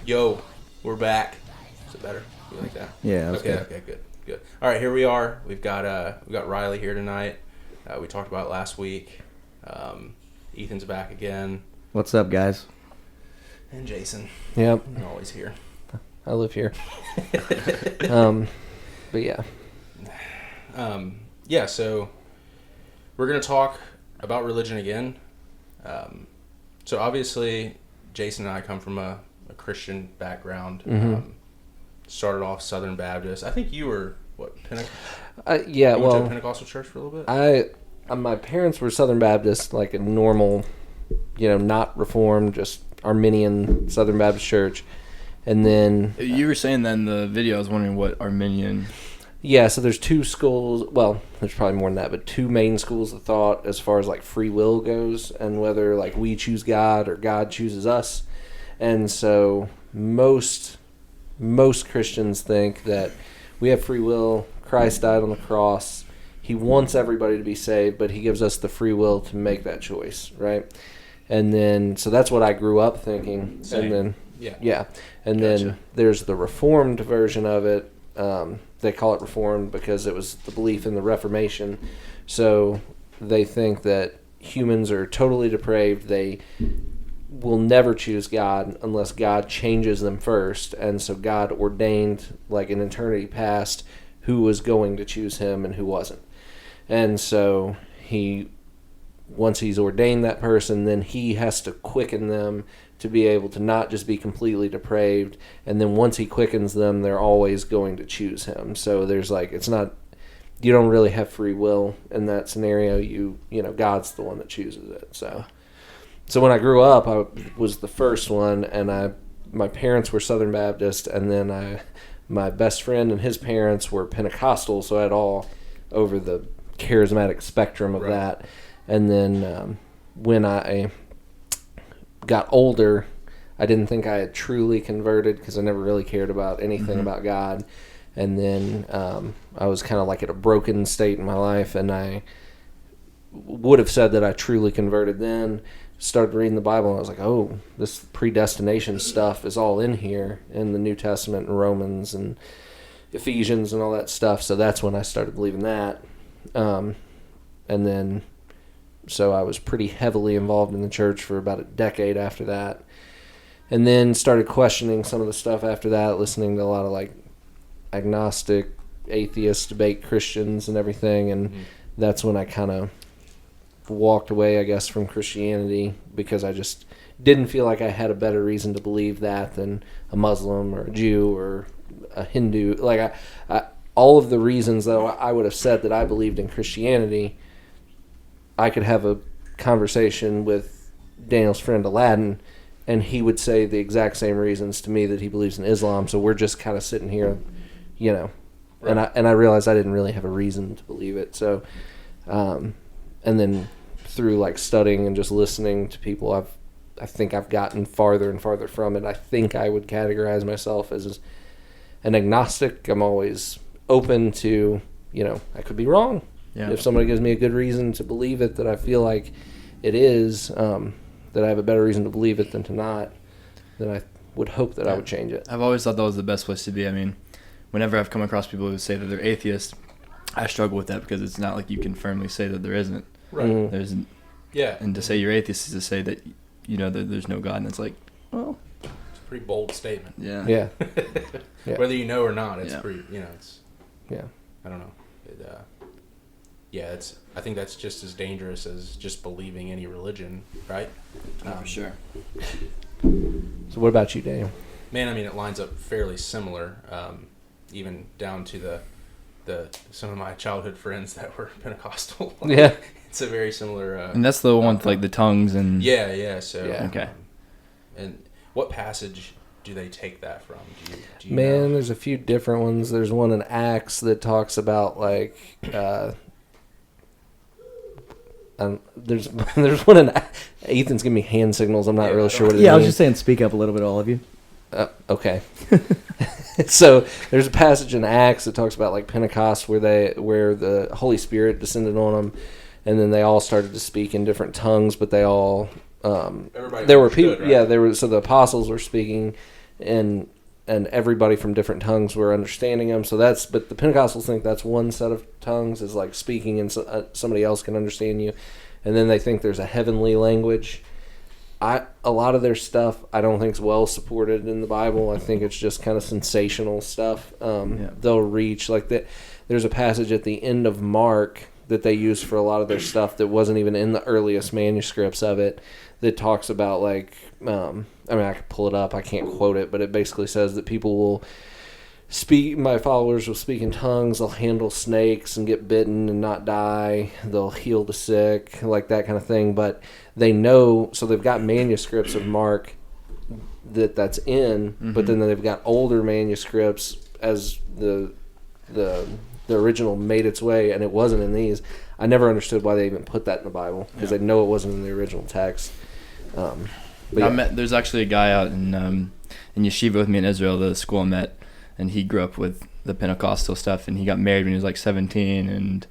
Yo, we're back. Is it better? You like that? Yeah. Okay, good. All right, here we are. We've got Riley here tonight. We talked about it last week. Ethan's back again. What's up, guys? And Jason. Yep. You're always here. I live here. But yeah. Yeah, so we're going to talk about religion again. So obviously, Jason and I come from a Christian background. Mm-hmm. Started off Southern Baptist. I think you were, what, Yeah, you went to a Pentecostal church for a little bit? My parents were Southern Baptist, like a normal, not Reformed, just Arminian Southern Baptist church. And then... You were saying that in the video, I was wondering what Arminian... Yeah, so there's two schools, well, there's probably more than that, but two main schools of thought as far as like free will goes and whether like we choose God or God chooses us. And so most Christians think that we have free will, Christ died on the cross, he wants everybody to be saved, but he gives us the free will to make that choice, right? And then, so that's what I grew up thinking. Same. And then, Yeah. And Gotcha. then there's the Reformed version of it. They call it Reformed because it was the belief in the Reformation. So they think that humans are totally depraved. They will never choose God unless God changes them first. And so God ordained, like in eternity past, who was going to choose him and who wasn't. And so once he's ordained that person, then he has to quicken them to be able to not just be completely depraved. And then once he quickens them, they're always going to choose him. So there's like, it's not, you don't really have free will in that scenario. God's the one that chooses it. So when I grew up, I was the first one, and my parents were Southern Baptist, and then my best friend and his parents were Pentecostal, so I had all over the charismatic spectrum of that. And then when I got older, I didn't think I had truly converted because I never really cared about anything about God. And then I was kind of like at a broken state in my life, and I would have said that I truly converted then. Started reading the Bible, and I was like, oh, this predestination stuff is all in here in the New Testament and Romans and Ephesians and all that stuff. So that's when I started believing that. And then... So I was pretty heavily involved in the church for about a decade after that. And then started questioning some of the stuff after that, listening to a lot of like agnostic, atheist debate Christians and everything. And that's when I kind of walked away, I guess, from Christianity because I just didn't feel like I had a better reason to believe that than a Muslim or a Jew or a Hindu. Like I all of the reasons that I would have said that I believed in Christianity, I could have a conversation with Daniel's friend Aladdin, and he would say the exact same reasons to me that he believes in Islam. So we're just kind of sitting here, Right. And I realized I didn't really have a reason to believe it. So, and then through like studying and just listening to people, I think I've gotten farther and farther from it. I think I would categorize myself as an agnostic. I'm always open to, I could be wrong. Yeah. If somebody gives me a good reason to believe it, that I feel like it is, that I have a better reason to believe it than to not, then I would hope that I would change it. I've always thought that was the best place to be. I mean, whenever I've come across people who say that they're atheist, I struggle with that because it's not like you can firmly say that there isn't. Right. Mm-hmm. There's, Yeah. and to say you're atheist is to say that, that there's no God, and it's like, well. It's a pretty bold statement. Yeah. Yeah. Yeah. Whether you know or not, it's pretty, it's... Yeah. I don't know. I think that's just as dangerous as just believing any religion, right? For sure. So what about you, Daniel? Man, I mean, it lines up fairly similar, even down to some of my childhood friends that were Pentecostal. Yeah. It's a very similar... and that's the one with like the tongues and... Yeah, so... Yeah. Okay. And what passage do they take that from? Do you Man, know? there's a few different ones. There's one in Acts that talks about like... there's one in Ethan's giving me hand signals. I'm not real sure what it is. Yeah, I was just saying, speak up a little bit, all of you. Okay. So there's a passage in Acts that talks about like Pentecost where the Holy Spirit descended on them, and then they all started to speak in different tongues, but they all Everybody there were understood, people. right? Yeah, there were. So the apostles were speaking and everybody from different tongues were understanding them. So but the Pentecostals think that's one set of tongues, is like speaking and somebody else can understand you, and then they think there's a heavenly language. A lot of their stuff I don't think is well supported in the Bible. I think it's just kind of sensational stuff. They'll reach like that. There's a passage at the end of Mark that they use for a lot of their stuff that wasn't even in the earliest manuscripts of it, that talks about like I could pull it up, I can't quote it, but it basically says that people will speak, my followers will speak in tongues, they'll handle snakes and get bitten and not die, they'll heal the sick, like that kind of thing. But they know, so they've got manuscripts of Mark that's in, but then they've got older manuscripts as the original made its way, and it wasn't in these. I never understood why they even put that in the Bible, because they know it wasn't in the original text. There's actually a guy out in yeshiva with me in Israel, the school I met, and he grew up with the Pentecostal stuff, and he got married when he was like 17, and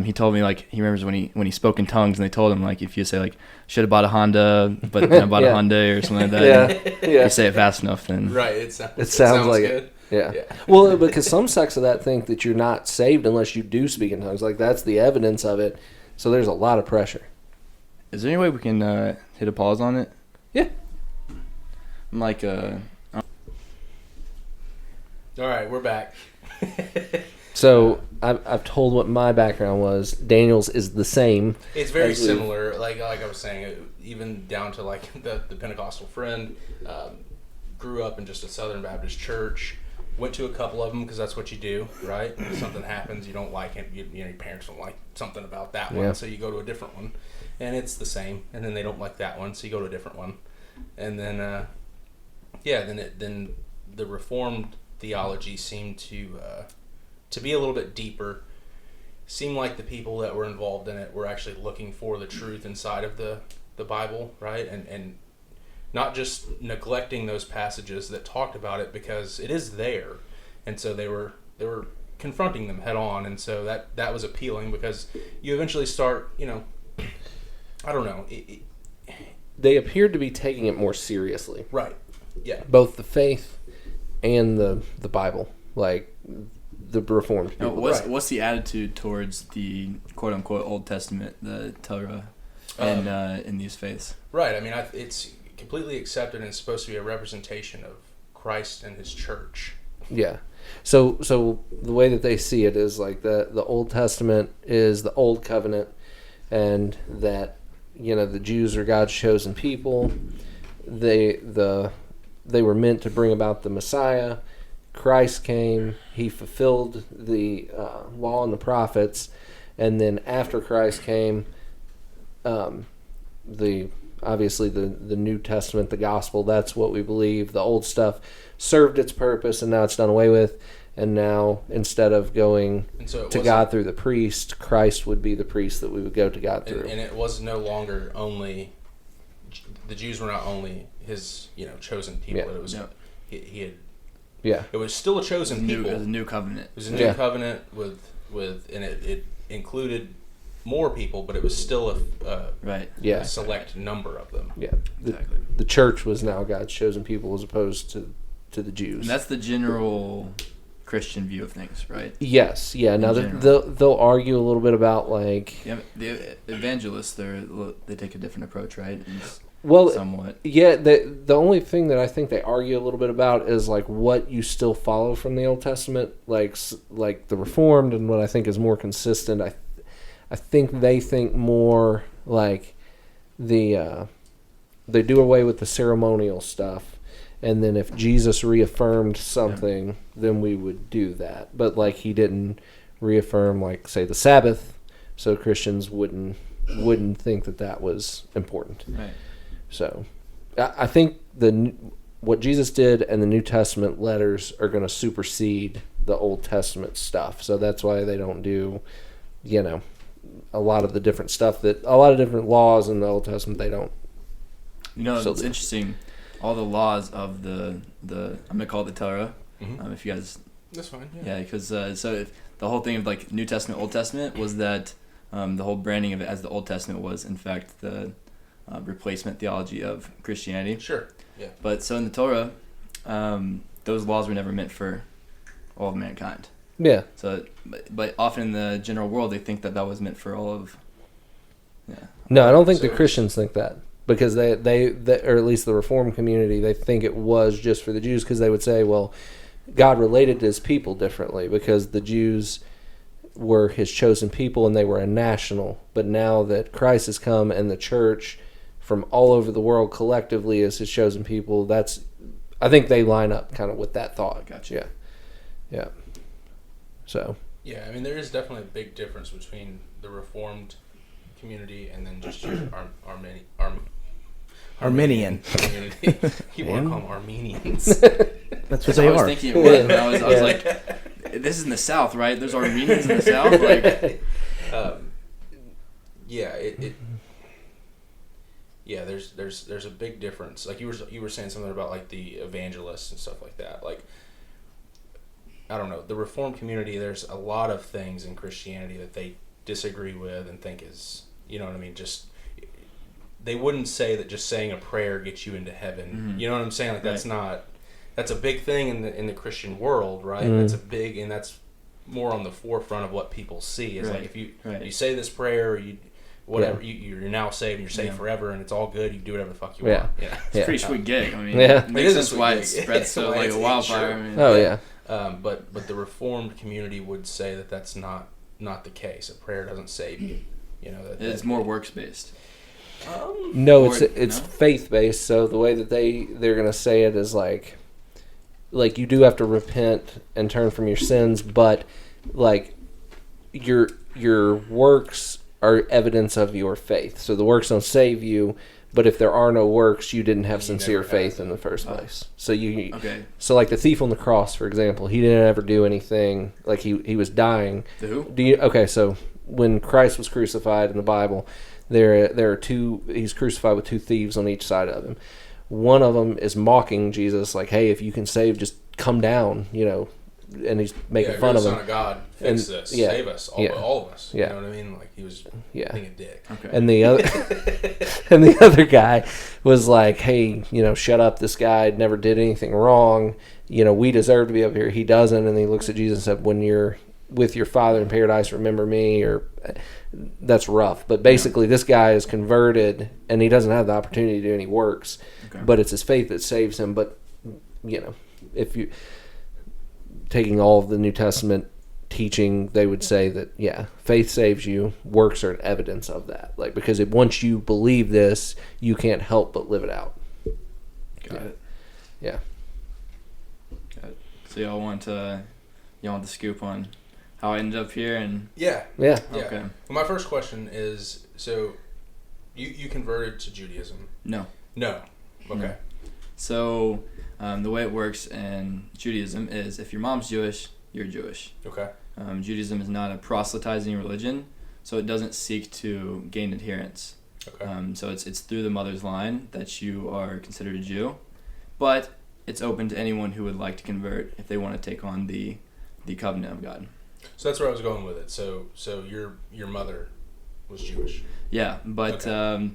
he told me like he remembers when he spoke in tongues, and they told him like if you say like should have bought a Honda, but then I bought a Hyundai or something like that. If you say it fast enough, then Right. It sounds like good. it. Yeah. Well, because some sects of that think that you're not saved unless you do speak in tongues. Like that's the evidence of it. So there's a lot of pressure. Is there any way we can hit a pause on it? Yeah. I'm like All right, we're back. So I've told what my background was. Daniel's is the same. It's very similar. Like I was saying, even down to like the Pentecostal friend, grew up in just a Southern Baptist church. Went to a couple of them because that's what you do, right? If something happens, you don't like it. Your parents don't like something about that one, so you go to a different one, and it's the same. And then they don't like that one, so you go to a different one. And then, then the Reformed theology seemed to be a little bit deeper. Seemed like the people that were involved in it were actually looking for the truth inside of the Bible, right? And not just neglecting those passages that talked about it, because it is there. And so they were confronting them head on, and so that was appealing, because you eventually start, I don't know. They appeared to be taking it more seriously. Right. Yeah. Both the faith and the Bible, like the Reformed people. What's the attitude towards the quote unquote Old Testament, the Torah, and in these faiths? Right. I mean, it's completely accepted, and it's supposed to be a representation of Christ and His church. Yeah. So the way that they see it is like the Old Testament is the Old Covenant, and that the Jews are God's chosen people. They were meant to bring about the Messiah. Christ came. He fulfilled the law and the prophets, and then after Christ came, obviously the New Testament, the gospel, that's what we believe. The old stuff served its purpose, and now it's done away with. And now, instead of going to God through the priest, Christ would be the priest that we would go to God through. And it was no longer only, the Jews were not only His chosen people. Yeah. It was he had. Yeah. It was still a chosen people. It was a new covenant. It was a new covenant with and it included more people, but it was still a select number of them. Yeah. Exactly. The church was now God's chosen people as opposed to the Jews. And that's the general Christian view of things, right? Yes. Yeah. Now they'll argue a little bit about like the evangelists. They take a different approach, right? Somewhat. Yeah. The only thing that I think they argue a little bit about is like what you still follow from the Old Testament, like the Reformed, and what I think is more consistent. I think they think more like they do away with the ceremonial stuff, and then if Jesus reaffirmed something, then we would do that. But like He didn't reaffirm, like say the Sabbath, so Christians wouldn't think that was important. Right. So I think what Jesus did and the New Testament letters are going to supersede the Old Testament stuff. So that's why they don't do, a lot of the different stuff a lot of different laws in the Old Testament they don't. It's interesting. All the laws of the I'm gonna call it the Torah. Mm-hmm. If you guys, that's fine. Yeah, because so if the whole thing of like New Testament, Old Testament was that the whole branding of it as the Old Testament was in fact the replacement theology of Christianity. Sure. Yeah. But so in the Torah, those laws were never meant for all of mankind. Yeah. So, but often in the general world, they think that was meant for all of. Yeah. No, I don't think So- the Christians think that, because they or at least the Reformed community, they think it was just for the Jews, because they would say, well, God related to his people differently because the Jews were his chosen people and they were a national. But now that Christ has come and the church from all over the world collectively is his chosen people, I think they line up kind of with that thought. Gotcha. Yeah. So. Yeah, I mean, there is definitely a big difference between the Reformed community and then just your Armenian. community. You want to call them Armenians. That's what they I was are. thinking, what? I was like, this is in the South, right? There's Armenians in the South, like. Yeah, there's a big difference. Like you were saying something about like the evangelists and stuff like that. Like, I don't know, the Reformed community, there's a lot of things in Christianity that they disagree with and think is, you know what I mean, just they wouldn't say that just saying a prayer gets you into heaven. Mm-hmm. You know what I'm saying? Like Right. that's a big thing in the Christian world, right? Mm. That's a big, and that's more on the forefront of what people see. Is Right. like if you Right. you say this prayer, or you're now saved and you're saved Yeah. forever, and it's all good. You can do whatever the fuck you Yeah. want. Yeah. It's a pretty sweet gig. I mean, Yeah. it makes It is a sense sweet why gig. it spreads so Why like it's- a wildfire. sure. I mean, Oh yeah. But the Reformed community would say that that's not the case. A prayer doesn't save you. You know that it's more works based. No, Or- it's no? faith based. So the way that they're gonna say it is like you do have to repent and turn from your sins, but like your works are evidence of your faith. So the works don't save you, but if there are no works, you didn't have You sincere never had faith in them. the first place. So you Okay. so like the thief on the cross, for example, he didn't ever do anything. Like he was dying. The who? Okay, so when Christ was crucified in the Bible, there are two. He's crucified with two thieves on each side of him. One of them is mocking Jesus, like, "Hey, if you can save, just come down," and he's making fun of Son him. of God, fix And- this, yeah. save us, Yeah. all of us. Yeah. You know what I mean? Like he was Yeah, being a dick. Okay. and the other and the other guy was like, "Hey, shut up. This guy never did anything wrong. We deserve to be up here. He doesn't." And he looks at Jesus and said, "When you're with your Father in paradise, remember me." Or that's rough. But basically, this guy is converted, and he doesn't have the opportunity to do any works. Okay. But it's his faith that saves him. But if you taking all of the New Testament teaching, they would say that faith saves you. Works are an evidence of that. Like, because once you believe this, you can't help but live it out. Got it. Yeah. Got it. So y'all want the scoop on how I ended up here and Yeah. Yeah. Yeah. Okay. Well, my first question is: so, you converted to Judaism? no. No. Okay. No. So the way it works in Judaism is if your mom's Jewish, you're Jewish. Okay. Judaism is not a proselytizing religion, so it doesn't seek to gain adherents. Okay. So it's through the mother's line that you are considered a Jew, but it's open to anyone who would like to convert if they want to take on the covenant of God. So that's where I was going with it. So your mother was Jewish. Yeah, but Okay.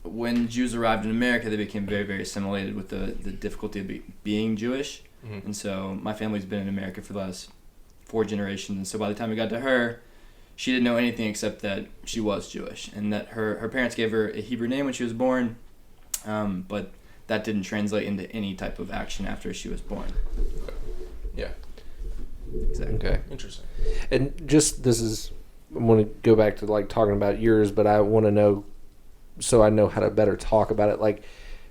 when Jews arrived in America, they became very, very assimilated with the difficulty of being Jewish. Mm-hmm. And so my family's been in America for the last 4 generations. And so by the time we got to her, she didn't know anything except that she was Jewish. And that her parents gave her a Hebrew name when she was born, but that didn't translate into any type of action after she was born. Yeah. Exactly. Okay. Interesting. And I want to go back to like talking about yours, but I want to know so I know how to better talk about it. Like,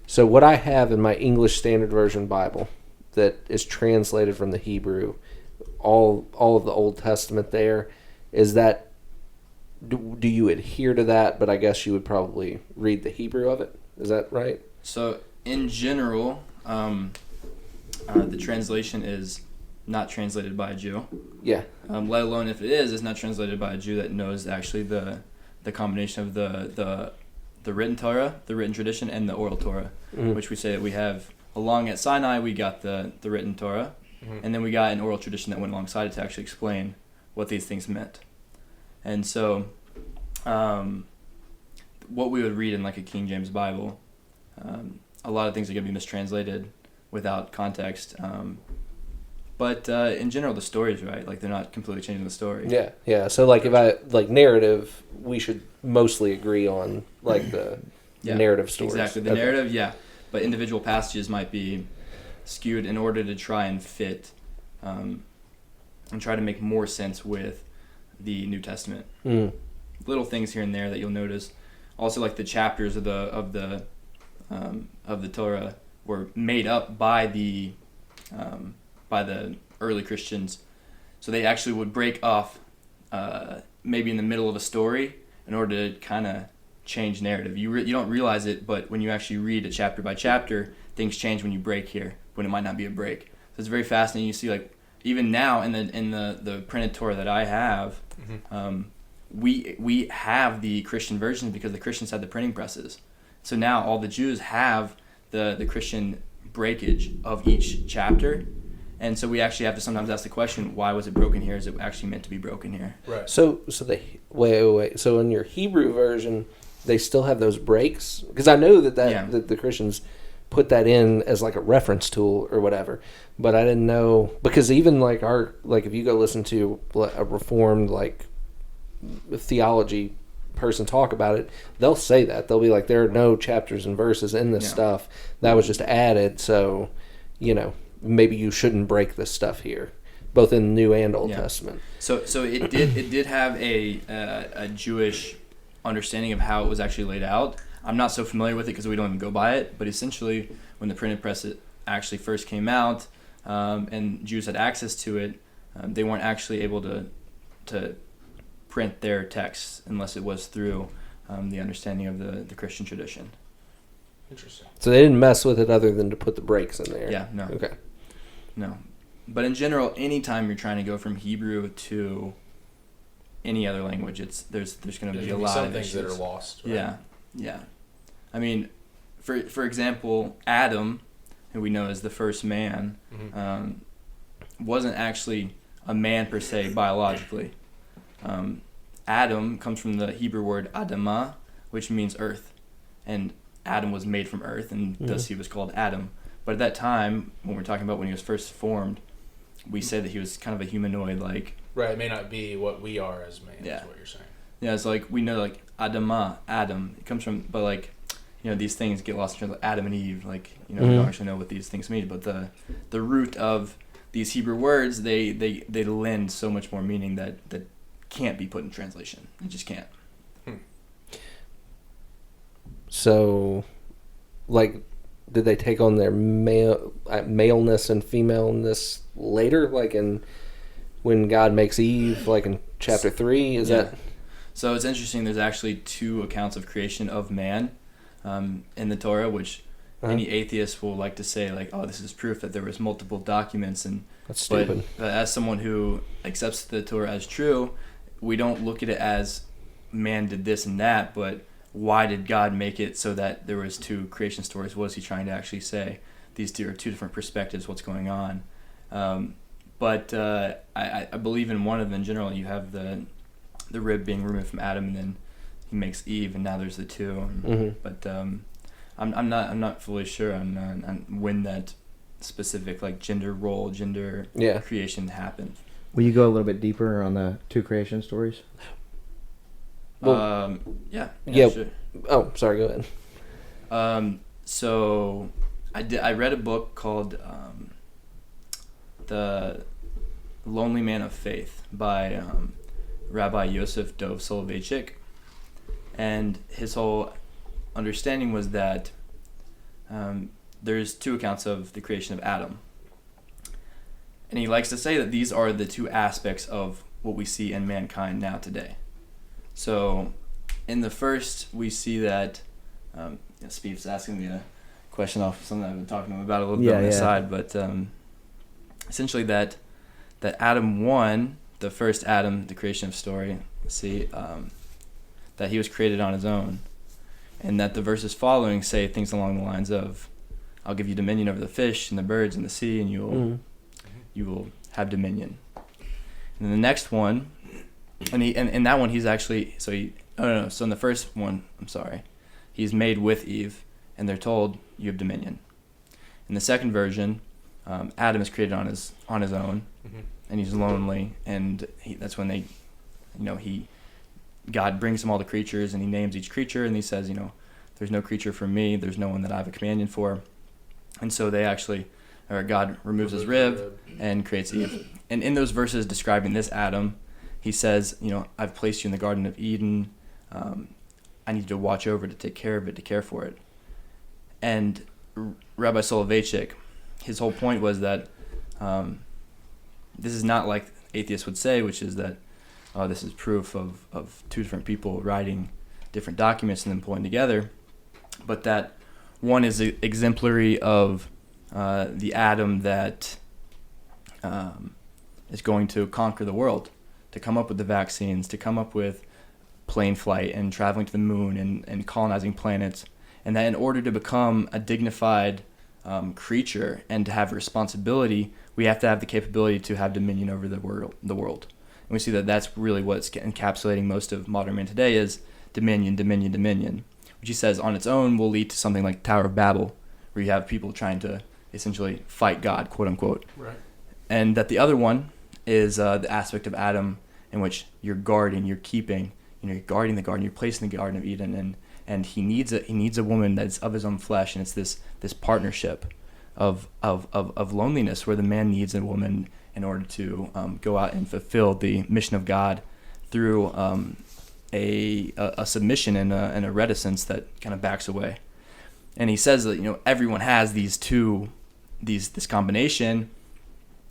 so what I have in my English Standard Version Bible that is translated from the Hebrew, all of the Old Testament there, is that, do you adhere to that? But I guess you would probably read the Hebrew of it. Is that right? So in general, the translation is not translated by a Jew. Yeah. Let alone if it is, it's not translated by a Jew that knows actually the combination of the written Torah, the written tradition, and the oral Torah, Mhm. which we say that we have along at Sinai. We got the written Torah, Mhm. and then we got an oral tradition that went alongside it to actually explain what these things meant. And so, what we would read in like a King James Bible, a lot of things are going to be mistranslated. without context. But in general, the story is right. Like, they're not completely changing the story. Yeah. So, like, if I like narrative, we should mostly agree on like the narrative stories. Exactly, the narrative. Yeah, but individual passages might be skewed in order to try and fit, and try to make more sense with the New Testament. Little things here and there that you'll notice. Also, like the chapters of the Torah were made up by the early Christians, so they actually would break off maybe in the middle of a story in order to kind of change narrative. You don't realize it, but when you actually read it chapter by chapter, things change when you break here, when it might not be a break. So it's very fascinating. You see, like, even now in the printed Torah that I have, we have the Christian version because the Christians had the printing presses. So now all the Jews have the Christian breakage of each chapter. And so we actually have to sometimes ask the question, why was it broken here? Is it actually meant to be broken here? Right. So wait. So in your Hebrew version, they still have those breaks? Because I know that the Christians put that in as like a reference tool or whatever. But I didn't know, because even like if you go listen to a Reformed like theology person talk about it, they'll say that. They'll be like, there are no chapters and verses in this stuff. That was just added, so, maybe you shouldn't break this stuff here, both in New and Old Testament. So it did have a Jewish understanding of how it was actually laid out. I'm not so familiar with it because we don't even go by it, but essentially when the printed press actually first came out, and Jews had access to it, they weren't actually able to print their texts unless it was through the understanding of the Christian tradition. Interesting. So they didn't mess with it other than to put the breaks in there. Yeah, no. Okay. No. But in general, anytime you're trying to go from Hebrew to any other language, there's going to be a lot some of things issues that are lost. Right? Yeah. I mean, for example, Adam, who we know as the first man, wasn't actually a man per se biologically. Adam comes from the Hebrew word Adamah, which means earth, and Adam was made from earth, and thus he was called Adam. But at that time, when we're talking about when he was first formed, we say that he was kind of a humanoid, like... Right, it may not be what we are as man, is what you're saying. Yeah, it's like, we know, like, Adamah, Adam, it comes from, but, like, these things get lost in terms of Adam and Eve, like, we don't actually know what these things mean, but the root of these Hebrew words, they lend so much more meaning that can't be put in translation. It just can't. So, like, did they take on their maleness and femaleness later, like when God makes Eve, like in chapter 3? Is that? So it's interesting. There's actually 2 accounts of creation of man in the Torah, which any atheist will like to say, like, oh, this is proof that there was multiple documents. That's stupid. But as someone who accepts the Torah as true, we don't look at it as man did this and that, but why did God make it so that there was 2 creation stories? What is he trying to actually say? These 2 are 2 different perspectives, what's going on. But I believe in one of them in general. You have the rib being removed from Adam, and then he makes Eve, and now there's the 2. But I'm not fully sure on when that specific, like, gender role, creation happened. Will you go a little bit deeper on the 2 creation stories? Well, yeah. Sure. Oh, sorry. Go ahead. So I read a book called The Lonely Man of Faith by Rabbi Yosef Dov Soloveitchik, and his whole understanding was that there's 2 accounts of the creation of Adam, and he likes to say that these are the 2 aspects of what we see in mankind now today. So, in the first, we see that Steve's asking me a question off something I've been talking to him about a little bit on the side, but essentially that Adam 1, the first Adam, the creation of story, that he was created on his own, and that the verses following say things along the lines of, "I'll give you dominion over the fish and the birds and the sea, and you will have dominion." And then the next one. And in that one, he's actually so in the first one, he's made with Eve, and they're told you have dominion. In the second version, Adam is created on his own, and he's lonely, and that's when God brings him all the creatures, and he names each creature, and he says, there's no creature for me, there's no one that I have a companion for. And so God removes his rib and creates Eve. And in those verses describing this Adam, he says, I've placed you in the Garden of Eden. I need you to watch over it, to take care of it, to care for it. And Rabbi Soloveitchik, his whole point was that this is not like atheists would say, which is that this is proof of two different people writing different documents and then pulling together, but that one is exemplary of the Adam that is going to conquer the world, to come up with the vaccines, to come up with plane flight and traveling to the moon and colonizing planets, and that in order to become a dignified creature and to have responsibility, we have to have the capability to have dominion over the world. And we see that that's really what's encapsulating most of modern man today is dominion, which he says on its own will lead to something like Tower of Babel, where you have people trying to essentially fight God, quote unquote. Right. And that the other one is the aspect of Adam in which you're guarding, you're keeping, you're guarding the garden, you're placed in the Garden of Eden, and he needs a woman that's of his own flesh, and it's this partnership of loneliness where the man needs a woman in order to go out and fulfill the mission of God through a submission and a reticence that kind of backs away. And he says that everyone has this combination,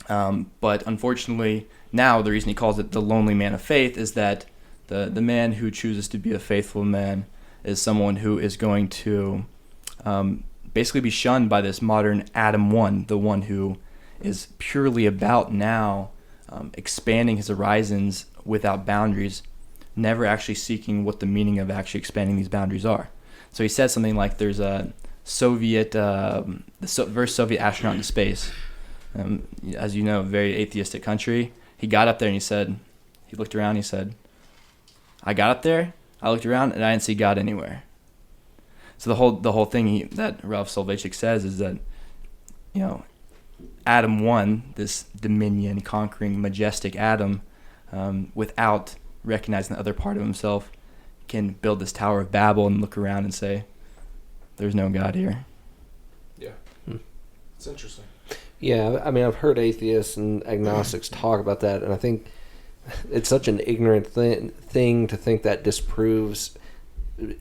but unfortunately now the reason he calls it the lonely man of faith is that the man who chooses to be a faithful man is someone who is going to basically be shunned by this modern Adam 1, the one who is purely about now expanding his horizons without boundaries, never actually seeking what the meaning of actually expanding these boundaries are. So he said something like there's a Soviet, first Soviet astronaut into space. As you know, a very atheistic country. He got up there and he looked around and he said, I got up there, I looked around, and I didn't see God anywhere. So the whole thing that Ralph Soloveitchik says is that, Adam 1, this dominion, conquering, majestic Adam, without recognizing the other part of himself, can build this Tower of Babel and look around and say, there's no God here. Yeah. It's interesting. Yeah, I mean, I've heard atheists and agnostics talk about that, and I think it's such an ignorant thing to think that disproves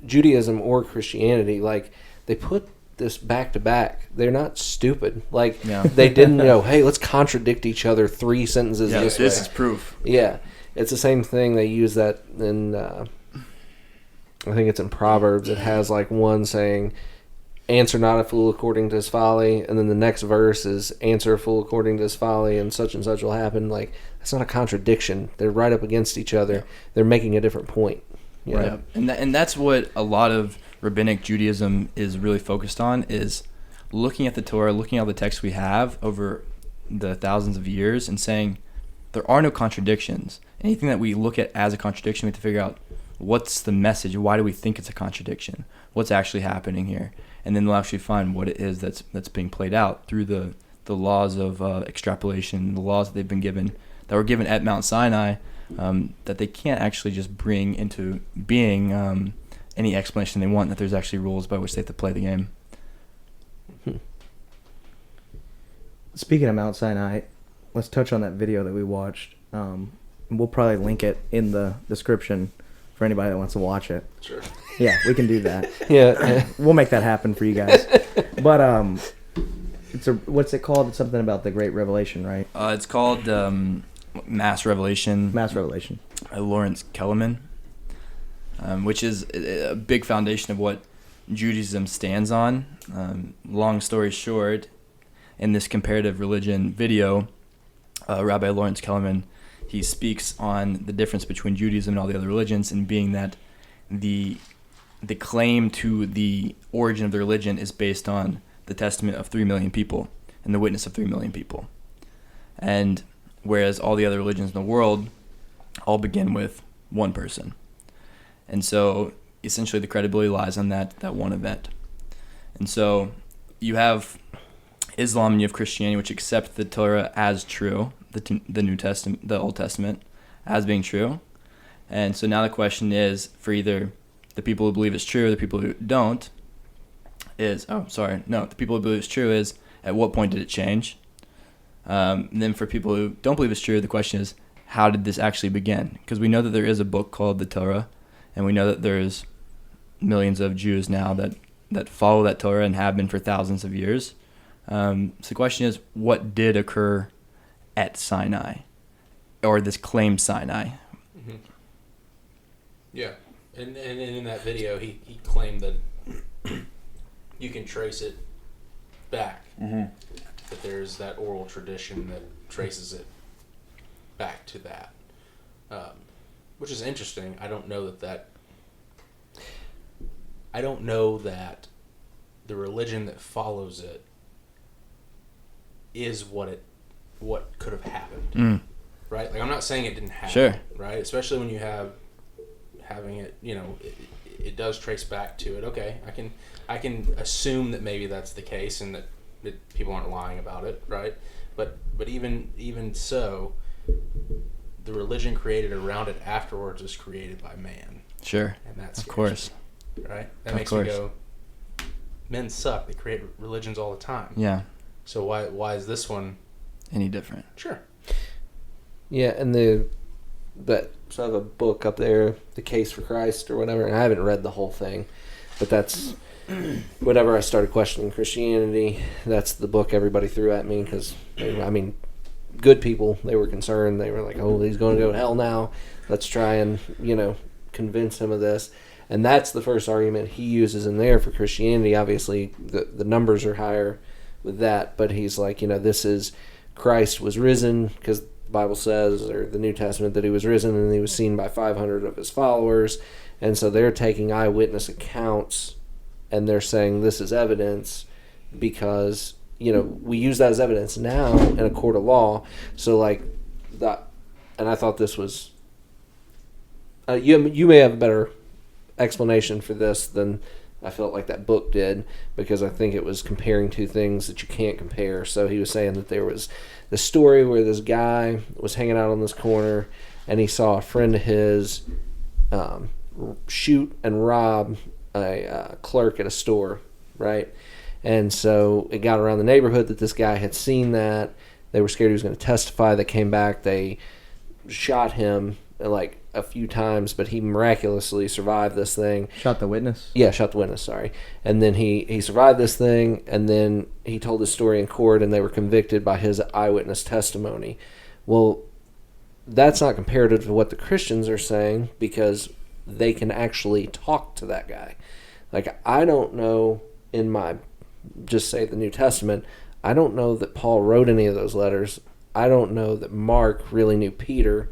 Judaism or Christianity. Like, they put this back to back. They're not stupid. Like, they didn't hey, let's contradict each other 3 sentences this way. This is proof. Yeah, it's the same thing. They use that in, I think it's in Proverbs. It has like one saying, answer not a fool according to his folly, and then the next verse is answer a fool according to his folly, and such will happen. Like, that's not a contradiction. They're right up against each other. They're making a different point. Right. And that's what a lot of rabbinic Judaism is really focused on, is looking at the Torah, looking at all the texts we have over the thousands of years and saying there are no contradictions. Anything that we look at as a contradiction, we have to figure out what's the message, why do we think it's a contradiction, what's actually happening here, and then they'll actually find what it is that's being played out through the laws of extrapolation, the laws that were given at Mount Sinai, that they can't actually just bring into being any explanation they want, that there's actually rules by which they have to play the game. Speaking of Mount Sinai, let's touch on that video that we watched. We'll probably link it in the description for anybody that wants to watch it. Sure. Yeah, we can do that. Yeah. We'll make that happen for you guys. But what's it called? It's something about the Great Revelation, right? It's called Mass Revelation. Mass Revelation. Lawrence Kellerman, which is a big foundation of what Judaism stands on. Long story short, in this comparative religion video, Rabbi Lawrence Kellerman, he speaks on the difference between Judaism and all the other religions, and being that the claim to the origin of the religion is based on the testament of 3 million people and the witness of 3 million people. And whereas all the other religions in the world all begin with one person. And so essentially the credibility lies on that one event. And so you have Islam and you have Christianity, which accept the Torah as true, the New Testament, the Old Testament, as being true. And so now the question is, for either the people who believe it's true or the people who don't, the people who believe it's true is, at what point did it change? And then for people who don't believe it's true, the question is, how did this actually begin? Because we know that there is a book called the Torah, and we know that there's millions of Jews now that follow that Torah and have been for thousands of years. So the question is, what did occur at Sinai, or this claimed Sinai? Mm-hmm. Yeah, and in that video, he claimed that you can trace it back. Mm-hmm. That there's that oral tradition that traces it back to that, which is interesting. I don't know that the religion that follows it is what could have happened, right? Like, I'm not saying it didn't happen, sure, right? Especially when you having it, it does trace back to it. Okay, I can assume that maybe that's the case and that people aren't lying about it, right? But even so, the religion created around it afterwards was created by man. Sure, and that's of course, right? That makes me go, men suck. They create religions all the time. Yeah. So why is this one any different? Sure. Yeah, and so I have a book up there, The Case for Christ or whatever, and I haven't read the whole thing, but that's whenever I started questioning Christianity, that's the book everybody threw at me because, good people, they were concerned. They were like, oh, he's going to go to hell now. Let's try and, convince him of this. And that's the first argument he uses in there for Christianity. Obviously, the numbers are higher with that, but he's like, this is Christ was risen because the Bible says, or the New Testament, that he was risen and he was seen by 500 of his followers. And so they're taking eyewitness accounts and they're saying this is evidence because, we use that as evidence now in a court of law. So like that, and I thought this was, you may have a better explanation for this than I felt like that book did, because I think it was comparing two things that you can't compare. So he was saying that there was the story where this guy was hanging out on this corner and he saw a friend of his shoot and rob a clerk at a store, right? And so it got around the neighborhood that this guy had seen that. They were scared he was going to testify. They came back. They shot him like a few times, but he miraculously survived this thing. Shot the witness? Yeah, shot the witness, sorry. And then he survived this thing, and then he told his story in court, and they were convicted by his eyewitness testimony. Well, that's not comparative to what the Christians are saying, because they can actually talk to that guy. Like, I don't know in my, just say the New Testament, I don't know that Paul wrote any of those letters. I don't know that Mark really knew Peter.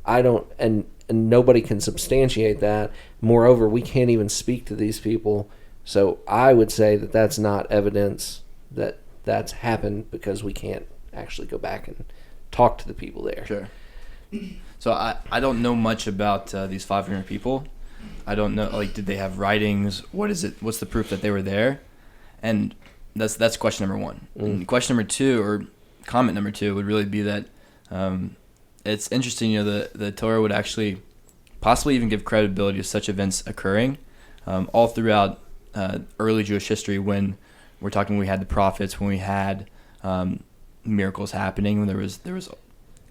I don't, and nobody can substantiate that. Moreover, we can't even speak to these people. So I would say that that's not evidence that that's happened, because we can't actually go back and talk to the people there. Sure. So I don't know much about these 500 people. I don't know, like, did they have writings? What is it? What's the proof that they were there? And that's question number one. And question number two, or comment number two, would really be that it's interesting, the Torah would actually possibly even give credibility to such events occurring all throughout early Jewish history. When we're talking, we had the prophets, when we had miracles happening, when there was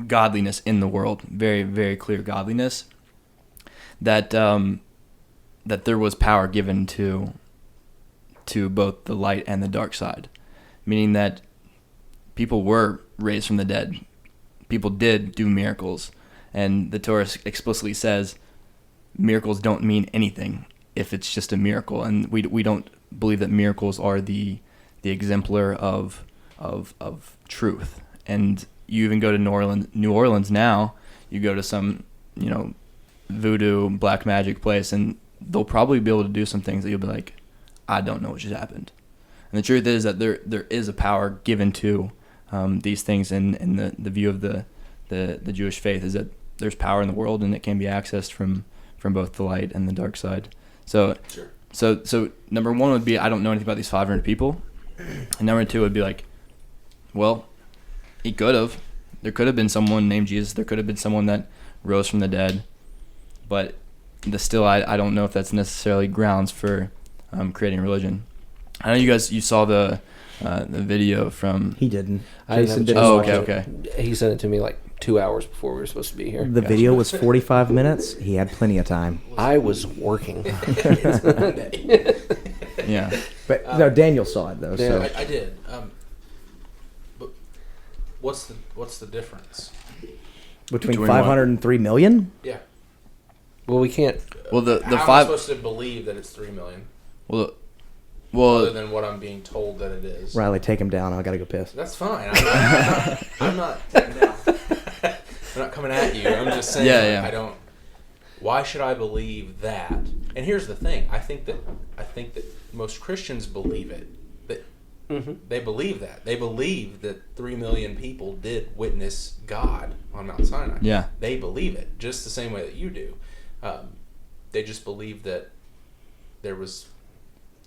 godliness in the world, very, very clear godliness, that there was power given to both the light and the dark side, meaning that people were raised from the dead. People did do miracles, and the Torah explicitly says miracles don't mean anything if it's just a miracle, and we don't believe that miracles are the exemplar of truth. And you even go to New Orleans now, you go to some voodoo black magic place, and they'll probably be able to do some things that you'll be like, I don't know what just happened. And the truth is that there is a power given to these things, and the view of the Jewish faith is that there's power in the world, and it can be accessed from both the light and the dark side. So, sure. So number one would be, I don't know anything about these 500 people, and number two would be like, Well, he could have. There could have been someone named Jesus. There could have been someone that rose from the dead. But I don't know if that's necessarily grounds for creating a religion. I know you saw the video from... He didn't. I Jason didn't. didn't. Okay. He sent it to me like 2 hours before we were supposed to be here. The video was 45 minutes. He had plenty of time. I was working. Yeah. But no, Daniel saw it though. So I did. But what's the difference? between 503 million. Yeah. Well, we can't. Well, the How am I five. supposed to believe that it's 3 million? Well, Other than what I'm being told that it is. Riley, take him down. I gotta go piss. That's fine. I'm not I'm not coming at you. I'm just saying. Yeah. I don't. Why should I believe that? And here's the thing. I think that most Christians believe it. That they believe that. They believe that 3 million people did witness God on Mount Sinai. Yeah. They believe it just the same way that you do. They just believe that there was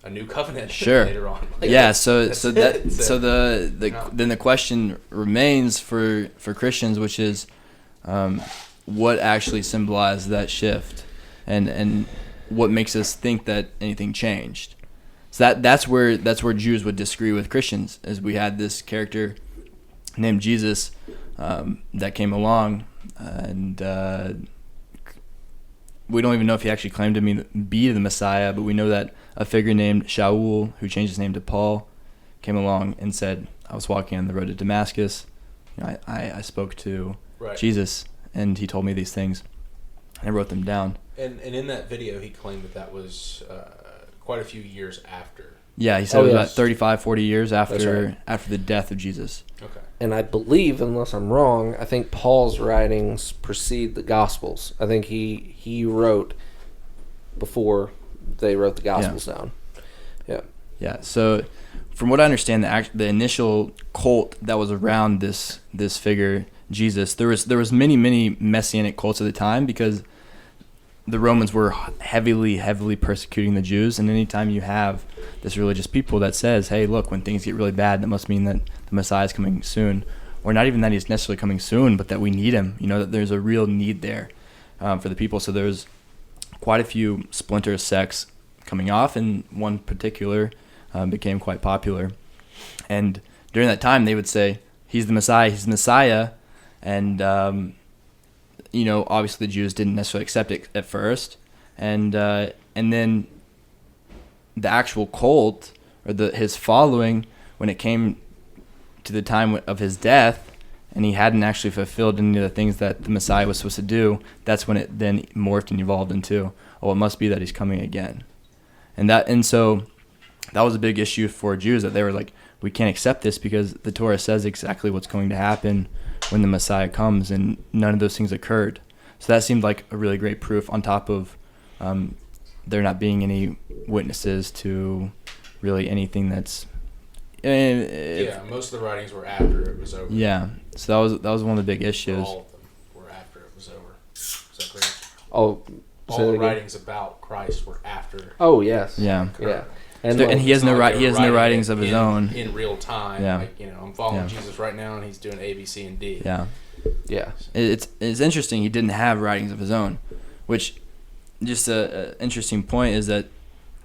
a new covenant later on. Then the question remains for Christians, which is what actually symbolized that shift, and what makes us think that anything changed. So that's where Jews would disagree with Christians, as we had this character named Jesus that came along, and we don't even know if he actually claimed to be the Messiah, but we know that a figure named Shaul, who changed his name to Paul, came along and said, I was walking on the road to Damascus. I spoke to Jesus, and he told me these things. And I wrote them down. And in that video, he claimed that was quite a few years after. Yeah, he said it was about 35, 40 years That's right. after the death of Jesus. Okay. And I believe, unless I'm wrong, I think Paul's writings precede the Gospels. I think he wrote before they wrote the Gospels down. Yeah. Yeah. So, from what I understand, the initial cult that was around this figure Jesus, there was many messianic cults at the time, because the Romans were heavily persecuting the Jews, and anytime you have this religious people that says, hey, look, when things get really bad, that must mean that the Messiah is coming soon, or not even that he's necessarily coming soon, but that we need him, that there's a real need there for the people. So there's quite a few splinter sects coming off, and one particular became quite popular. And during that time, they would say, he's the Messiah, and obviously the Jews didn't necessarily accept it at first, and then the actual cult, or his following, when it came to the time of his death, and he hadn't actually fulfilled any of the things that the Messiah was supposed to do, that's when it then morphed and evolved into, it must be that he's coming again. And so that was a big issue for Jews, that they were like, we can't accept this because the Torah says exactly what's going to happen when the Messiah comes, and none of those things occurred. So that seemed like a really great proof, on top of there not being any witnesses to really anything that's... most of the writings were after it was over. Yeah, so that was one of the big issues. All of them were after it was over. Is that correct? Oh, all the writings about Christ were after. Oh, yes. Yeah. Yeah. And he has no writings of his own in real time. Yeah. Like, I'm following Jesus right now, and he's doing A, B, C, and D. Yeah. Yeah. It's interesting he didn't have writings of his own, which just a interesting point is that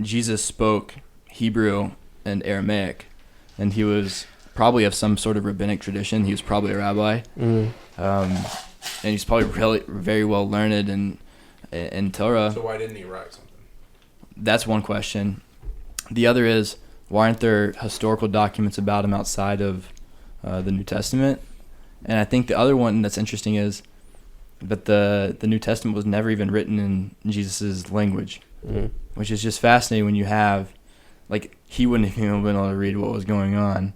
Jesus spoke Hebrew and Aramaic, and he was probably of some sort of rabbinic tradition. He was probably a rabbi, and he's probably really very well learned in Torah. So why didn't he write something? That's one question. The other is, why aren't there historical documents about him outside of the New Testament? And I think the other one that's interesting is that the New Testament was never even written in Jesus' language, which is just fascinating when you have, like, he wouldn't have even been able to read what was going on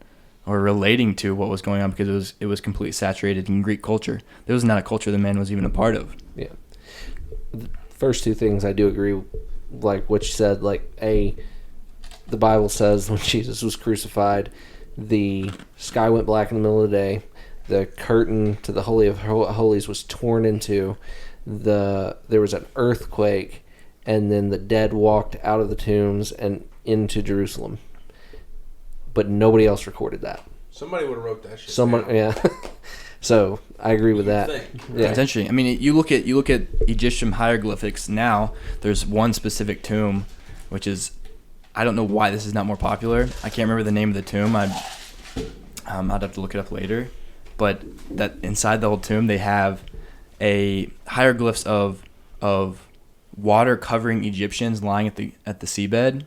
or relating to what was going on, because it was completely saturated in Greek culture. There was not a culture the man was even a part of. Yeah. The first two things I do agree, like what you said, like, the Bible says when Jesus was crucified, the sky went black in the middle of the day, the curtain to the Holy of Holies was torn into, there was an earthquake, and then the dead walked out of the tombs and into Jerusalem. But nobody else recorded that. Somebody would have wrote that shit. Someone, down. yeah. So I agree with that. Yeah. It's interesting. I mean, you look at Egyptian hieroglyphics now. There's one specific tomb, which is, I don't know why this is not more popular. I can't remember the name of the tomb. I'd have to look it up later. But that inside the whole tomb, they have a hieroglyphs of water covering Egyptians lying at the seabed,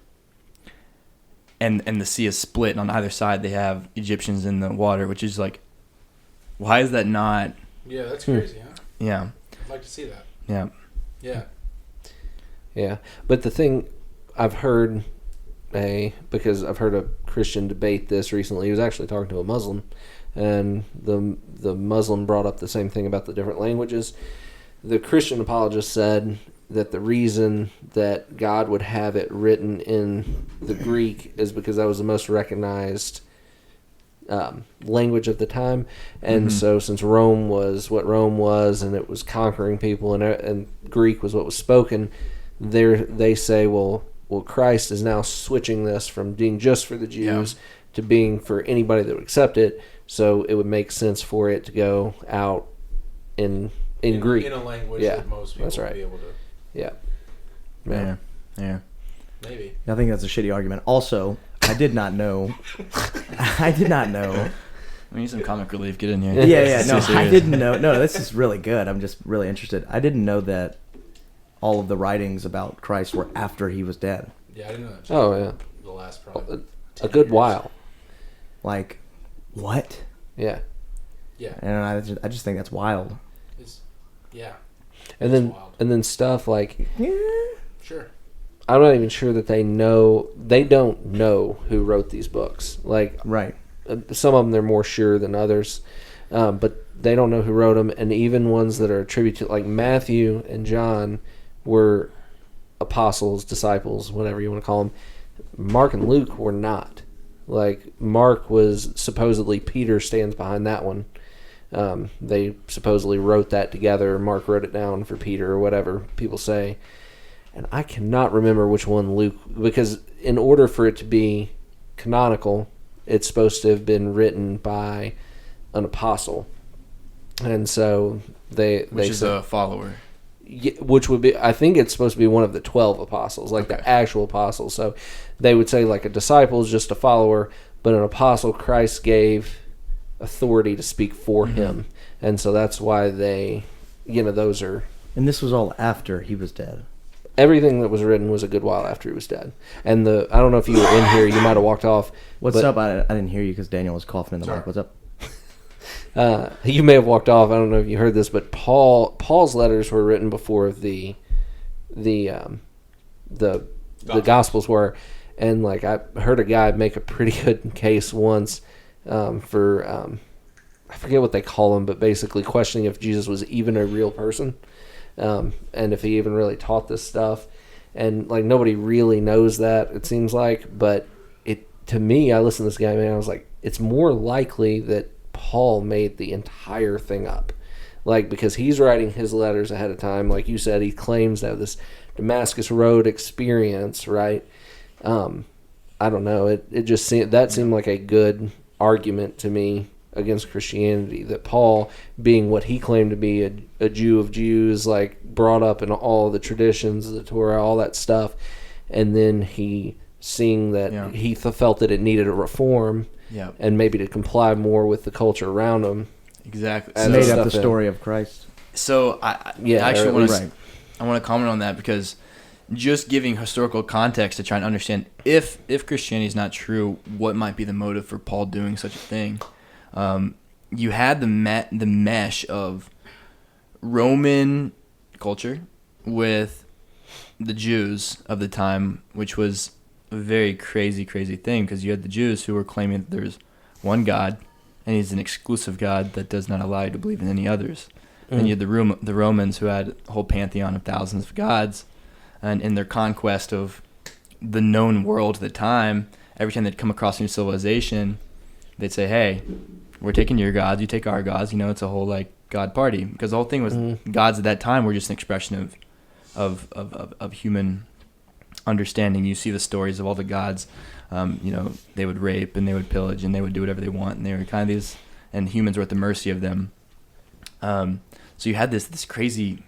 and the sea is split. And on either side, they have Egyptians in the water, which is like, why is that not? Yeah, that's crazy, huh? Yeah. I'd like to see that. Yeah. Yeah. Yeah, but the thing I've heard because I've heard a Christian debate this recently. He was actually talking to a Muslim, and the Muslim brought up the same thing about the different languages. The Christian apologist said that the reason that God would have it written in the Greek is because that was the most recognized language of the time, and so since Rome was what Rome was, and it was conquering people, and Greek was what was spoken, they say, well, Christ is now switching this from being just for the Jews to being for anybody that would accept it, so it would make sense for it to go out in Greek. In a language that most people would be able to... Yeah. Maybe. I think that's a shitty argument. Also, I did not know. We need some comic relief. Get in here. Yeah. No, I didn't know. No, this is really good. I'm just really interested. I didn't know that all of the writings about Christ were after he was dead. Yeah, I didn't know that. Oh, yeah. The last probably a good while. Like, what? Yeah. Yeah. And I just think that's wild. Yeah. And then stuff like, Sure. I'm not even sure that they don't know who wrote these books. Like, right. Some of them they're more sure than others, but they don't know who wrote them. And even ones that are attributed, like Matthew and John, were apostles, disciples, whatever you want to call them. Mark and Luke were not. Like, Mark was supposedly, Peter stands behind that one. They supposedly wrote that together. Mark wrote it down for Peter or whatever people say. And I cannot remember which one Luke, because in order for it to be canonical, it's supposed to have been written by an apostle. And so which is a follower. Which would be, I think it's supposed to be one of the 12 apostles, like the actual apostles. So they would say like a disciple is just a follower, but an apostle Christ gave authority to speak for him. And so that's why those are... And this was all after he was dead. Everything that was written was a good while after he was dead. And I don't know if you were in here, you might have walked off. What's up? I didn't hear you because Daniel was coughing in the mic. What's up? You may have walked off. I don't know if you heard this, but Paul's letters were written before the Gospels were. And like, I heard a guy make a pretty good case once for I forget what they call him, but basically questioning if Jesus was even a real person. And if he even really taught this stuff, and like nobody really knows that, it seems like. But to me, I listened to this guy, man, I was like, it's more likely that Paul made the entire thing up, like, because he's writing his letters ahead of time. Like you said, he claims to have this Damascus Road experience, right? I don't know. It just seemed like a good argument to me against Christianity, that Paul, being what he claimed to be a Jew of Jews, like brought up in all the traditions of the Torah, all that stuff, and then he seeing that he felt that it needed a reform, and maybe to comply more with the culture around him. Exactly. Made up the story of Christ. So I want to comment on that, because just giving historical context to try and understand if Christianity is not true, what might be the motive for Paul doing such a thing. You had the mesh of Roman culture with the Jews of the time, which was a very crazy thing, because you had the Jews who were claiming that there's one God, and he's an exclusive God that does not allow you to believe in any others. And you had the Romans, who had a whole pantheon of thousands of gods, and in their conquest of the known world at the time, every time they'd come across a new civilization, they'd say, hey, we're taking your gods, you take our gods. It's a whole like God party, because the whole thing was gods at that time were just an expression of human understanding. You see the stories of all the gods. They would rape and they would pillage and they would do whatever they want, and they were kind of these, and humans were at the mercy of them. So you had this crazy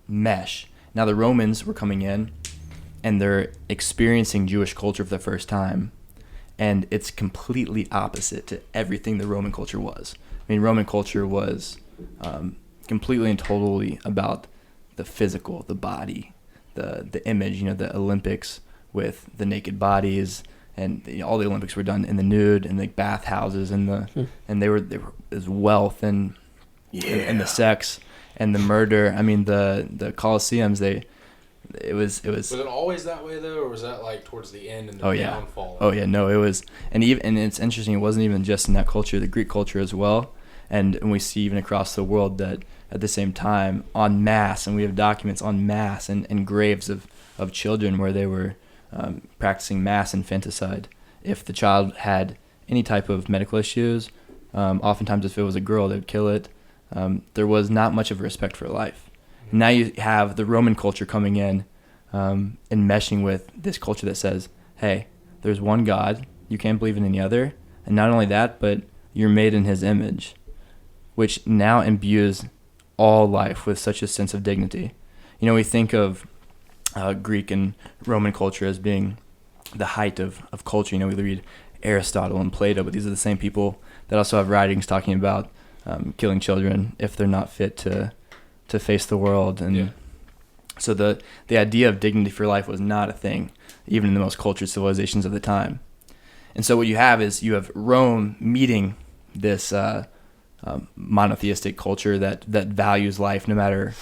mesh. Now the Romans were coming in, and they're experiencing Jewish culture for the first time, and it's completely opposite to everything the Roman culture was. I mean, Roman culture was completely and totally about the physical, the body, the image. The Olympics with the naked bodies, and all the Olympics were done in the nude, and the bathhouses, and and they were there's wealth and the sex and the murder. I mean, the Colosseums, it was. Was it always that way though, or was that like towards the end and the downfall? Oh yeah, no, it was, and it's interesting. It wasn't even just in that culture, the Greek culture as well, and we see even across the world that at the same time, en masse, and we have documents en masse and graves of children where they were practicing mass infanticide. If the child had any type of medical issues, oftentimes if it was a girl, they would kill it. There was not much of a respect for life. Now you have the Roman culture coming in and meshing with this culture that says, hey, there's one God, you can't believe in any other, and not only that, but you're made in his image, which now imbues all life with such a sense of dignity. We think of Greek and Roman culture as being the height of culture. We read Aristotle and Plato, but these are the same people that also have writings talking about killing children if they're not fit to face the world. And so the idea of dignity for life was not a thing, even in the most cultured civilizations of the time. And so what you have is you have Rome meeting this monotheistic culture that values life no matter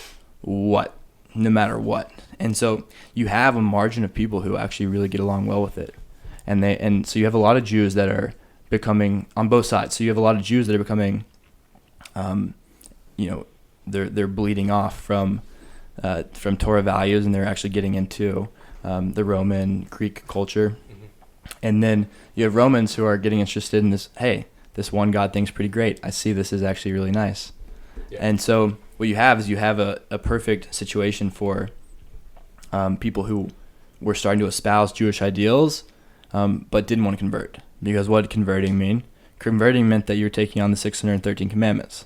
what. And so you have a margin of people who actually really get along well with it. And so you have a lot of Jews that are becoming, on both sides. So you have a lot of Jews that are becoming, they're bleeding off from Torah values, and they're actually getting into the Roman Greek culture. Mm-hmm. And then you have Romans who are getting interested in this, hey, this one God thing's pretty great. I see this is actually really nice. Yeah. And so what you have is you have a perfect situation for people who were starting to espouse Jewish ideals, but didn't want to convert. Because what did converting mean? Converting meant that you're taking on the 613 commandments.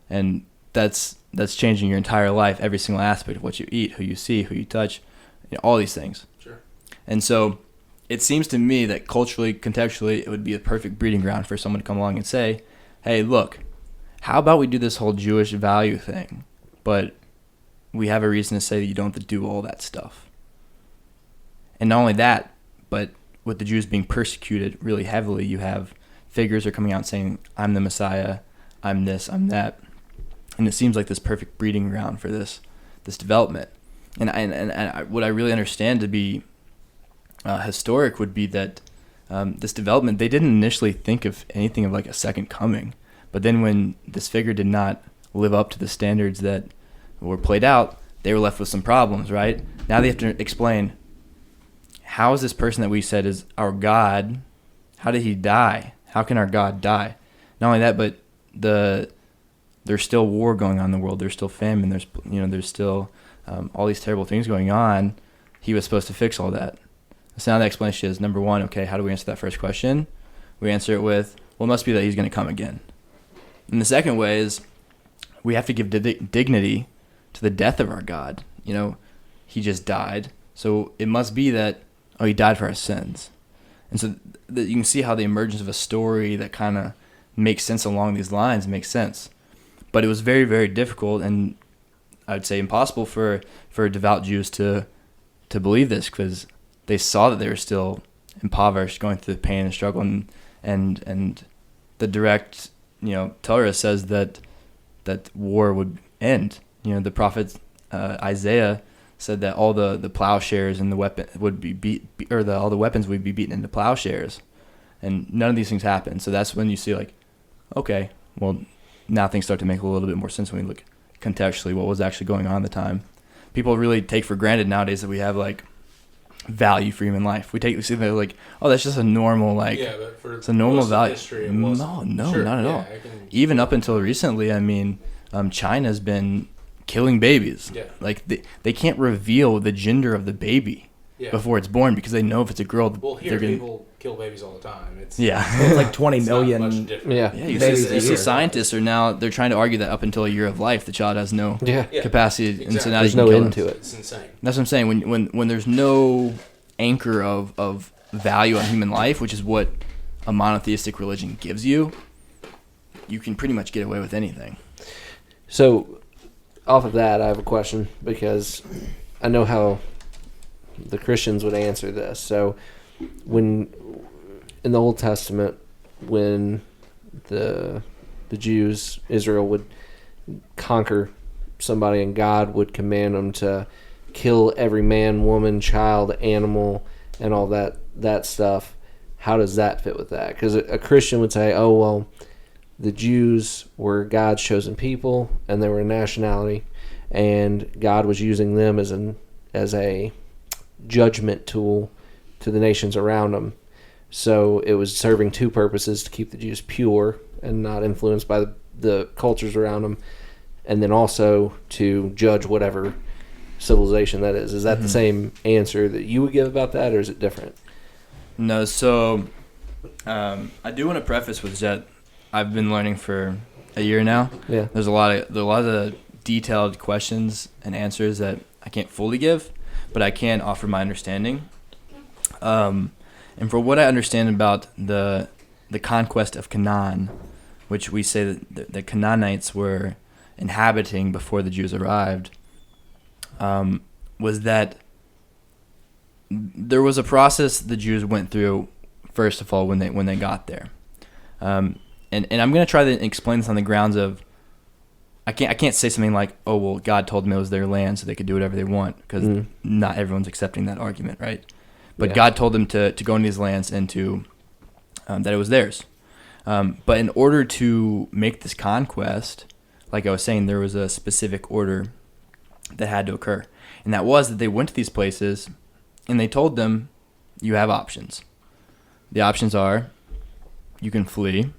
And that's changing your entire life, every single aspect of what you eat, who you see, who you touch, all these things. Sure. And so it seems to me that culturally, contextually, it would be a perfect breeding ground for someone to come along and say, hey, look, how about we do this whole Jewish value thing, but we have a reason to say that you don't have to do all that stuff. And not only that, but with the Jews being persecuted really heavily, you have figures are coming out saying, I'm the Messiah, I'm this, I'm that. And it seems like this perfect breeding ground for this development. And what I really understand to be historic would be that this development, they didn't initially think of anything of like a second coming. But then when this figure did not live up to the standards that were played out, they were left with some problems, right? Now they have to explain, how is this person that we said is our God, how did he die? How can our God die? Not only that, but there's still war going on in the world. There's still famine. There's still all these terrible things going on. He was supposed to fix all that. So now the explanation is, number one, okay, how do we answer that first question? We answer it with, well, it must be that he's going to come again. And the second way is we have to give dignity to the death of our God. He just died. So it must be that, he died for our sins. And so you can see how the emergence of a story that kind of makes sense along these lines makes sense. But it was very, very difficult, and I would say impossible for devout Jews to believe this, because they saw that they were still impoverished, going through the pain and struggle, and the direct Torah says that war would end. The prophet Isaiah said that all the plowshares and the weapon would be all the weapons would be beaten into plowshares, and none of these things happened. So that's when you see like, okay, well, now things start to make a little bit more sense when we look contextually what was actually going on at the time. People really take for granted nowadays that we have like value for human life. We see that like, oh, that's just a normal it's a normal value. No, sure, not at all. Even up until recently, I mean, China's been killing babies. Yeah. Like they can't reveal the gender of the baby. before it's born because they know if it's a girl, well, here people kill babies all the time. It's It's like 20 it's million. not much different. Yeah. Yeah, you babies a see year. scientists are now they're trying to argue that up until a year of life, the child has no Yeah. capacity, Exactly. and so now There's you can no kill end it. to it. It's insane. That's what I'm saying. When there's no anchor of value on human life, which is what a monotheistic religion gives you, you can pretty much get away with anything. So, off of that, I have a question because I know how the Christians would answer this. So, when in the Old Testament, when the Jews, Israel would conquer somebody, and God would command them to kill every man, woman, child, animal, and all that stuff. How does that fit with that? Because a Christian would say, "Oh well, the Jews were God's chosen people, and they were a nationality, and God was using them as a judgment tool to the nations around them. So it was serving two purposes: to keep the Jews pure and not influenced by the cultures around them, and then also to judge whatever civilization that is." Is that the same answer that you would give about that, or is it different? No, so I do want to preface with that I've been learning for a year now. Yeah. There's a lot of detailed questions and answers that I can't fully give, but I can offer my understanding. And for what I understand about the conquest of Canaan, which we say that the Canaanites were inhabiting before the Jews arrived, was that there was a process the Jews went through, first of all, when they got there. And I'm going to try to explain this on the grounds of I can't say something like, oh, well, God told them it was their land so they could do whatever they want, because not everyone's accepting that argument, right? But God told them to go into these lands and to that it was theirs. But in order to make this conquest, like I was saying, there was a specific order that had to occur. And that was that they went to these places and they told them, you have options. The options are, you can flee,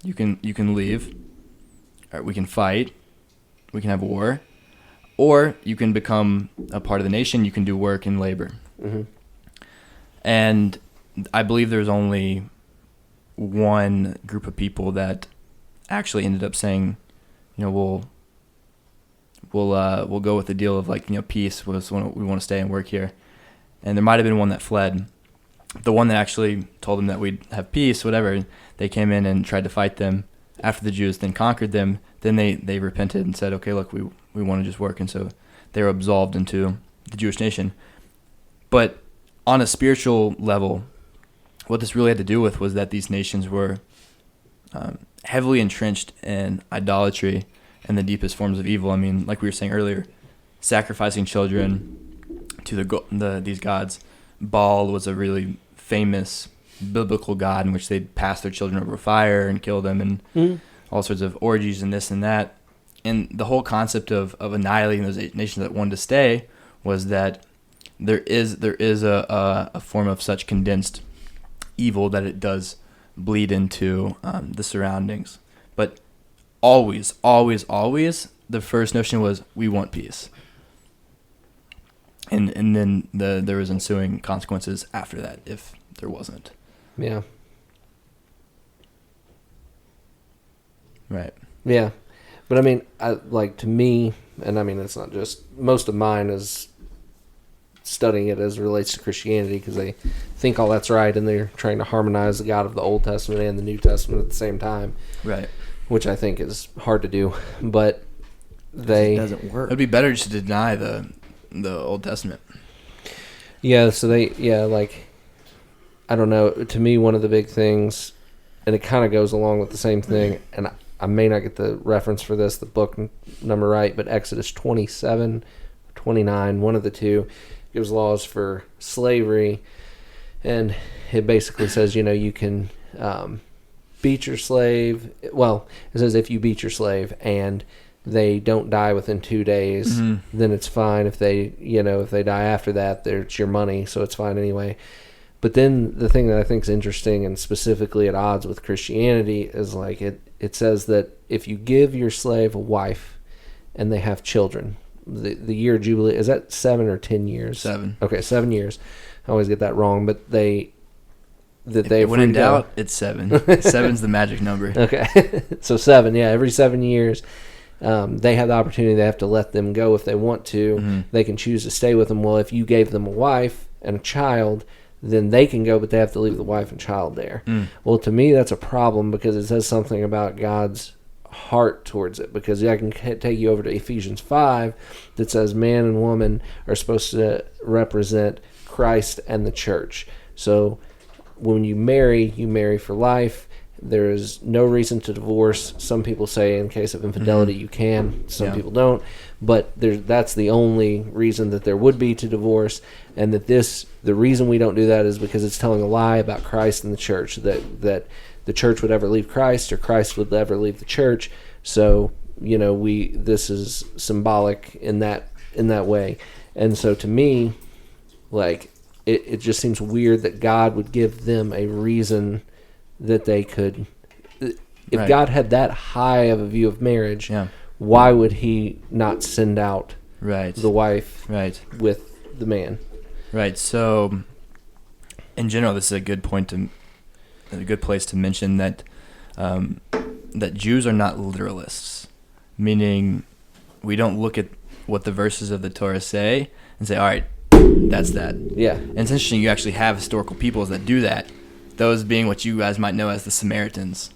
you can leave, or we can fight, we can have war, or you can become a part of the nation, you can do work and labor. Mm-hmm. And I believe there's only one group of people that actually ended up saying, we'll go with the deal of peace. We want to stay and work here. And there might have been one that fled. The one that actually told them that we'd have peace, whatever, they came in and tried to fight them after the Jews then conquered them. Then they repented and said, okay, look, we want to just work. And so they were absolved into the Jewish nation. But on a spiritual level, what this really had to do with was that these nations were heavily entrenched in idolatry and the deepest forms of evil. I mean, like we were saying earlier, sacrificing children to these gods. Baal was a really famous biblical god in which they'd pass their children over fire and kill them, and all sorts of orgies and this and that. And the whole concept of annihilating those nations that wanted to stay was that there is a form of such condensed evil that it does bleed into the surroundings. But always, the first notion was, we want peace. And then there was ensuing consequences after that if there wasn't. Yeah. Right. Yeah. But I mean, to me, and I mean, it's not just, most of mine is studying it as it relates to Christianity, because they think all that's right and they're trying to harmonize the God of the Old Testament and the New Testament at the same time. Right. Which I think is hard to do. But It doesn't It work. would be better just to deny the Old Testament. Yeah, so I don't know. To me, one of the big things, and it kind of goes along with the same thing, and I may not get the reference for this, the book number right, but Exodus 27, 29, one of the two, gives laws for slavery, and it basically says, you can beat your slave. Well, it says if you beat your slave and they don't die within 2 days, then it's fine. If they die after that, it's your money, so it's fine anyway. But then the thing that I think is interesting and specifically at odds with Christianity is it says that if you give your slave a wife and they have children, the year of Jubilee. Is that 7 or 10 years? 7. Okay, 7 years. I always get that wrong, but when in doubt, it's 7. 7's the magic number. Okay, so 7. Yeah, every 7 years, they have the opportunity. They have to let them go if they want to. Mm-hmm. They can choose to stay with them. Well, if you gave them a wife and a child, then they can go, but they have to leave the wife and child there. Well, to me, that's a problem because it says something about God's heart towards it. Because I can take you over to Ephesians 5 that says man and woman are supposed to represent Christ and the church. So when you marry for life. There is no reason to divorce. Some people say in case of infidelity you can. Some people don't. But that's the only reason that there would be to divorce. And that the reason we don't do that is because it's telling a lie about Christ and the church. That the church would ever leave Christ or Christ would ever leave the church. So, this is symbolic in that way. And so to me, like, it just seems weird that God would give them a reason that they could. If God had that high of a view of marriage, why would he not send out the wife with the man? Right. So, in general, this is a good place to mention that that Jews are not literalists, meaning we don't look at what the verses of the Torah say and say, all right, that's that. Yeah. And it's interesting, you actually have historical peoples that do that, those being what you guys might know as the Samaritans.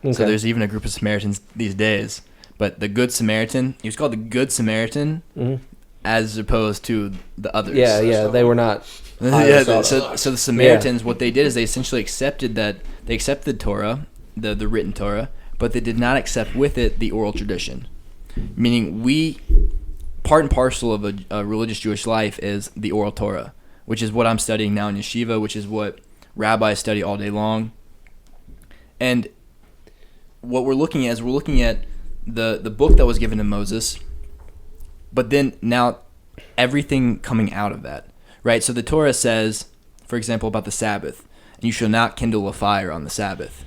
Okay. So there's even a group of Samaritans these days. But the Good Samaritan, he was called the Good Samaritan as opposed to the others. Yeah, they were not. So the Samaritans, what they did is they essentially accepted the Torah, the written Torah, but they did not accept with it the oral tradition. Meaning part and parcel of a religious Jewish life is the oral Torah, which is what I'm studying now in yeshiva, which is what rabbis study all day long. And what we're looking at the book that was given to Moses, but then now everything coming out of that, right? So the Torah says, for example, about the Sabbath, you shall not kindle a fire on the Sabbath.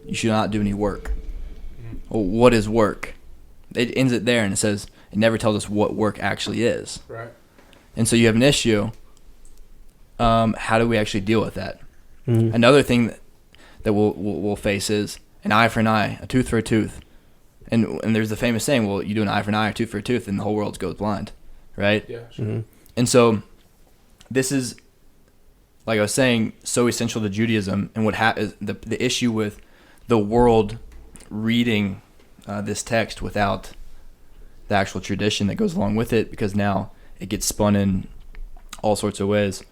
You shall not do any work. Well, what is work? It ends it there, and it says it never tells us what work actually is. Right. And so you have an issue. How do we actually deal with that? Mm-hmm. Another thing that we'll face is an eye for an eye, a tooth for a tooth. And there's the famous saying, well, you do an eye for an eye, a tooth for a tooth, and the whole world goes blind, right? Yeah, sure. Mm-hmm. And so this is, like I was saying, so essential to Judaism. And what is the issue with the world reading this text without the actual tradition that goes along with it, because now it gets spun in all sorts of ways.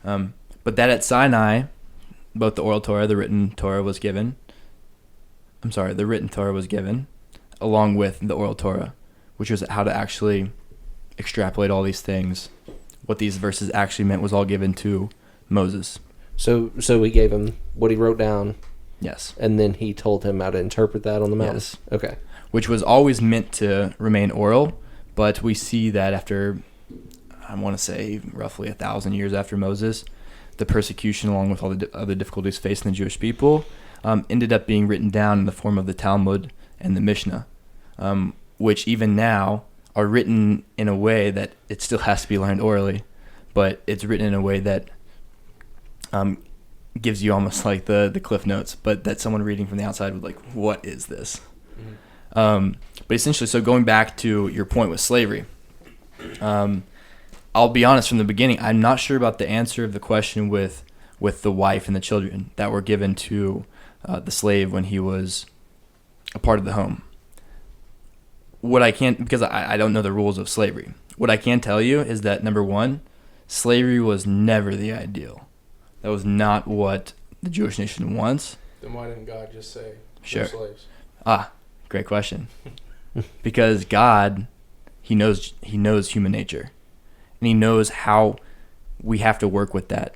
But that at Sinai, both the oral Torah, the written Torah was given. The written Torah was given along with the oral Torah, which was how to actually extrapolate all these things. What these verses actually meant was all given to Moses. So he gave him what he wrote down. Yes. And then he told him how to interpret that on the mountain. Yes. Okay. Which was always meant to remain oral, but we see that after, I want to say, roughly 1,000 years after Moses, the persecution, along with all the other difficulties facing the Jewish people, ended up being written down in the form of the Talmud and the Mishnah, which even now are written in a way that it still has to be learned orally, but it's written in a way that gives you almost like the Cliff Notes, but that someone reading from the outside would like, what is this? Mm-hmm. But essentially, so going back to your point with slavery, I'll be honest from the beginning, I'm not sure about the answer of the question with the wife and the children that were given to the slave when he was a part of the home. What I can't, because I don't know the rules of slavery. What I can tell you is that, number one, slavery was never the ideal. That was not what the Jewish nation wants. Then why didn't God just say, sure, slaves? Great question. Because God, he knows human nature. And he knows how we have to work with that.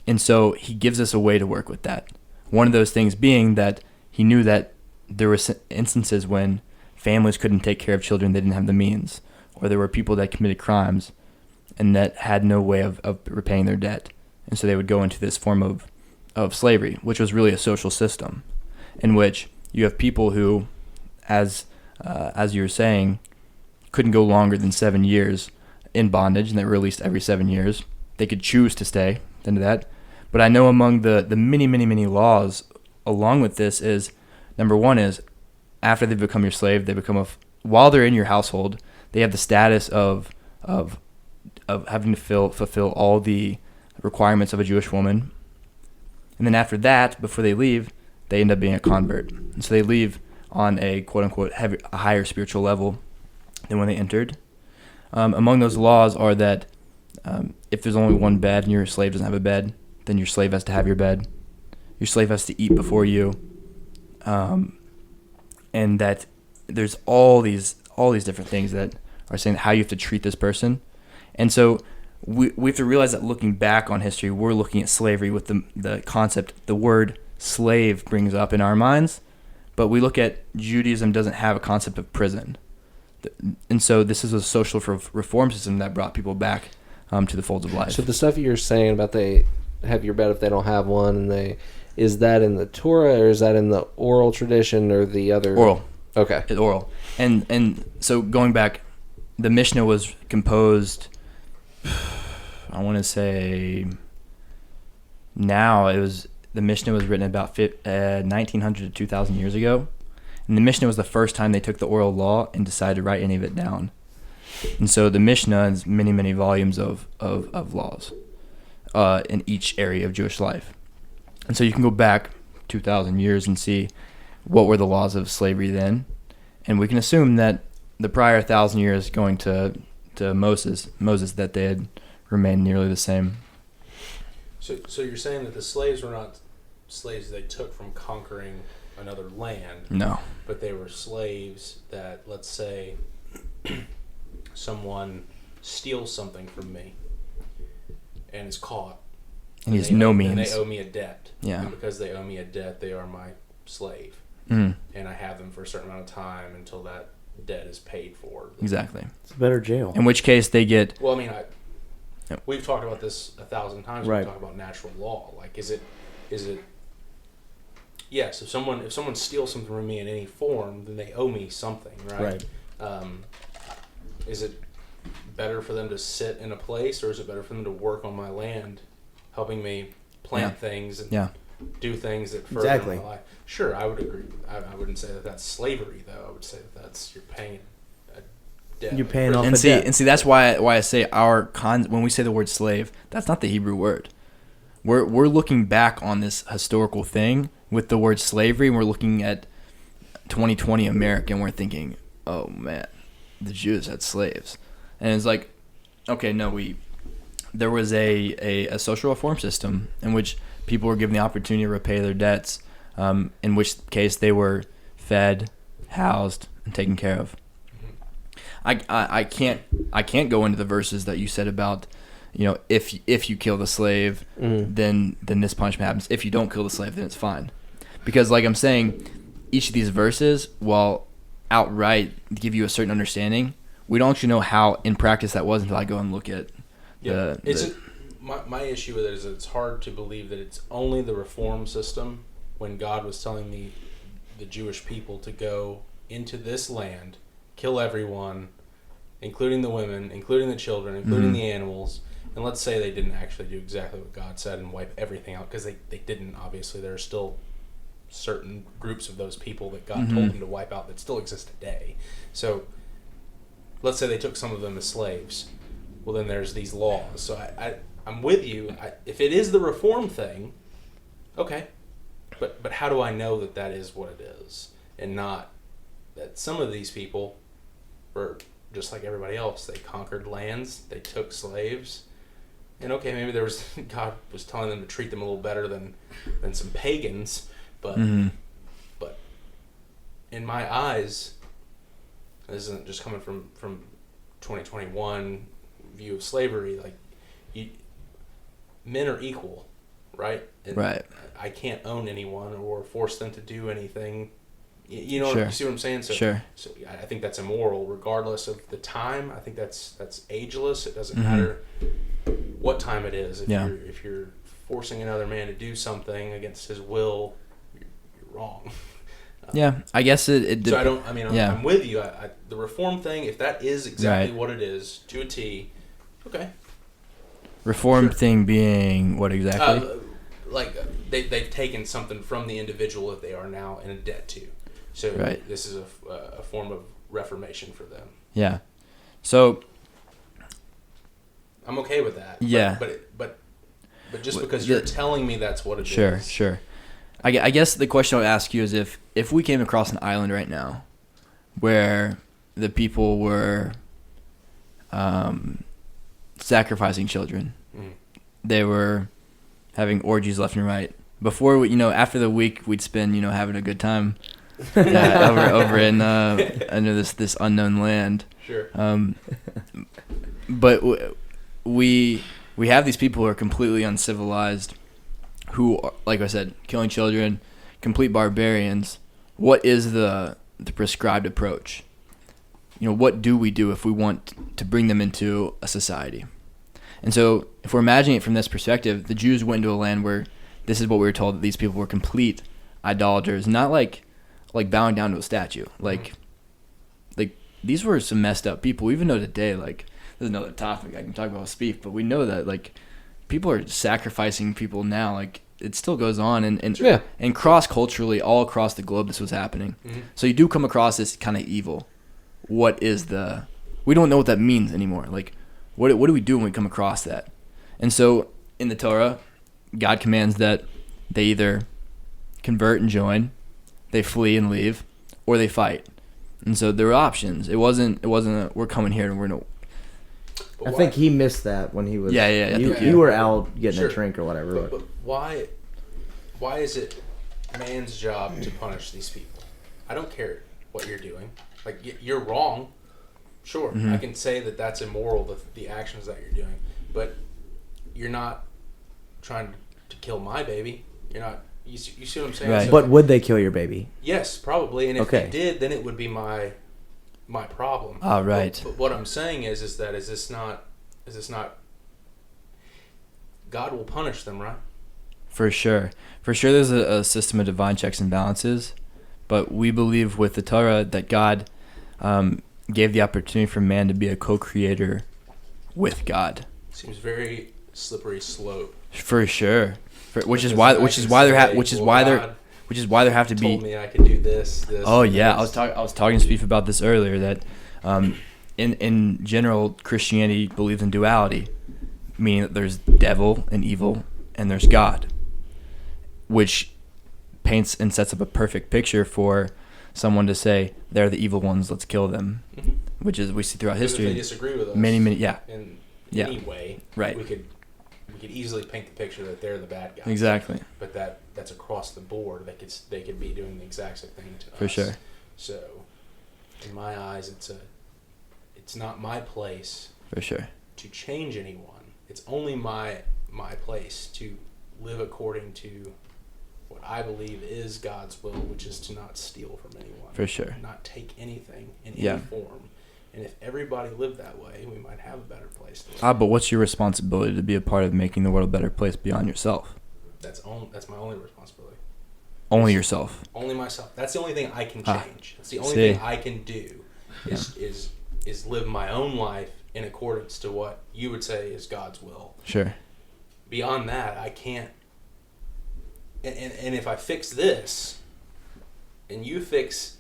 And so he gives us a way to work with that. One of those things being that he knew that there were instances when families couldn't take care of children, they didn't have the means, or there were people that committed crimes and that had no way of repaying their debt. And so they would go into this form of slavery, which was really a social system in which you have people who, as you were saying, couldn't go longer than 7 years in bondage, and they were released every 7 years. They could choose to stay into that. But I know among the many, many, many laws along with this is, number one is, after they become your slave, they become while they're in your household, they have the status of having to fulfill all the requirements of a Jewish woman. And then after that, before they leave, they end up being a convert. And so they leave on a quote-unquote a higher spiritual level than when they entered. Among those laws are that if there's only one bed and your slave doesn't have a bed, then your slave has to have your bed. Your slave has to eat before you. And that there's all these different things that are saying how you have to treat this person. And so we have to realize that looking back on history, we're looking at slavery with the concept, the word slave brings up in our minds, but we look at Judaism doesn't have a concept of prison. And so this is a social reform system that brought people back to the folds of life. So the stuff you're saying about they have your bed if they don't have one, and is that in the Torah or is that in the oral tradition or the other? Oral. Okay. It's oral. And so going back, the Mishnah was composed, I want to say the Mishnah was written about 1900 to 2000 years ago. And the Mishnah was the first time they took the oral law and decided to write any of it down. And so the Mishnah is many, many volumes of laws in each area of Jewish life. And so you can go back 2,000 years and see what were the laws of slavery then. And we can assume that the prior 1,000 years going to Moses, that they had remained nearly the same. So you're saying that the slaves were not slaves they took from conquering another land. No. But they were slaves that, let's say, someone steals something from me and is caught. And he has no means. And they owe me a debt. Yeah. And because they owe me a debt, they are my slave. Mm. And I have them for a certain amount of time until that debt is paid for. Exactly. It's a better jail. In which case they get... Well, I mean, we've talked about this 1,000 times. Right. We talk about natural law. Like, is it? Yes. If someone steals something from me in any form, then they owe me something, right? Right. Is it better for them to sit in a place, or is it better for them to work on my land, helping me plant things and do things that further my life? Sure, I would agree. I wouldn't say that that's slavery, though. I would say that that's you're paying a debt. You're paying off and a see, debt. And see, that's why I say when we say the word slave, that's not the Hebrew word. We're looking back on this historical thing with the word slavery, and we're looking at 2020 America, and we're thinking, oh man, the Jews had slaves. And it's like, okay, no, there was a social reform system in which people were given the opportunity to repay their debts, in which case they were fed, housed, and taken care of. I can't go into the verses that you said about, if you kill the slave, then this punishment happens. If you don't kill the slave, then it's fine. Because like I'm saying, each of these verses, while outright give you a certain understanding, we don't actually know how in practice that was until I go and look at my issue with it is that it's hard to believe that it's only the reform system when God was telling the Jewish people to go into this land, kill everyone, including the women, including the children, including the animals. And let's say they didn't actually do exactly what God said and wipe everything out, because they didn't, obviously. There are still certain groups of those people that God told them to wipe out that still exist today. So let's say they took some of them as slaves. Well, then there's these laws. So I'm with you. If it is the reform thing, okay. But how do I know that that is what it is, and not that some of these people were just like everybody else? They conquered lands, they took slaves, and okay, maybe God was telling them to treat them a little better than some pagans, but in my eyes, this isn't just coming from 2021 view of slavery. Like, men are equal, right? And right. I can't own anyone or force them to do anything. You know, Sure. You see what I'm saying? So, Sure. So I think that's immoral, regardless of the time. I think that's ageless. It doesn't matter what time it is. If you're forcing another man to do something against his will, you're wrong. Yeah, I guess it So I don't. I mean, I'm with you. The reform thing, if that is exactly Right. what it is to a T, okay. Reformed Sure. thing being what exactly? Like they've taken something from the individual that they are now in a debt to. So Right. this is a form of reformation for them. Yeah. So I'm okay with that. Yeah. But just because you're telling me that's what it is. Sure. I guess the question I would ask you is if we came across an island right now where the people were sacrificing children, they were having orgies left and right. Before we, after the week we'd spend, having a good time over in under this unknown land. Sure. But we have these people who are completely uncivilized, who are, like I said, killing children, complete barbarians. What is the prescribed approach? What do we do if we want to bring them into a society? And so if we're imagining it from this perspective, the Jews went into a land where this is what we were told, that these people were complete idolaters, not like bowing down to a statue. Like these were some messed up people. Even though today, this is another topic I can talk about with Spieth, but we know that people are sacrificing people now. It still goes on, and cross culturally all across the globe this was happening. Mm-hmm. So you do come across this kind of evil. We don't know what that means anymore. What do we do when we come across that? And so in the Torah, God commands that they either convert and join, they flee and leave, or they fight. And so there were options. It wasn't we're coming here and we're no. I think he missed that when he was. Yeah. You were out getting Sure. a drink or whatever. But why is it man's job to punish these people? I don't care what you're doing. You're wrong. Sure, Mm-hmm. I can say that that's immoral, the actions that you're doing, but you're not trying to kill my baby. You're not. You see what I'm saying? Right. So, But would they kill your baby? yes, probably. And if Okay. they did, then it would be my problem. Ah, right. But what I'm saying is this not God will punish them, right? For sure. There's a system of divine checks and balances, but we believe with the Torah that God gave the opportunity for man to be a co-creator with God. Seems very slippery slope. For sure. Which is Because why I there have to be. Told me I could do this. Oh and yeah, this. I was talking to Spieth about this earlier, that in general Christianity believes in duality, meaning that there's devil and evil and there's God, which paints and sets up a perfect picture for someone to say they're the evil ones, let's kill them, which is we see throughout history. If they disagree with us, many in Yeah. any way, Right. we could easily paint the picture that they're the bad guys. Exactly. But that's across the board. They could be doing the exact same thing to us. For sure. So, in my eyes, it's not my place For sure. to change anyone. It's only my place to live according to what I believe is God's will, which is to not steal from anyone. For sure. Not take anything in Yeah. any form. And if everybody lived that way, we might have a better place to live. But what's your responsibility to be a part of making the world a better place beyond yourself? That's my only responsibility. Only yourself. Only myself. That's the only thing I can change. That's the only See. thing I can do is live my own life in accordance to what you would say is God's will. Sure. Beyond that, I can't. And if I fix this, and you fix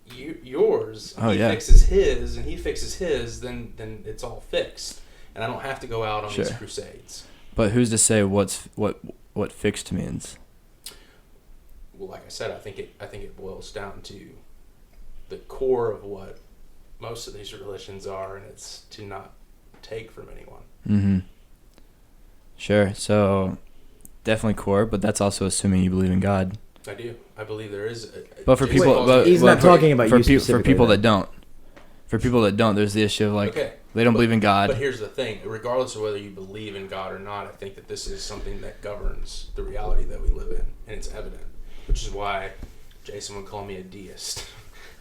yours, Oh, he yeah. fixes his, and he fixes his, then it's all fixed, and I don't have to go out on Sure. these crusades. But who's to say what fixed means? Well, like I said, I think it boils down to the core of what most of these religions are, and it's to not take from anyone. Mm-hmm. Sure. So definitely core, but that's also assuming you believe in God. I do. I believe there is. But for people, He's not talking about you for specifically, people though. that don't. For people that don't, there's the issue of Okay. they don't believe in God. But here's the thing: regardless of whether you believe in God or not, I think that this is something that governs the reality that we live in, and it's evident. Which is why Jason would call me a deist.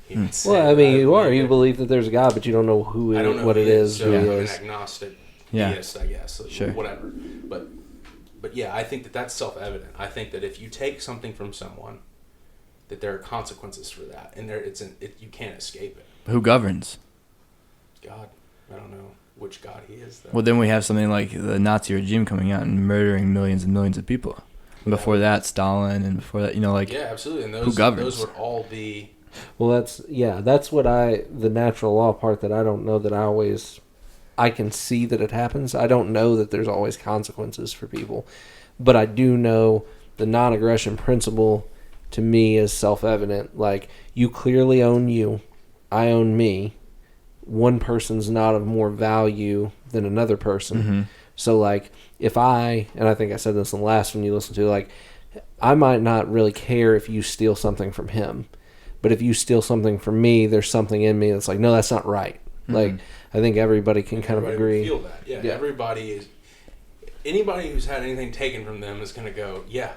He would say Well, I mean, that you are. believe You in- believe that there's a God, but you don't know who I don't know what who it is, so who he I'm an is. agnostic Yeah. deist, I guess. Sure. Whatever. But yeah, I think that that's self-evident. I think that if you take something from someone, that there are consequences for that, and you can't escape it. Who governs? God, I don't know which God he is, though. Well, then we have something like the Nazi regime coming out and murdering millions and millions of people. And before that, Stalin, and before that, yeah, absolutely. And who governs? Those would all be. Well, that's what the natural law part that I don't know that I can see that it happens. I don't know that there's always consequences for people, but I do know the non-aggression principle to me is self-evident. Like, you clearly own you, I own me. One person's not of more value than another person. Mm-hmm. So, like, and I think I said this in the last one you listened to, like, I might not really care if you steal something from him, but if you steal something from me, there's something in me that's like, no, that's not right. Mm-hmm. Like, I think everybody can kind of agree. Feel that, yeah. Anybody who's had anything taken from them is going to go, yeah,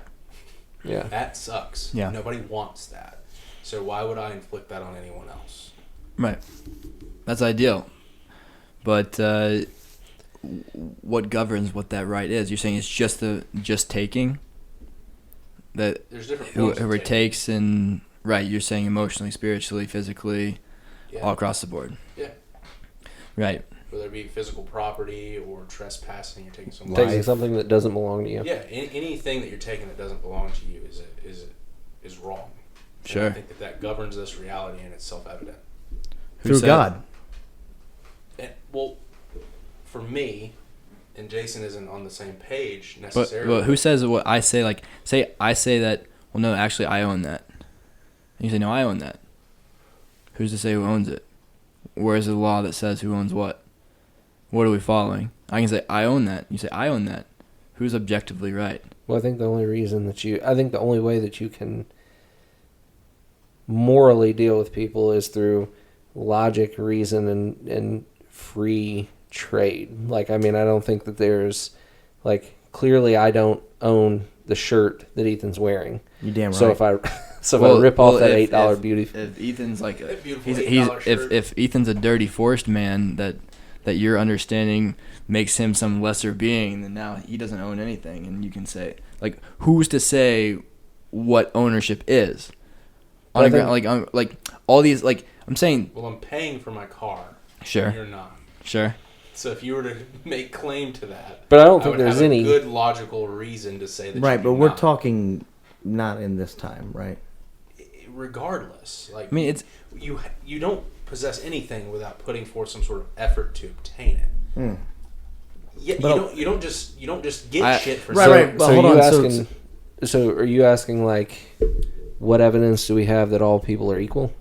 that sucks. Yeah. Nobody wants that. So why would I inflict that on anyone else? Right. That's ideal. But what governs what that right is? You're saying it's just taking? That there's different forms whoever takes and right, you're saying emotionally, spiritually, physically, all across the board. Yeah. Right. Whether it be physical property or trespassing, you're taking something that doesn't belong to you. Yeah, anything that you're taking that doesn't belong to you is wrong. Sure. And I think that governs this reality, and it's self-evident. Through God. And, well, for me, and Jason isn't on the same page necessarily. But who says what I say? Like, say I say that. Well, no, actually, I own that. And you say, no, I own that. Who's to say who owns it? Where's the law that says who owns what? What are we following? I can say, I own that. You say, I own that. Who's objectively right? Well, I think the only way that you can morally deal with people is through logic, reason, and free trade. Like, I mean, I don't think that there's, like, clearly I don't own the shirt that Ethan's wearing. You damn right. So if I rip off that $8 beauty, if Ethan's like if Ethan's a dirty forest man that your understanding makes him some lesser being, then now he doesn't own anything, and you can say, like, who's to say what ownership is? On the ground, like all these, like, I'm saying. Well, I'm paying for my car. Sure. And you're not. Sure. So if you were to make claim to that, but I don't think there's any good logical reason to say that. Right, but we're talking not in this time, right? Regardless, like, I mean, it's you don't possess anything without putting forth some sort of effort to obtain it. Mm. Yeah, you don't just get shit for right. So, hold on. So are you asking, like, what evidence do we have that all people are equal?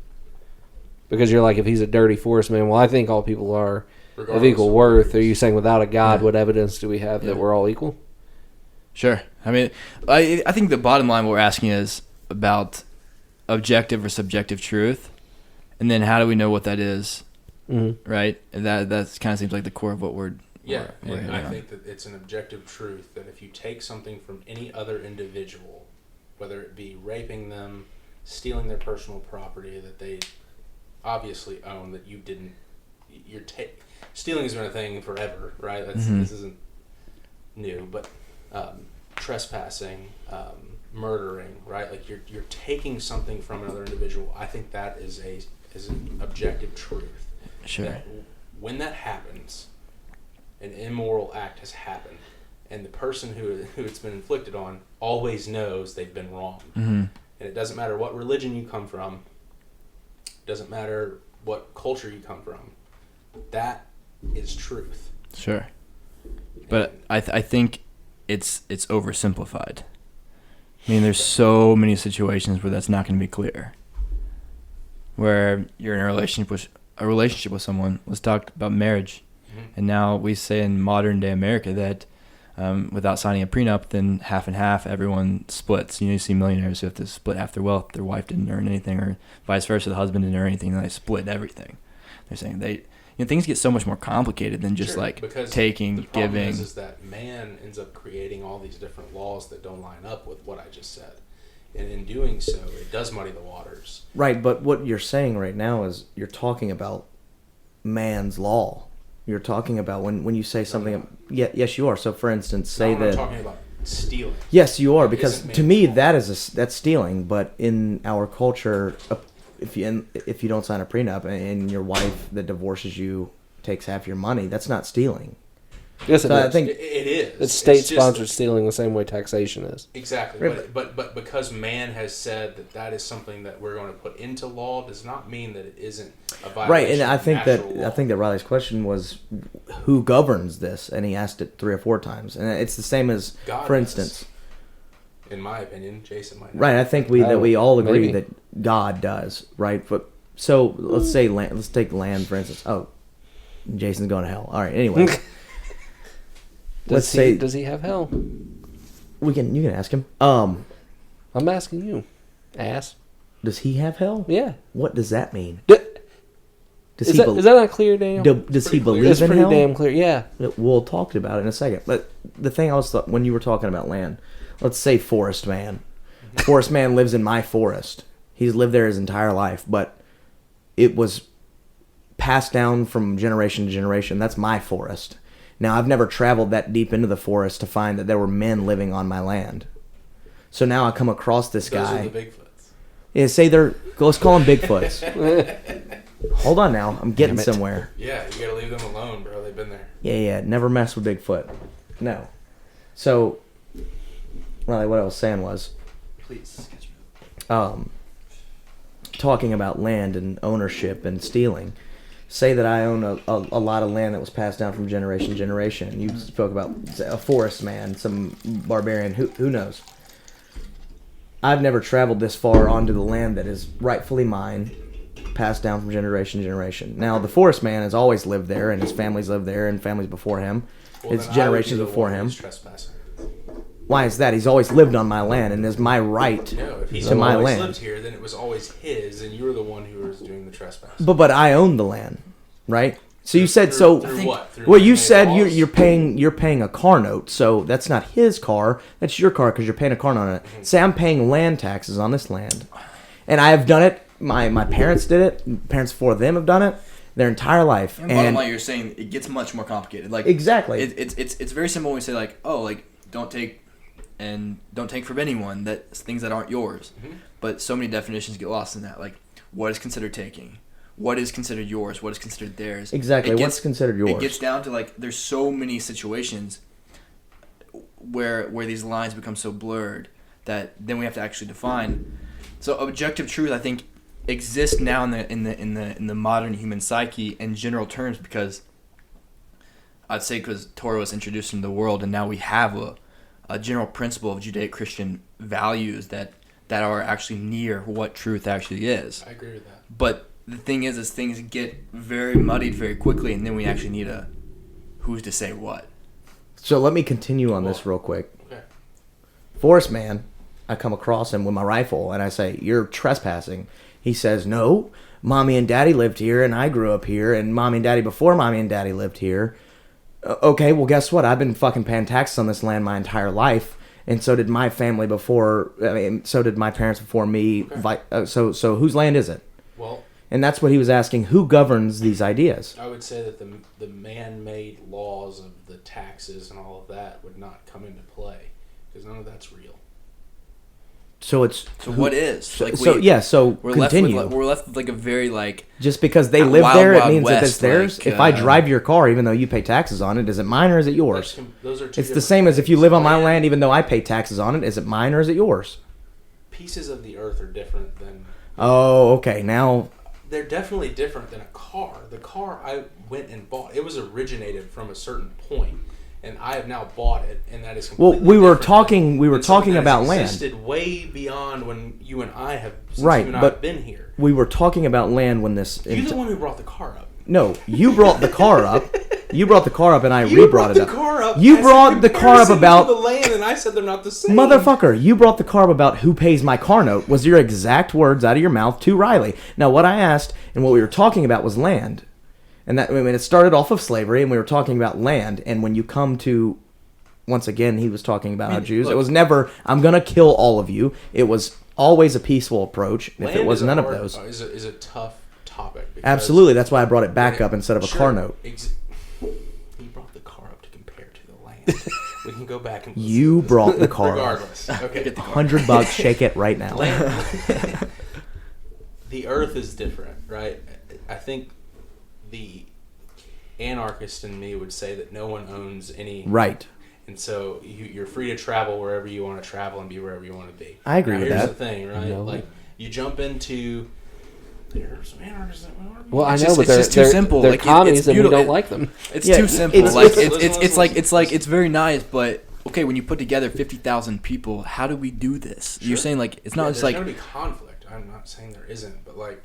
Because you're like, if he's a dirty forest man, well, I think all people are of equal worth. Are you saying without a God, what evidence do we have that we're all equal? Sure. I mean, I think the bottom line what we're asking is about objective or subjective truth, and then how do we know what that is, right? And that kind of seems like the core of what we're I think that it's an objective truth that if you take something from any other individual, whether it be raping them, stealing their personal property that they obviously own that you didn't, stealing has been a thing forever, right? This isn't new, but trespassing, murdering, right? Like, you're taking something from another individual. I think that is an objective truth. Sure. That when that happens, an immoral act has happened, and the person who it's been inflicted on always knows they've been wronged. Mm-hmm. And it doesn't matter what religion you come from. It doesn't matter what culture you come from. That is truth. Sure. But I think it's oversimplified. I mean, there's so many situations where that's not going to be clear. Where you're in a relationship with someone. Let's talk about marriage. Mm-hmm. And now we say in modern day America that without signing a prenup, then half and half, everyone splits. You see millionaires who have to split half their wealth. Their wife didn't earn anything, or vice versa. The husband didn't earn anything, and they split everything. They're saying things get so much more complicated than just taking, the problem giving. Is that man ends up creating all these different laws that don't line up with what I just said, and in doing so, it does muddy the waters. Right, but what you're saying right now is you're talking about man's law. You're talking about when you say something. Yes, you are. So, for instance, say I'm that. talking about stealing. Yes, you are, because Isn't to me mandatory. that's stealing. But in our culture, if you don't sign a prenup and your wife that divorces you takes half your money, that's not stealing. Yes, it So is. I think It is. It's state-sponsored just- stealing the same way taxation is. Exactly, Right, but because man has said that is something that we're going to put into law does not mean that it isn't a violation. right, and I of think natural law. that Riley's question was, who governs this, and he asked it 3 or 4 times, and it's the same as, God for does. instance, in my opinion, Jason might. Not. right. I think we all agree Maybe. that God does, right? But so let's say let's take land for instance. Oh, Jason's going to hell. All right. Anyway, let's say Does he have hell? you can ask him. I'm asking you, ass. Does he have hell? Yeah. What does that mean? Does Is he that, bel- is that not clear, Daniel? does he Pretty clear. believe It's in pretty hell? damn clear. Yeah. We'll talk about it in a second. But the thing I was when you were talking about land, let's say Forest Man. Forest Man lives in my forest. He's lived there his entire life, but it was passed down from generation to generation. That's my forest. Now, I've never traveled that deep into the forest to find that there were men living on my land. So now I come across this Those guy. are the Bigfoots. Yeah, say let's call him Bigfoots. Hold on now. I'm getting somewhere. Yeah, you gotta leave them alone, bro. They've been there. Yeah. Never mess with Bigfoot. No. So, Riley, what I was saying was, Please. talking about land and ownership and stealing. Say that I own a lot of land that was passed down from generation to generation. You spoke about a forest man, some barbarian, who knows? I've never traveled this far onto the land that is rightfully mine, passed down from generation to generation. Now, the forest man has always lived there, and his family's lived there, and families before him. Well, It's then I would be generations the before one him. who's trespassing. Why is that? He's always lived on my land, and it's my right No, if he's to my always land. lived here, then it was always his, and you were the one who was doing the trespass. But I own the land, right? So you said so. Through what? Through Well, you man-made said laws? you're paying a car note, so that's not his car. That's your car because you're paying a car note on it. Say I'm paying land taxes on this land, and I have done it. My parents did it. Parents before them have done it their entire life. And bottom line, you're saying it gets much more complicated. Like Exactly. it's very simple when we say like, oh, like don't take from anyone that things that aren't yours. Mm-hmm. But so many definitions get lost in that. Like, what is considered taking? What is considered yours? What is considered theirs? Exactly. It What's considered yours? It gets down to like there's so many situations where these lines become so blurred that then we have to actually define. So objective truth, I think, exists now in the modern human psyche in general terms because I'd say because Torah was introduced into the world and now we have a general principle of Judaic-Christian values that are actually near what truth actually is. I agree with that. But the thing is things get very muddied very quickly, and then we actually need who's to say what. So let me continue on this real quick. Okay. Forest man, I come across him with my rifle and I say, "You're trespassing." He says, "No, mommy and daddy lived here and I grew up here, and mommy and daddy before mommy and daddy lived here." Okay, well, guess what? I've been fucking paying taxes on this land my entire life, and so did my family before. I mean, so did my parents before me. Okay. So whose land is it? Well, And that's what he was asking. Who governs these ideas? I would say that the man-made laws of the taxes and all of that would not come into play because none of that's real. So it's So what is? So, Like so we're continue. we're left with like a very like Just because they Wild, live there, it Wild means that it's West, theirs. like, If I drive your car, even though you pay taxes on it, is it mine or is it yours? Those are two It's the different same as if you things. live on my land, even though I pay taxes on it. Is it mine or is it yours? Pieces of the earth are different than. Oh, okay. Now, They're definitely different than a car. The car I went and bought, it was originated from a certain point, and I have now bought it, and that is well, completely we were different talking. than- We were than something talking that about has land. existed way beyond when you and I have. Since Right, you and I but have been here. We were talking about land when this. You're the one who brought the car up. No, you brought the car up. You brought the car up, and I You re-brought it the up. car up. You as a brought the car up comparison about to the land, and I said they're not the same. motherfucker. You brought the car up about who pays my car note. Was your exact words out of your mouth to Riley? Now, what I asked and what we were talking about was land, and that I mean, it started off of slavery, and we were talking about land. And when you come to, once again, he was talking about how Jews. It was never, "I'm gonna kill all of you." It was always a peaceful approach. If Land it was is a none of hard- those, is a tough topic. because- absolutely. That's why I brought it back up instead of a Sure, car note. You brought the car up to compare to the land. We can go back and. You brought the car. Regardless, okay. $100, shake it right now. The Earth is different, right? I think the anarchist in me would say that no one owns any. Right. And so you're free to travel wherever you want to travel and be wherever you want to be. I agree with that. Here's the thing, right? No. Like, you jump into... There's some anarchists that... Well, I know, but it's just too simple. They're like, commies and we don't it, like them. It's too simple. It's It's very nice, but... Okay, when you put together 50,000 people, how do we do this? Sure. You're saying, like, it's not just like... There's going to be conflict. I'm not saying there isn't, but, like...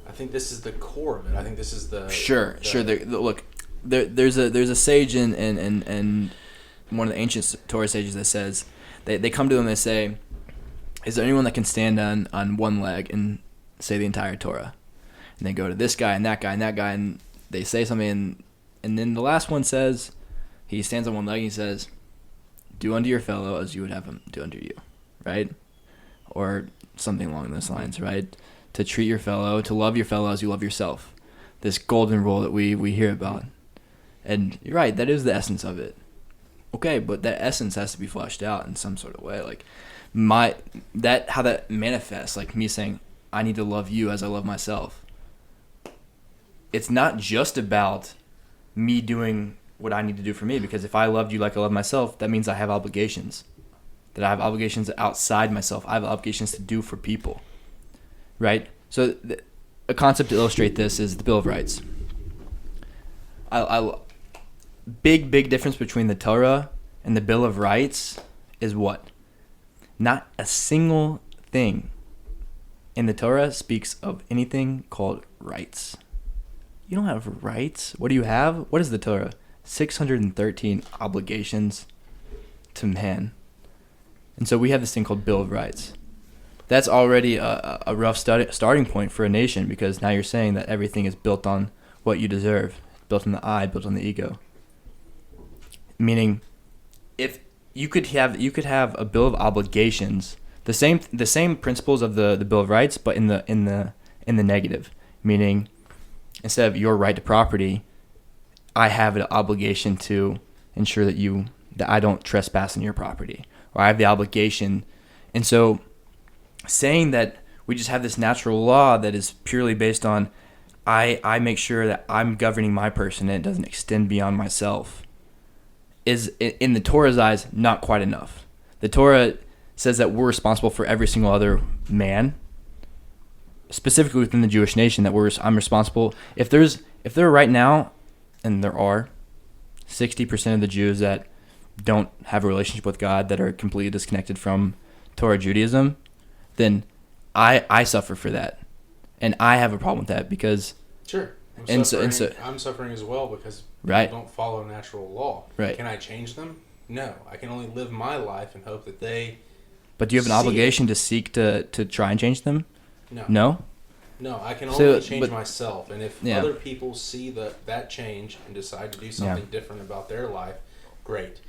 I think this is the core of it. I think this is the... Sure. Look, there's a sage in one of the ancient Torah sages that says... They come to them and they say... Is there anyone that can stand on one leg and say the entire Torah? And they go to this guy and that guy and that guy, and they say something, and then the last one says... He stands on one leg and he says... Do unto your fellow as you would have him do unto you, right? Or something along those lines, right? To treat your fellow, to love your fellow as you love yourself. This golden rule that we hear about. And you're right, that is the essence of it. Okay, but that essence has to be fleshed out in some sort of way. Like how that manifests, like me saying, I need to love you as I love myself. It's not just about me doing what I need to do for me, because if I loved you like I love myself, that means I have obligations. That I have obligations outside myself. I have obligations to do for people. Right? So a concept to illustrate this is the Bill of Rights. Big difference between the Torah and the Bill of Rights is what? Not a single thing in the Torah speaks of anything called rights. You don't have rights. What do you have? What is the Torah? 613 obligations to man. And so we have this thing called Bill of Rights. That's already a rough starting point for a nation, because now you're saying that everything is built on what you deserve, built on the I, built on the ego. Meaning, if you could have a bill of obligations, the same principles of the Bill of Rights, but in the negative. Meaning, instead of your right to property, I have an obligation to ensure that I don't trespass on your property, or I have the obligation. And so saying that we just have this natural law that is purely based on I make sure that I'm governing my person and it doesn't extend beyond myself is, in the Torah's eyes, not quite enough. The Torah says that we're responsible for every single other man, specifically within the Jewish nation, that I'm responsible. If there are right now, and there are 60% of the Jews that don't have a relationship with God, that are completely disconnected from Torah Judaism, then I suffer for that, and I have a problem with that because sure, I'm suffering as well because right. people don't follow natural law. Right? Can I change them? No, I can only live my life and hope that they. But do you have an obligation to seek to try and change them? No. No, I can only change myself, and if other people see that change and decide to do something different about their life, great.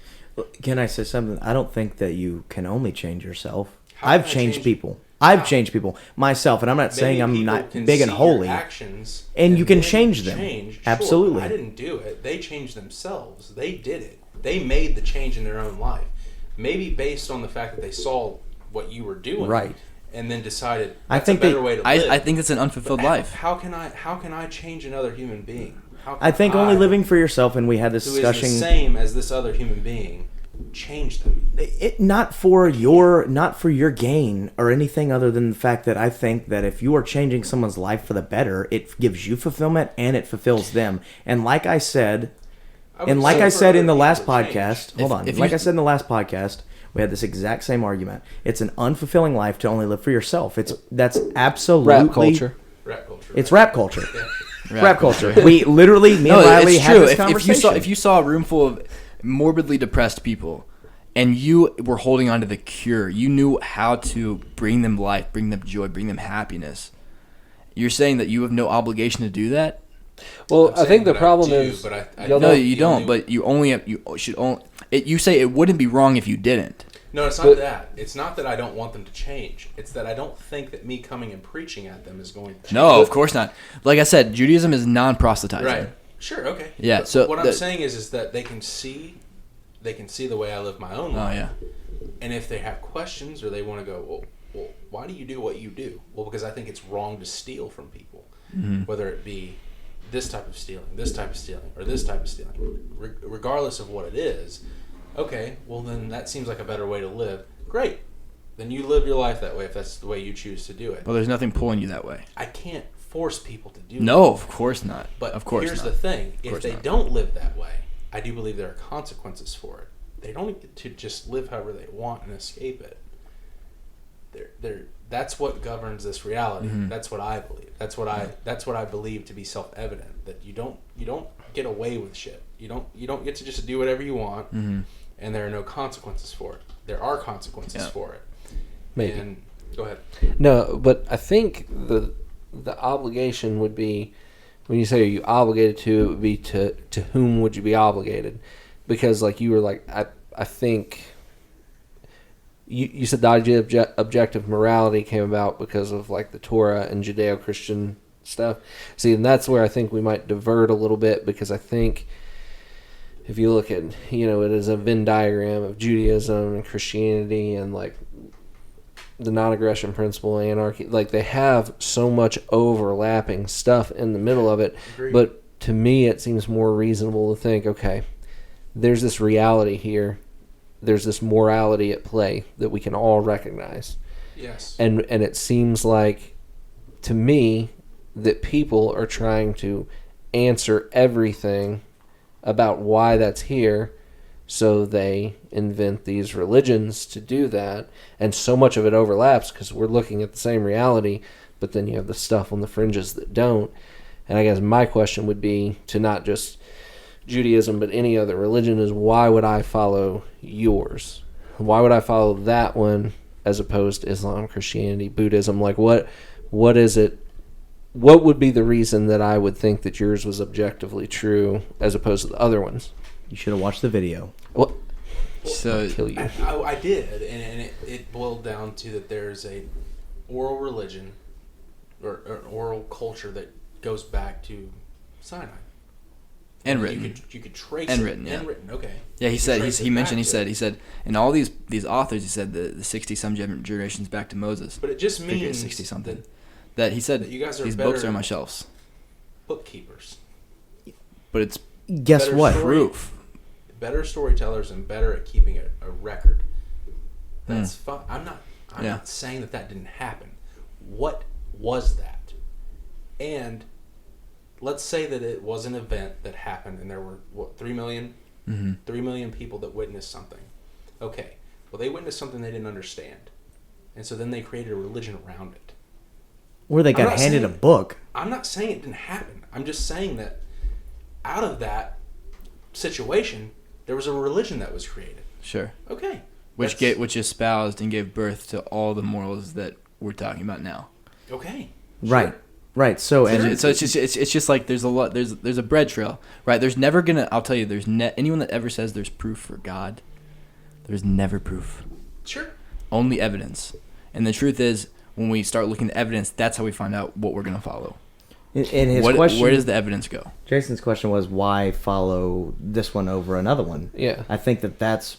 Can I say something? I don't think that you can only change yourself. I've changed people. I've changed people myself, and I'm not saying I'm not big and holy. Actions and you can change them. Absolutely. Sure, I didn't do it. They changed themselves. They did it. They made the change in their own life. Maybe based on the fact that they saw what you were doing. Right. And then decided that's a better way to live. I think it's an unfulfilled life. How can I change another human being? I think only living for yourself, and we had this discussion. Who is the same as this other human being, change them. Not for your gain or anything other than the fact that I think that if you are changing someone's life for the better, it gives you fulfillment and it fulfills them. And like I said, in the last podcast, I said in the last podcast, we had this exact same argument. It's an unfulfilling life to only live for yourself. That's absolutely rap culture. It's rap culture. Rap culture. We literally, me and Riley had this conversation. If you saw a room full of morbidly depressed people, and you were holding on to the cure, you knew how to bring them life, bring them joy, bring them happiness. You're saying that you have no obligation to do that? Well, I think the problem is... No, you don't, but you should only... You say it wouldn't be wrong if you didn't. No, it's not that. It's not that I don't want them to change. It's that I don't think that me coming and preaching at them is going to change. No, of course not. Like I said, Judaism is non-proselytizing. Right. Sure, okay. Yeah, but so... What I'm saying is that they can see they can see the way I live my own life. Oh yeah. And if they have questions or they want to go, well, why do you do what you do? Well, because I think it's wrong to steal from people, whether it be this type of stealing, or this type of stealing, regardless of what it is. Okay, well then that seems like a better way to live. Great. Then you live your life that way if that's the way you choose to do it. Well, there's nothing pulling you that way. I can't force people to do No, that. of course not. But of course here's not. the thing. If they not. don't live that way, I do believe there are consequences for it. They don't get to just live however they want and escape it. That's what governs this reality. That's what I believe. That's what I believe to be self-evident, that you don't get away with shit. You don't get to just do whatever you want, and there are no consequences for it. There are consequences for it. Maybe. And go ahead. No, but I think the obligation would be, when you say are you obligated to, it would be to whom would you be obligated? Because like you were like, I think you said the idea of objective morality came about because of like the Torah and Judeo-Christian stuff. See, and that's where I think we might divert a little bit, because I think if you look at, it as a Venn diagram of Judaism and Christianity and like the non-aggression principle, anarchy, like they have so much overlapping stuff in the middle of it. Agreed. But to me, it seems more reasonable to think, okay, there's this reality here. There's this morality at play that we can all recognize. Yes. And it seems like, to me, that people are trying to answer everything about why that's here, so they invent these religions to do that. And so much of it overlaps because we're looking at the same reality, but then you have the stuff on the fringes that don't. And I guess my question would be, to not just Judaism but any other religion, is why would I follow yours? Why would I follow that one as opposed to Islam, Christianity, Buddhism? Like what is it? What would be the reason that I would think that yours was objectively true as opposed to the other ones? You should have watched the video. What? So I'll kill you. I did, and it boiled down to that there's a oral religion or an oral culture that goes back to Sinai. and You written. You could trace And it. written, yeah. And written, okay. Yeah, he You said trace he it mentioned back to he said and all these authors, he said the 60 some generations back to Moses. But it just I forget, means 60 something. that That he said that you guys are these books better are on my shelves. bookkeepers, But it's guess Better what? story. Proof. better storytellers, and better at keeping a record. That's fine. I'm not saying that didn't happen. What was that? And let's say that it was an event that happened, and there were 3 million, 3 million people that witnessed something. Okay, well they witnessed something they didn't understand, and so then they created a religion around it. Or they I'm got not handed a saying- book. I'm not saying it didn't happen. I'm just saying that out of that situation, there was a religion that was created. Sure. Okay. Which espoused and gave birth to all the morals that we're talking about now. Okay. Right. Right. So and So it's just like there's a bread trail, right? There's never gonna. I'll tell you, anyone that ever says there's proof for God, there's never proof. Sure. Only evidence. And the truth is, when we start looking at evidence, that's how we find out what we're gonna follow. in his question, where does the evidence go? Jason's question was why follow this one over another one? Yeah. I think that's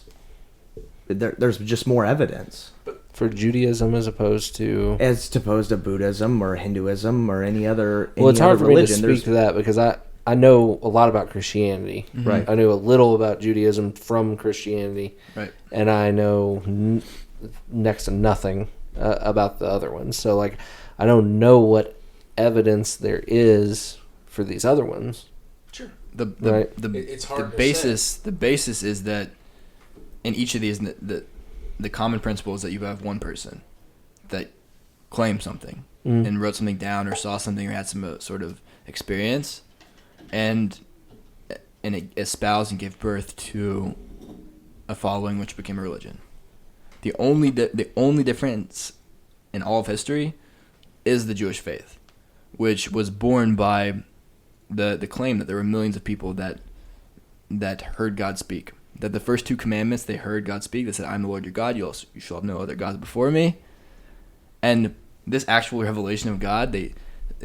there's just more evidence For Judaism as opposed to... as opposed to Buddhism or Hinduism or any other. Well, it's hard for me to religion. speak to that because I know a lot about Christianity. Right. I know a little about Judaism from Christianity. Right. And I know next to nothing about the other ones. So, like, I don't know what evidence there is for these other ones. Sure. It's hard to the basis is that in each of these, the common principle is that you have one person that claimed something and wrote something down or saw something or had some sort of experience, and it espoused and gave birth to a following which became a religion. The only difference in all of history is the Jewish faith, which was born by the claim that there were millions of people that heard God speak. That the first 2 commandments, they heard God speak. They said, "I'm the Lord your God. You shall have no other gods before me." And this actual revelation of God, it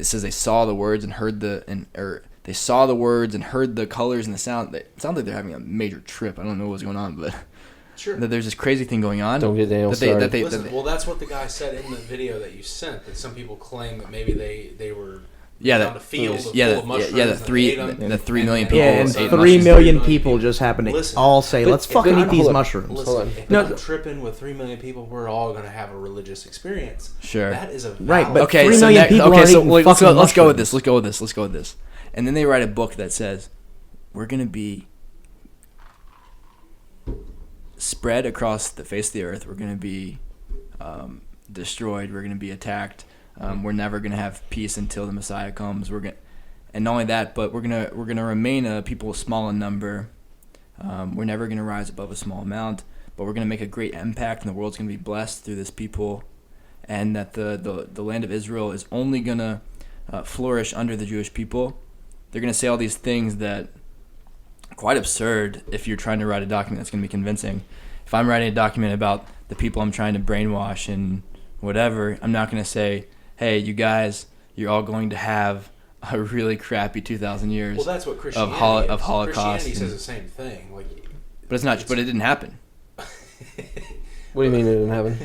says they saw the words and heard they they saw the words and heard the colors and the sound. It sounds like they're having a major trip. I don't know what's going on, but sure. that there's this crazy thing going on. Don't get Daniel started. Listen, well, that's what the guy said in the video that you sent. That some people claim that maybe they were found a field full of mushrooms. The 3 million people. Yeah, and 3 million people just happen to all say, "Let's fucking eat these mushrooms." Listen, if I'm tripping with 3 million people, we're all going to have a religious experience. Sure, that is a right. But okay, 3 million people aren't eating let's go with mushrooms. this. Let's go with this. And then they write a book that says we're going to be spread across the face of the earth. We're going to be destroyed. We're going to be attacked. We're never going to have peace until the Messiah comes. And not only that, but we're gonna remain a people small in number. We're never going to rise above a small amount, but we're going to make a great impact, and the world's going to be blessed through this people, and that the land of Israel is only going to flourish under the Jewish people. They're going to say all these things that are quite absurd if you're trying to write a document that's going to be convincing. If I'm writing a document about the people I'm trying to brainwash and whatever, I'm not going to say, hey, you guys, you're all going to have a really crappy 2,000 years well, that's what Christianity of Holocaust. Christianity says the same thing. But it's not. But it didn't happen. What do you mean it didn't happen?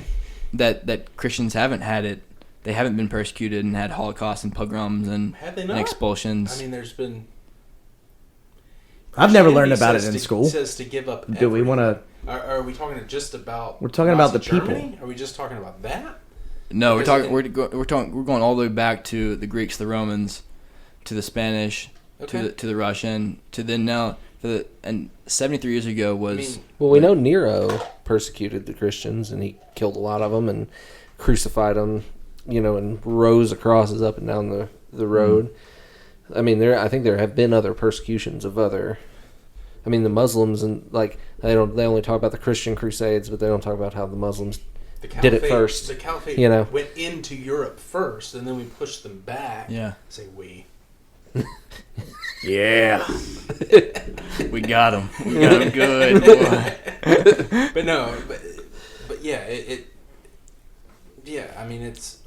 That Christians haven't had it. They haven't been persecuted and had Holocaust and pogroms and expulsions. I mean, there's been... I've never learned about it in school. It says to give up Do we want to... Are we talking just about... We're talking about the Germany? people. Are we just talking about that? No, we're going all the way back to the Greeks, the Romans, to the Spanish, to the Russian, to then now... And 73 years ago was... Well, we know Nero persecuted the Christians, and he killed a lot of them and crucified them, and rows of crosses up and down the road. I mean, I think there have been other persecutions of other... I mean, the Muslims, and they only talk about the Christian Crusades, but they don't talk about how the Muslims did it first. The Caliphate went into Europe first, and then we pushed them back. Yeah. Say we. Yeah. We got him. We got him good. Boy. But yeah, I mean, it's...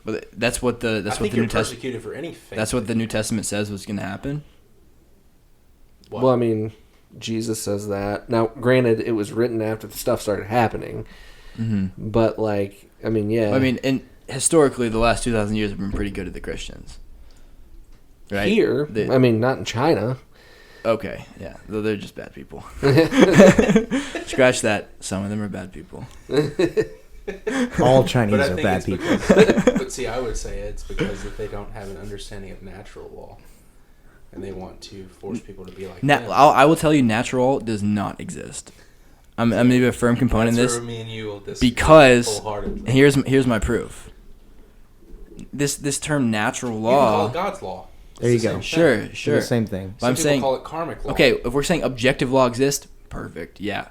But that's what the New persecuted for anything. That's what the New Testament says was going to happen. What? Well, I mean, Jesus says that. Now, granted, it was written after the stuff started happening. Mm-hmm. But, I mean, yeah. I mean, and historically, the last 2,000 years have been pretty good to the Christians. Right? Here, I mean, not in China. Okay, yeah. Though they're just bad people. Scratch that. Some of them are bad people. All Chinese are bad people. But see, I would say it's because if they don't have an understanding of natural law, and they want to force people to be like them. I will tell you, natural does not exist. I'm going to be a firm component in this. Me and you will disagree because wholeheartedly. Here's my proof. This term natural law. You can call it God's law. There you go. Sure. It's the same thing. Some people call it karmic law. Okay, if we're saying objective law exists, perfect. Yeah,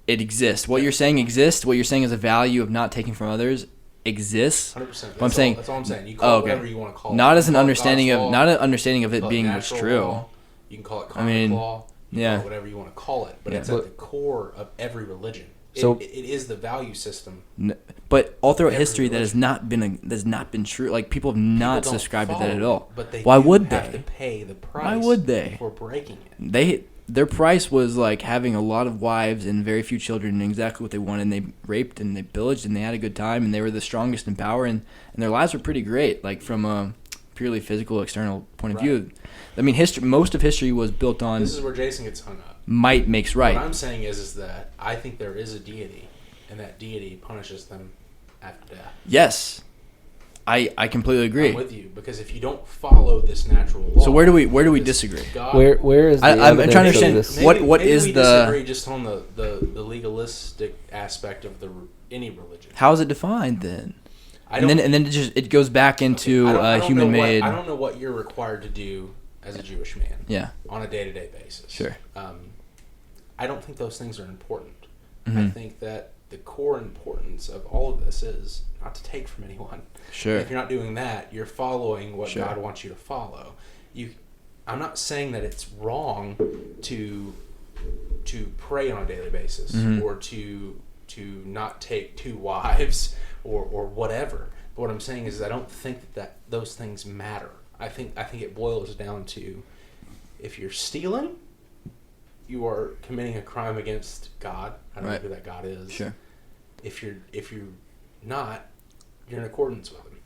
it exists. What you're saying exists. What you're saying is a value of not taking from others exists. 100%. That's all I'm saying. You call it whatever you want to call it. Not as an understanding of it being what's true. Law. You can call it karmic law. You can call it whatever you want to call it, but it's at the core of every religion. So it is the value system. But all throughout history, that has not been true. Like people have not subscribed to that at all. But they Why would have they to pay the price? Why would they? For breaking it. Their price was like having a lot of wives and very few children, and exactly what they wanted. And they raped and they pillaged and they had a good time and they were the strongest in power and their lives were pretty great. Like from a purely physical external point of view. I mean, most of history was built on. This is where Jason gets hung up. Might makes right. What I'm saying is that I think there is a deity, and that deity punishes them after death. Yes, I completely agree. I'm with you because if you don't follow this natural law, so where do we disagree? Where is the I'm trying to understand what is we the disagree just on the legalistic aspect of any religion. How is it defined then? And then it goes back into human made. I don't know what you're required to do as a Jewish man. Yeah. On a day-to-day basis. Sure. I don't think those things are important. Mm-hmm. I think that the core importance of all of this is not to take from anyone. Sure. If you're not doing that, you're following what God wants you to follow. I'm not saying that it's wrong to pray on a daily basis mm-hmm. or to not take 2 wives or whatever. But what I'm saying is I don't think that those things matter. I think it boils down to, if you're stealing, you are committing a crime against God. I don't know who that God is. Sure. If you're not, you're in accordance with him.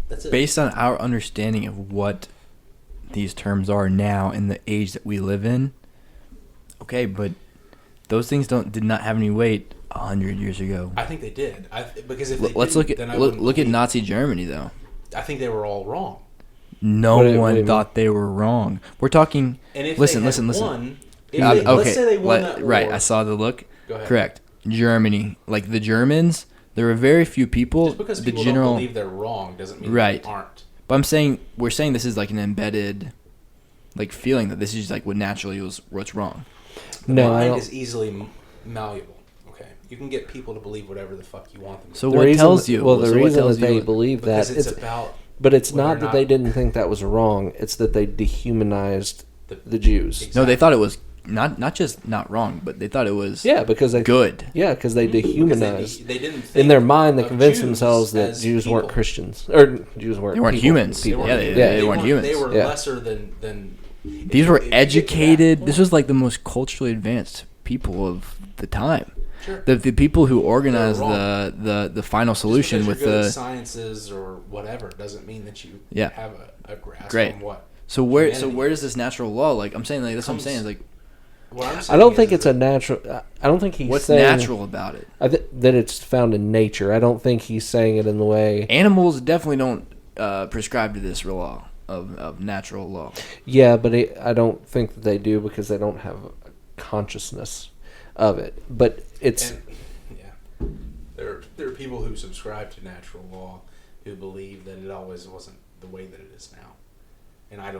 That's it. Based on our understanding of what these terms are now in the age that we live in, okay, but those things did not have any weight 100 years ago. I think they did. Because if they let's didn't, look at Nazi Germany though. I think they were all wrong. No one thought they were wrong. We're talking. And if listen. Let's Okay, say they won that war. right. I saw the look. Go ahead. Correct. Germany, like the Germans, there were very few people. Just because people don't believe they're wrong doesn't mean they aren't. But we're saying this is like an embedded, like feeling that this is like what naturally was what's wrong. The mind is easily malleable. Okay, you can get people to believe whatever the fuck you want them to. So what tells you? Well, the reason that they believe that it's about. But it's not that they didn't think that was wrong. It's that they dehumanized the Jews. Exactly. No, they thought it was not just not wrong, but they thought it was because they good. Yeah, because they dehumanized. They didn't think in their mind, they convinced Jews themselves that Jews people. Weren't Christians or Jews weren't. They weren't humans. People. They weren't humans. They were lesser than. These were educated. This was like the most culturally advanced people of the time. Sure. The people who organized the final solution just with you're good the at sciences or whatever doesn't mean that you have a grasp on what. So where does this natural law, like I'm saying, like that's what I'm saying is like. What I'm saying I don't think it's a natural. I don't think he's what's saying natural about it. That it's found in nature. I don't think he's saying it in the way. Animals definitely don't prescribe to this law of natural law. Yeah, but I don't think that they do because they don't have a consciousness of it. But it's there are people who subscribe to natural law who believe that it always wasn't the way that it is now, and I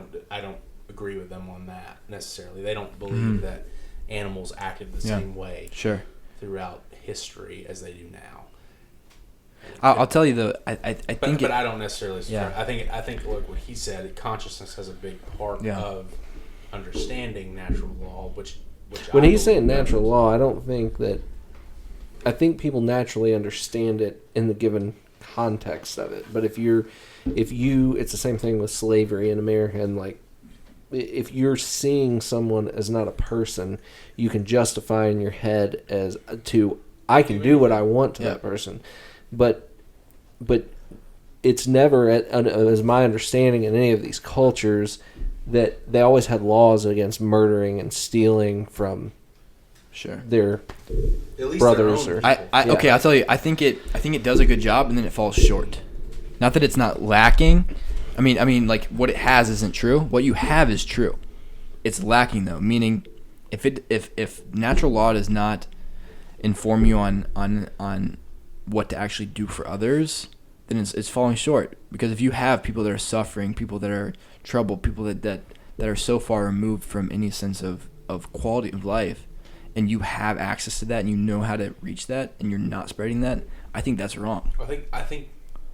don't agree with them on that necessarily. They don't believe that animals acted the same way throughout history as they do now. I'll tell you though, I think but I don't necessarily subscribe. Yeah. I think like what he said, consciousness has a big part of understanding natural law, which when he's saying natural law, I think people naturally understand it in the given context of it. But if you, it's the same thing with slavery in America, and like, if you're seeing someone as not a person, you can justify in your head as I can do what I want to that person, but it's never, as my understanding in any of these cultures, that they always had laws against murdering and stealing from their brothers. Okay, I'll tell you. I think it does a good job, and then it falls short. Not that it's not lacking. I mean, like what it has isn't true. What you have is true. It's lacking though. Meaning, if natural law does not inform you on what to actually do for others, then it's falling short. Because if you have people that are suffering, people that are troubled, people that are so far removed from any sense of quality of life, and you have access to that and you know how to reach that, and you're not spreading that, I think that's wrong.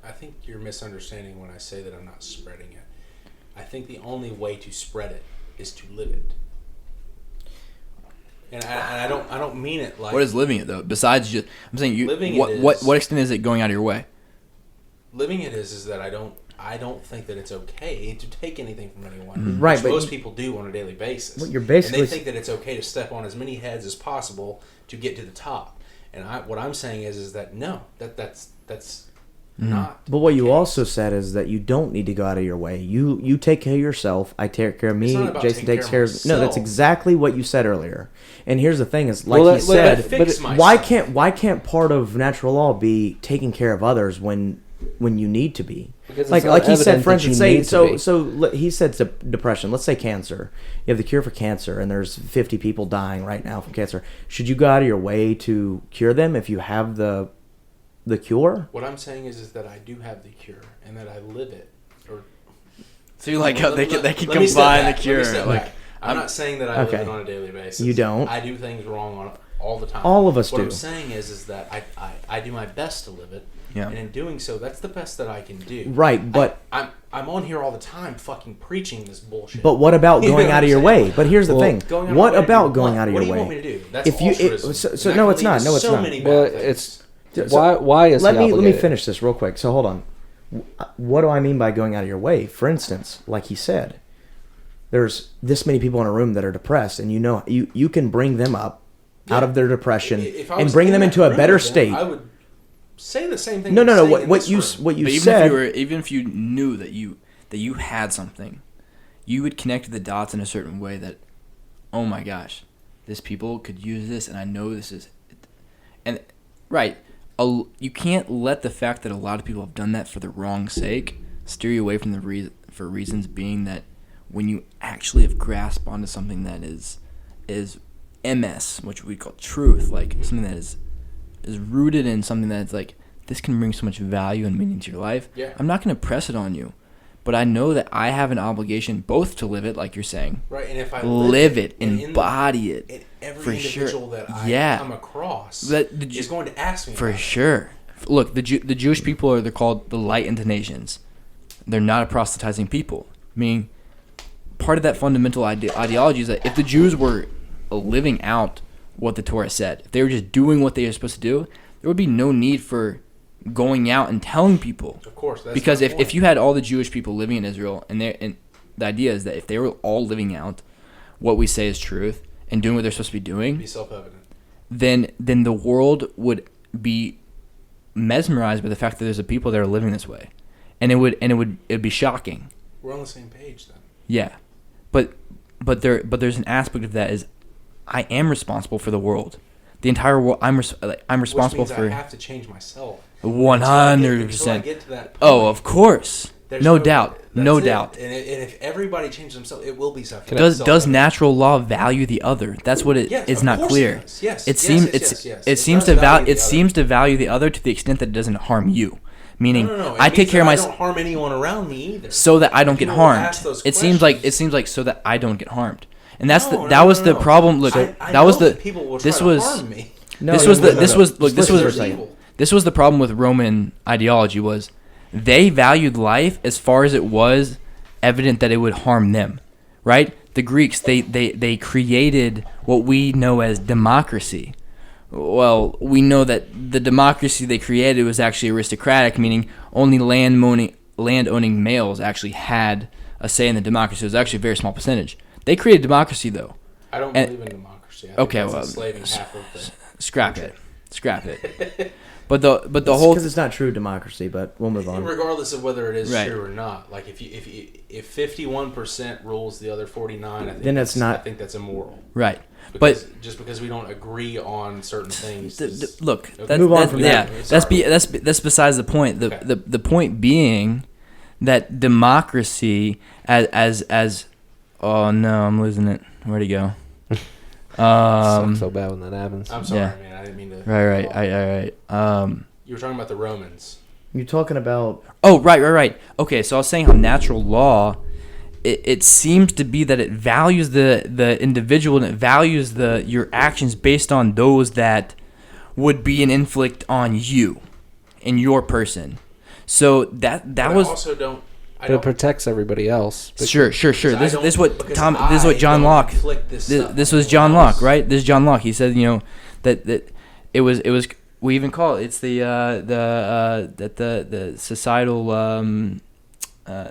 I think you're misunderstanding when I say that I'm not spreading it. I think the only way to spread it is to live it. And I don't mean it like. What is living it though? Besides just, I'm saying you. Living what extent is it going out of your way? Living it is that I don't think that it's okay to take anything from anyone. Right, which but most people do on a daily basis. What you're basically and they think that it's okay to step on as many heads as possible to get to the top. And what I'm saying is that no, that's not. But what you also said is that you don't need to go out of your way. You take care of yourself. I take care of me. Jason takes care of. No, that's exactly what you said earlier. And here's the thing: is like he said, why can't part of natural law be taking care of others when you need to be? Like he said, for instance, he said depression. Let's say cancer. You have the cure for cancer, and there's 50 people dying right now from cancer. Should you go out of your way to cure them if you have the cure? What I'm saying is that I do have the cure and that I live it. So you like how they can combine the cure? I'm not saying that I live it on a daily basis. You don't. I do things wrong all the time. All of us do. What I'm saying is that I do my best to live it. Yeah. And in doing so, that's the best that I can do. Right, but I'm on here all the time, fucking preaching this bullshit. But what about going out of your way? But here's the thing: what about going out of your way? What do you want me to do? That's altruism. No, it's not. So many bad well, things. Why is let me finish this real quick. So hold on. What do I mean by going out of your way? For instance, like he said, there's this many people in a room that are depressed, and you can bring them up out of their depression and bring them into a better state. I would say the same thing. No. What you said. Even if you knew that you had something, you would connect the dots in a certain way that, oh my gosh, this people could use this, and I know this is, and right. You can't let the fact that a lot of people have done that for the wrong sake steer you away from for reasons being that when you actually have grasped onto something that is MS, which we call truth, like something that is rooted in something that's like, this can bring so much value and meaning to your life. Yeah. I'm not going to press it on you, but I know that I have an obligation both to live it, like you're saying, right? And if I live it, embody it, and every for individual sure. that I come across is going to ask me for about sure. Look, the Jewish people they're called the light into nations. They're not a proselytizing people. Meaning, part of that fundamental ideology is that if the Jews were living out what the Torah said, if they were just doing what they were supposed to do, there would be no need for going out and telling people. Of course, that's because my if point. you had all the Jewish people living in Israel, and the idea is that if they were all living out what we say is truth and doing what they're supposed to be doing, be self-evident. then the world would be mesmerized by the fact that there's a people that are living this way, and it'd be shocking. We're on the same page then. Yeah, but there's an aspect of that is I am responsible for the world, the entire world. I'm responsible Which means for. I have to change myself. 100%. Oh, of course. No doubt. No doubt. And if everybody changes themselves, it will be something. Does natural law value the other? That's what is not clear. Yes. It seems to value the other to the extent that it doesn't harm you. Meaning, No. I take care of myself. I don't harm anyone around me either. So that I don't get harmed. It seems like so that I don't get harmed. And that's that was the problem. Look, that was the. This was. This was the problem with Roman ideology was they valued life as far as it was evident that it would harm them, right? The Greeks, they created what we know as democracy. Well, we know that the democracy they created was actually aristocratic, meaning only land-owning males actually had a say in the democracy. It was actually a very small percentage. They created democracy, though. I don't believe in democracy. I think that's enslaving half of the scrap it. But the whole because it's not true democracy. But we'll move on. Regardless of whether it is right. true or not, like if 51% rules the other 49, I think that's immoral. Right. Because, just because we don't agree on certain things. Look, okay. Move on from that. Yeah, that's besides the point. The point being that democracy as oh no, I'm losing it. Where'd he go? Sucks so bad when that happens. I'm sorry, man. I didn't mean to. Right. You were talking about the Romans. You're talking about. Oh, right. Okay, so I was saying how natural law, it seems to be that it values the individual and it values your actions based on those that would be an inflict on you, in your person. So that was. I also don't. But it protects everybody else. Sure. This is what John Locke. This was John Locke, right? This is John Locke. He said, that it was. We even call it. It's the societal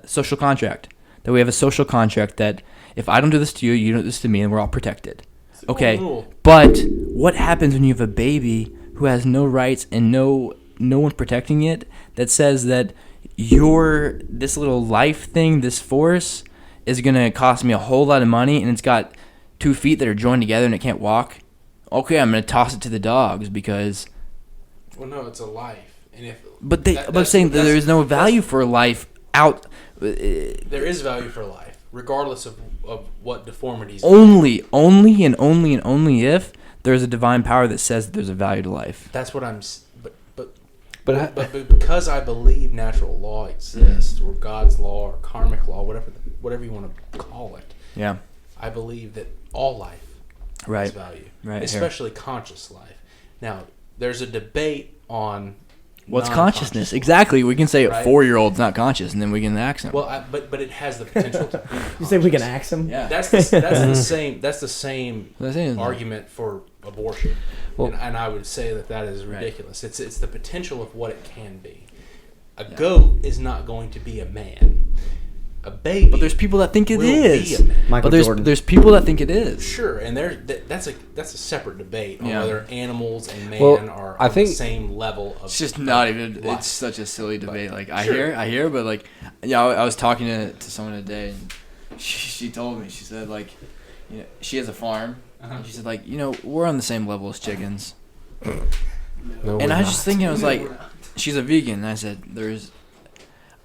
social contract. That we have a social contract that if I don't do this to you, you don't do this to me, and we're all protected. Okay, but what happens when you have a baby who has no rights and no one protecting it? That says that this little life thing, this force, is going to cost me a whole lot of money, and it's got 2 feet that are joined together and it can't walk. Okay, I'm going to toss it to the dogs because. Well, no, it's a life, and I'm saying that there is no value for life out. There is value for life, regardless of what deformities. Only if there's a divine power that says that there's a value to life. That's what I'm. But because I believe natural law exists, or God's law, or karmic law, whatever you want to call it. Yeah. I believe that all life has value, especially conscious life. Now, there's a debate on what's consciousness. Exactly. We can say a 4-year-old's not conscious, and then we can axe him. Well, but it has the potential to be. You say we can axe him? Yeah. That's the same. That's the same argument for abortion. Well, and I would say that is ridiculous. Right. It's the potential of what it can be. A goat is not going to be a man. A baby. But there's people that think it will is. be a man. Michael But Jordan. there's people that think it is. Sure, and that's a separate debate on Yeah. whether animals and man Well, are I on think- the same level of. It's just not of even. life. It's such a silly debate. Like I Sure. hear, but like, yeah, I was talking to someone today, and she told me. She said like, you know, she has a farm, and she said like, you know, we're on the same level as chickens. No, And we're I was not. just thinking, I was like, she's a vegan. And I said,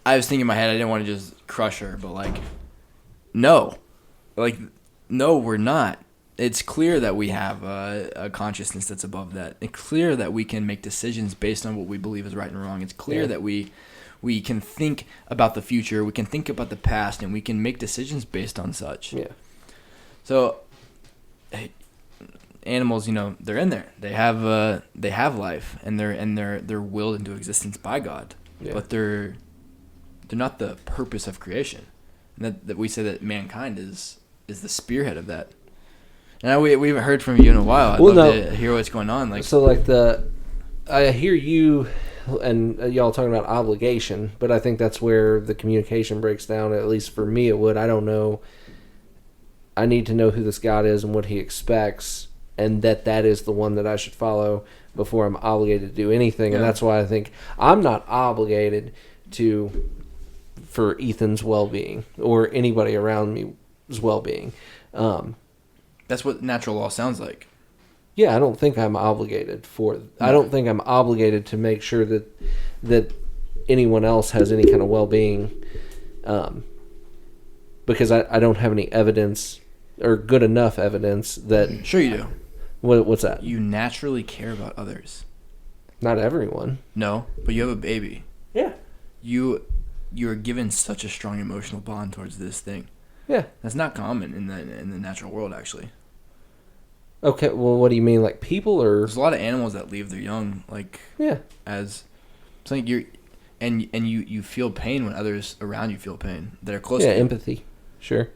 I was thinking in my head, I didn't want to just crush her, but like, no, we're not. It's clear that we have a consciousness that's above that. It's clear that we can make decisions based on what we believe is right and wrong. It's clear that we can think about the future, we can think about the past, and we can make decisions based on such. Yeah. So, animals, you know, they're in there. They have life, and they're willed into existence by God. Yeah. But they're not the purpose of creation. And that we say that mankind is the spearhead of that. And we haven't heard from you in a while. I'd love to hear what's going on. Like, so like I hear you and y'all talking about obligation, but I think that's where the communication breaks down. At least for me, it would. I don't know. I need to know who this God is and what He expects, and that is the one that I should follow before I'm obligated to do anything. And that's why I think I'm not obligated for Ethan's well-being or anybody around me's well-being. that's what natural law sounds like. Yeah, I don't think I'm obligated I don't think I'm obligated to make sure that anyone else has any kind of well-being, because I don't have any evidence or good enough evidence that. Sure you do. What's that? You naturally care about others. Not everyone. No, but you have a baby. Yeah. You're given such a strong emotional bond towards this thing. Yeah. That's not common in the natural world, actually. Okay, well, what do you mean, like people or? There's a lot of animals that leave their young, like, Yeah. as something you feel pain when others around you feel pain that are close Yeah, to you. empathy. Sure.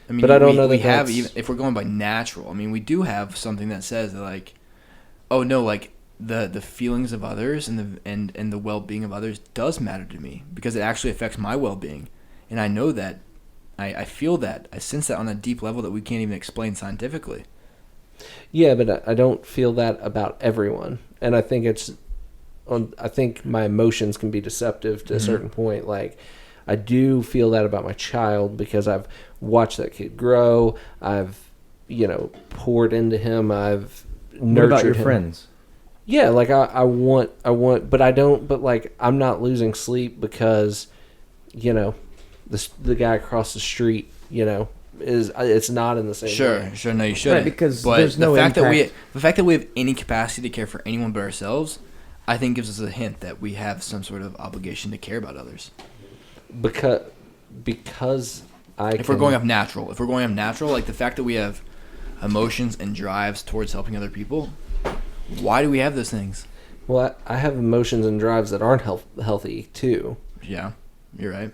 I mean, But I don't know we that have that's- even if we're going by natural. I mean, we do have something that says that, like, oh no, like the feelings of others and the well-being of others does matter to me because it actually affects my well-being, and I know that, I feel that, I sense that on a deep level that we can't even explain scientifically. Yeah, but I don't feel that about everyone, and I think I think my emotions can be deceptive to a certain point. Like, I do feel that about my child because I've watched that kid grow. I've, poured into him. I've nurtured What about your him. friends? Yeah, like I want, but I don't. But like, I'm not losing sleep because, the guy across the street, it's not in the same way. Sure, no, you shouldn't. Right, because but there's no the fact impact. the fact that we have any capacity to care for anyone but ourselves, I think gives us a hint that we have some sort of obligation to care about others. Because If we're going off natural, like the fact that we have emotions and drives towards helping other people, why do we have those things? Well, I have emotions and drives that aren't healthy too. Yeah, you're right.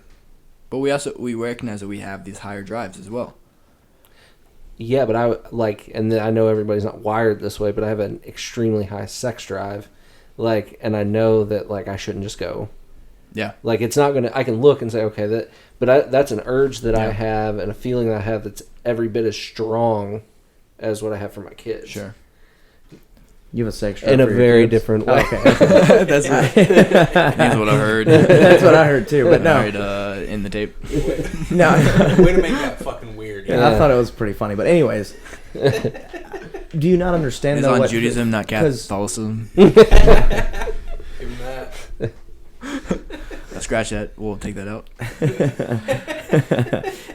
But we recognize that we have these higher drives as well. Yeah, but I know everybody's not wired this way, but I have an extremely high sex drive, and I know that I shouldn't just go. Yeah. Like, it's not gonna. I can look and say, okay, that's an urge that I Yeah. have and a feeling that I have that's every bit as strong as what I have for my kids. Sure. You have a sex drive In a for your very kids? different way. Okay. That's what I heard. That's what I heard too. But no, I heard in the tape. no. Way to make that fucking weird. Yeah, I thought it was pretty funny. But anyways, do you not understand It's though? on what, Judaism, not 'cause- Catholicism. Give him that. Scratch that. We'll take that out.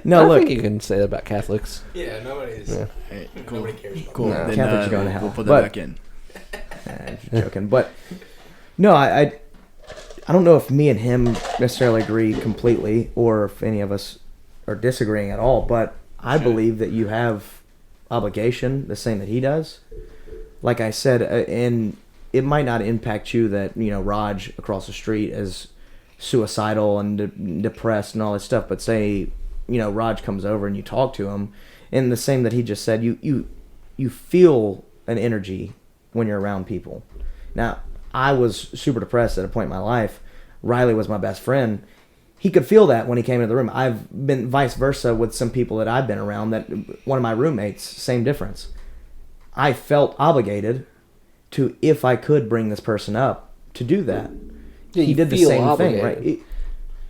No, I look. think you can say that about Catholics. Yeah, nobody's. Yeah. Hey, cool. Nobody cares about Cool. that. No, Then, Catholics are going to hell. We'll put that But- back in. Just joking, but no, I don't know if me and him necessarily agree completely, or if any of us are disagreeing at all. But I believe that you have obligation, the same that he does. Like I said, and it might not impact you that Raj across the street is suicidal and depressed and all this stuff. But say Raj comes over and you talk to him, and the same that he just said, you feel an energy when you're around people. Now, I was super depressed at a point in my life, Riley was my best friend. He could feel that when he came into the room. I've been vice versa with some people that I've been around. That one of my roommates, same difference. I felt obligated to, if I could bring this person up, to do that. Yeah, he did the feel same obligated. thing, right?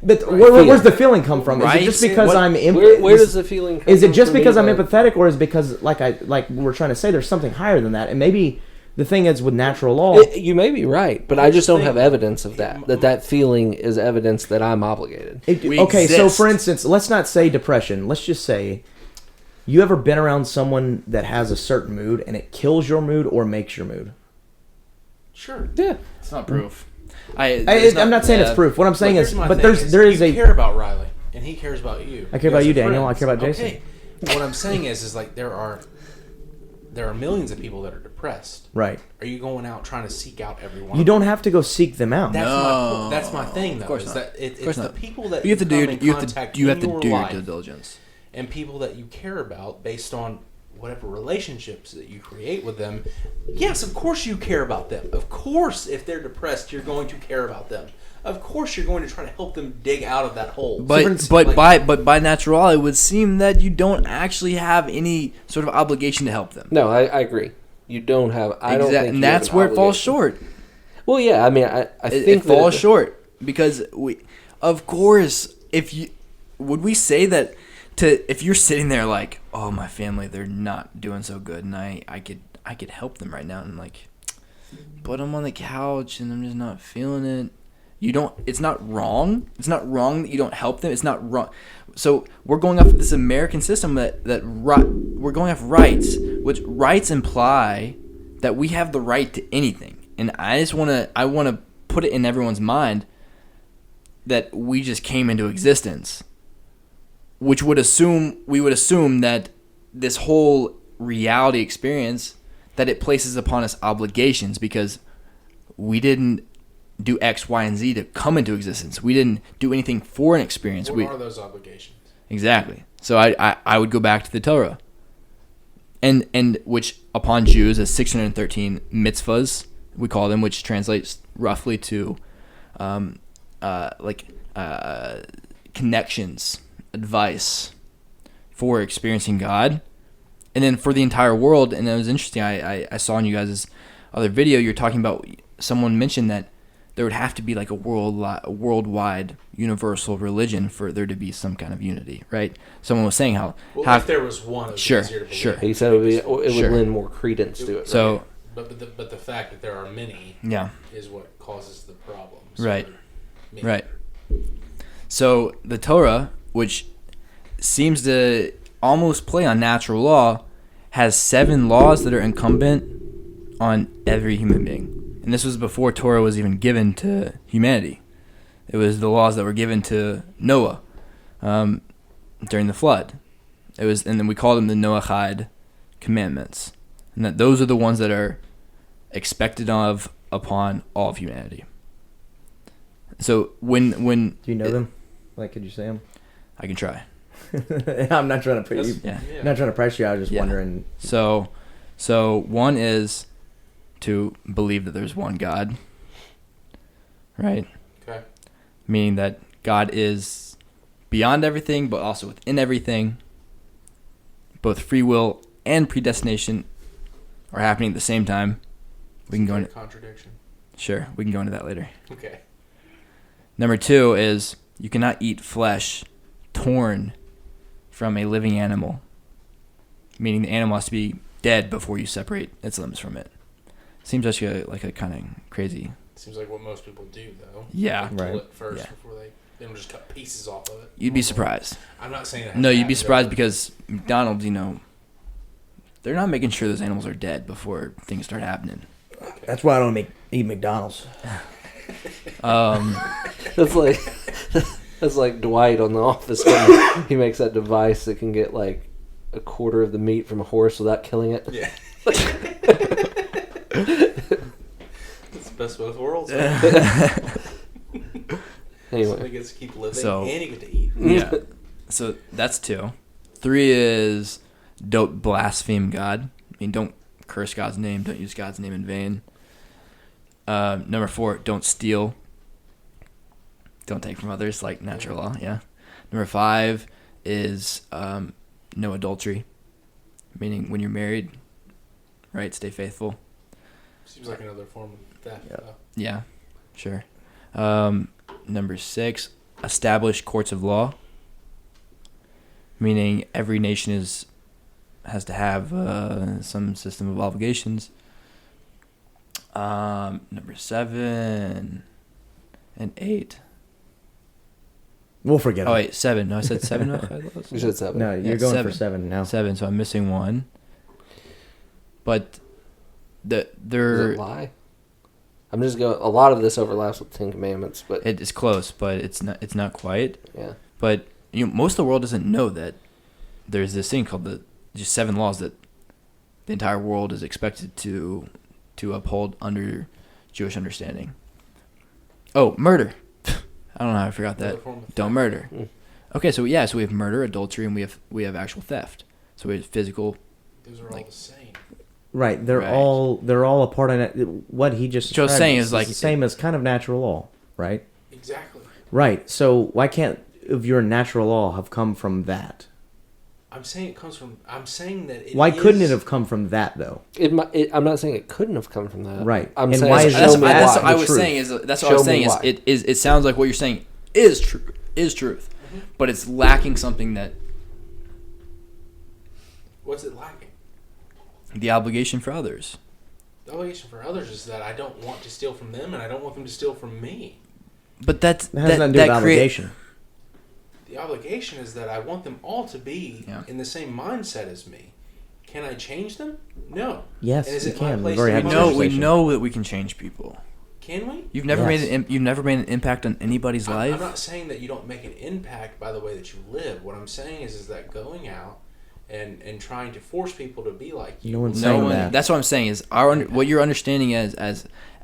But where's the feeling come from? Is it just because I'm where does the feeling come from? Is it just for me because I'm that- empathetic, or is it because like we're trying to say there's something higher than that? And maybe the thing is with natural law, You may be right, but I just don't have evidence of that. That feeling is evidence that I'm obligated. okay, so for instance, let's not say depression. Let's just say you ever been around someone that has a certain mood and it kills your mood or makes your mood? Sure. Yeah. It's not proof. I'm not saying it's proof. What I'm saying is, you you care about Riley, and he cares about you. I care about you, Daniel. I care about Jason. Okay. What I'm saying is like there are millions of people that are depressed. Right. Are you going out trying to seek out everyone? You don't have to go seek them out. That's my thing, though. Of course is not. that it's course the not. people that you have to do come in you contact have to in your do your life due diligence. and people that you care about based on whatever relationships that you create with them. Yes, of course you care about them. Of course, if they're depressed, you're going to care about them. Of course, you're going to try to help them dig out of that hole. But by natural law, it would seem that you don't actually have any sort of obligation to help them. No, I agree. You don't have. I don't think. And that's where it falls short. Well, yeah. I mean, I think it falls short because of course, would we say that if you're sitting there like, oh, my family, they're not doing so good, and I could help them right now, and like, but I'm on the couch and I'm just not feeling it. It's not wrong. It's not wrong that you don't help them. It's not wrong. So we're going off this American system we're going off rights, which rights imply that we have the right to anything. And I want to put it in everyone's mind that we just came into existence, which we would assume that this whole reality experience, that it places upon us obligations because we didn't do X, Y, and Z to come into existence. We didn't do anything for an experience. What are those obligations? Exactly. So I would go back to the Torah, and which upon Jews as 613 mitzvahs we call them, which translates roughly to connections, advice for experiencing God, and then for the entire world. And it was interesting. I saw in you guys' other video you're talking about. Someone mentioned that there would have to be like a worldwide universal religion for there to be some kind of unity, right? Someone was saying how if there was one, it would be easier to believe. Sure. He said it would lend more credence to it. So, right? but the fact that there are many, is what causes the problems. Right. Right. So the Torah, which seems to almost play on natural law, has 7 laws that are incumbent on every human being. And this was before Torah was even given to humanity. It was the laws that were given to Noah during the flood. And then we call them the Noahide commandments. And that those are the ones that are expected upon all of humanity. So when do you know them? Like, could you say them? I can try. I'm not trying to put you. Yeah. I'm not trying to pressure you. I was just wondering. So one is to believe that there's one God, right? Okay. Meaning that God is beyond everything, but also within everything. Both free will and predestination are happening at the same time. We can go into contradiction. Sure, we can go into that later. Okay. Number 2 is you cannot eat flesh torn from a living animal, meaning the animal has to be dead before you separate its limbs from it. Seems like a kind of crazy. Seems like what most people do, though. Yeah. They kill right. it first before they don't just cut pieces off of it. You'd be surprised. I'm not saying that. No, you'd be surprised because McDonald's, they're not making sure those animals are dead before things start happening. Okay. That's why I don't eat McDonald's. That's like Dwight on The Office when he makes that device that can get like a quarter of the meat from a horse without killing it. Yeah. It's the best of both worlds. Anyway, So he gets to keep living So- and you get to eat. Yeah. So that's 2. 3 is don't blaspheme God. I mean, don't curse God's name. Don't use God's name in vain. Number 4, don't steal. don't take from others, like natural law. Yeah. Number 5 is no adultery, meaning when you're married, right? Stay faithful. Seems like another form of theft. Yeah. Though. Yeah, sure. Number 6, establish courts of law, meaning every nation has to have some system of obligations. Number 7 and 8. We'll forget. Oh wait, 7. No, I said 7. You said 7. No, you're Yeah, going 7. for 7 now. 7. So I'm missing 1. But Does they're it lie? I'm just going. A lot of this overlaps with Ten Commandments, but it is close, but it's not quite. yeah. But most of the world doesn't know that there's this thing called the just 7 laws that the entire world is expected to uphold under Jewish understanding. Oh, murder. I don't know how I forgot that. Another form of Don't theft. murder. Mm. Okay, so we have murder, adultery, and we have actual theft. So we have physical. Those are all the same. Right, they're Right. all a part of it. What he just What I was described saying is like- the same as kind of natural law, right? Exactly. Right. So why can't of your natural law have come from that? I'm saying it comes from. I'm saying that. Why couldn't it have come from that though? I'm not saying it couldn't have come from that. Right. I'm And saying why is show it- me That's why. what I The was truth. saying is that's what Show I was me saying is why. it sounds like what you're saying is truth, but it's lacking something that What's it lacking? the obligation for others. The obligation for others is that I don't want to steal from them, and I don't want them to steal from me. But that's That has nothing to do with obligation. The obligation is that I want them all to be Yeah. in the same mindset as me. Can I change them? No. Yes, And is you it my can. place We've already to had be this we conversation. know that we can change people. Can we? You've never Yes. you've never made an impact on anybody's I'm life. not saying that you don't make an impact by the way that you live. What I'm saying is that going out and trying to force people to be like you. No one's No saying one. that. That's what I'm saying is what you're understanding as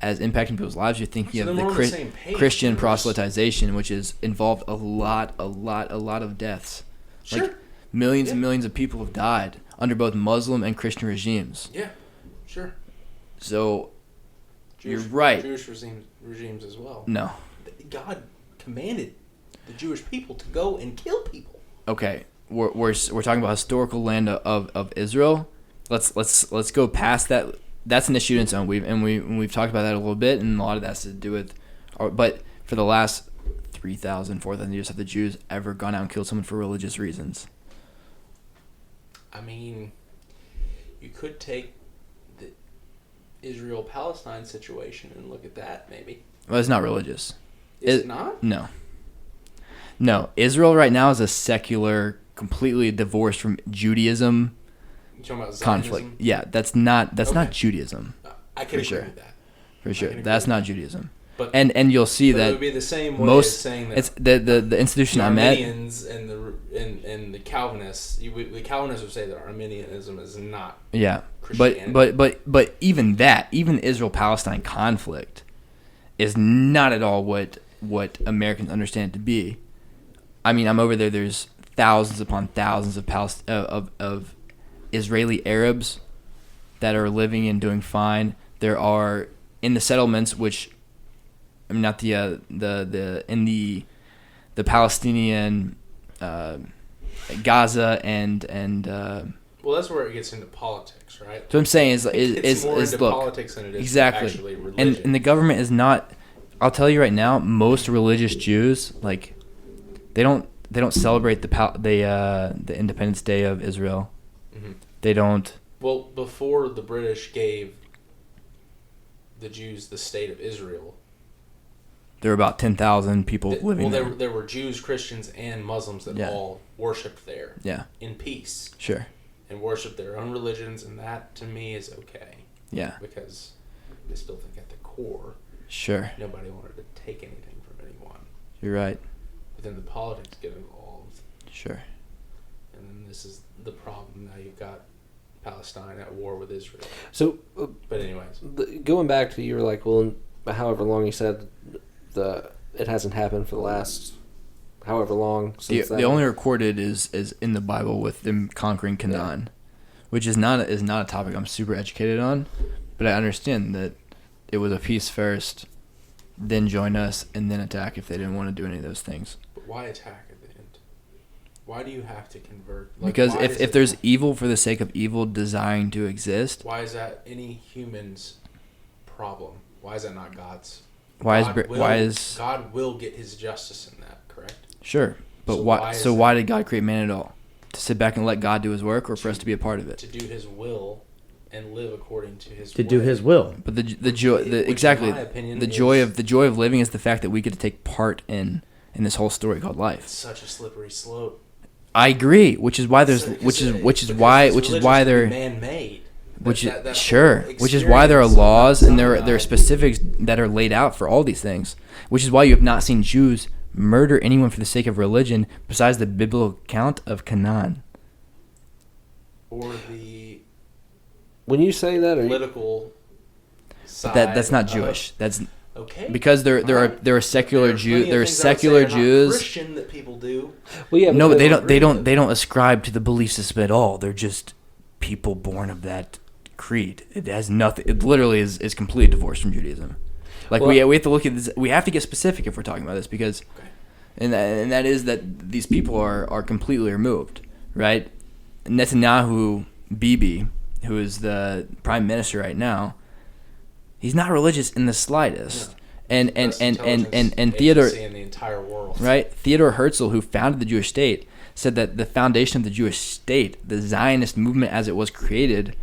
impacting people's lives. You're thinking So of then the we're on the same page. Christian We're just- proselytization, which is involved a lot of deaths. Sure. Like millions and millions of people have died under both Muslim and Christian regimes. Yeah. Sure. So Jewish, You're right. Jewish regimes as well. no. God commanded the Jewish people to go and kill people. Okay, we're talking about historical land of Israel. Let's go past that. That's an issue in its own. We've talked about that a little bit, and a lot of that has to do with. But for the last 3,000, 4,000 years, have the Jews ever gone out and killed someone for religious reasons? I mean, you could take the Israel-Palestine situation and look at that, maybe. Well, it's not religious. Is it not? No. Israel right now is a secular, completely divorced from Judaism You talking about Zionism? conflict. Yeah, that's not Okay. Judaism. I can For agree sure. with that. For sure. can agree That's with not that. Judaism. But And you'll see but it that would be the same way as most saying that it's the institution the I met. Arminians and the Calvinists, the Calvinists would say that Arminianism is not. Yeah, Christianity. but even Israel-Palestine conflict is not at all what Americans understand it to be. I mean, I'm over there. There's thousands upon thousands of Israeli Arabs that are living and doing fine. There are in the settlements, which I mean, not the Palestinian Gaza and. Well, that's where it gets into politics, right? So what I'm saying It's more into look, politics than it is exactly, actually religion. and the government is not. I'll tell you right now, most religious Jews like they don't celebrate the Independence Day of Israel. Mhm. They don't. Well, before the British gave the Jews the state of Israel, There are about 10,000 people living there. there were Jews, Christians, and Muslims that Yeah. all worshipped there Yeah, in peace sure. and worshipped their own religions, and that to me is okay Yeah, because I still think at the core sure. nobody wanted to take anything from anyone. You're right. But then the politics get involved, Sure. and then this is the problem. Now you've got Palestine at war with Israel. So, But anyways, going back to you were like, well, however long you said it hasn't happened for the last however long since The only recorded is in the Bible with them conquering Canaan, which is not a topic I'm super educated on, but I understand that it was a peace first then join us, and then attack if they didn't want to do any of those things. But why attack at the end? Why do you have to convert? Because if there's evil for the sake of evil desiring to exist, why is that any human's problem? Why is that not God's? God will get his justice in that, correct? Sure, but why did God create man at all? To sit back and let God do his work, or for us to be a part of it? To do his will and live according to his to do his will. But the joy of living is the fact that we get to take part in this whole story called life. It's such a slippery slope. I agree, which is why they're man-made. Which is why there are laws and there are specifics that are laid out for all these things. Which is why you have not seen Jews murder anyone for the sake of religion besides the biblical account of Canaan. Or the when you say that, political side. That's not Jewish. That's okay. Because there are secular Jews. There are secular Jews. Christian that people do. Well, yeah, no, but they don't ascribe to the belief system at all. They're just people born of that creed. It has nothing. It literally is completely divorced from Judaism. Like we have to look at this. We have to get specific if we're talking about this because, and that is that these people are completely removed, right? Netanyahu Bibi, who is the prime minister right now, he's not religious in the slightest. No. And Theodore in the entire world. Right? Theodore Herzl, who founded the Jewish state, said that the foundation of the Jewish state, the Zionist movement as it was created,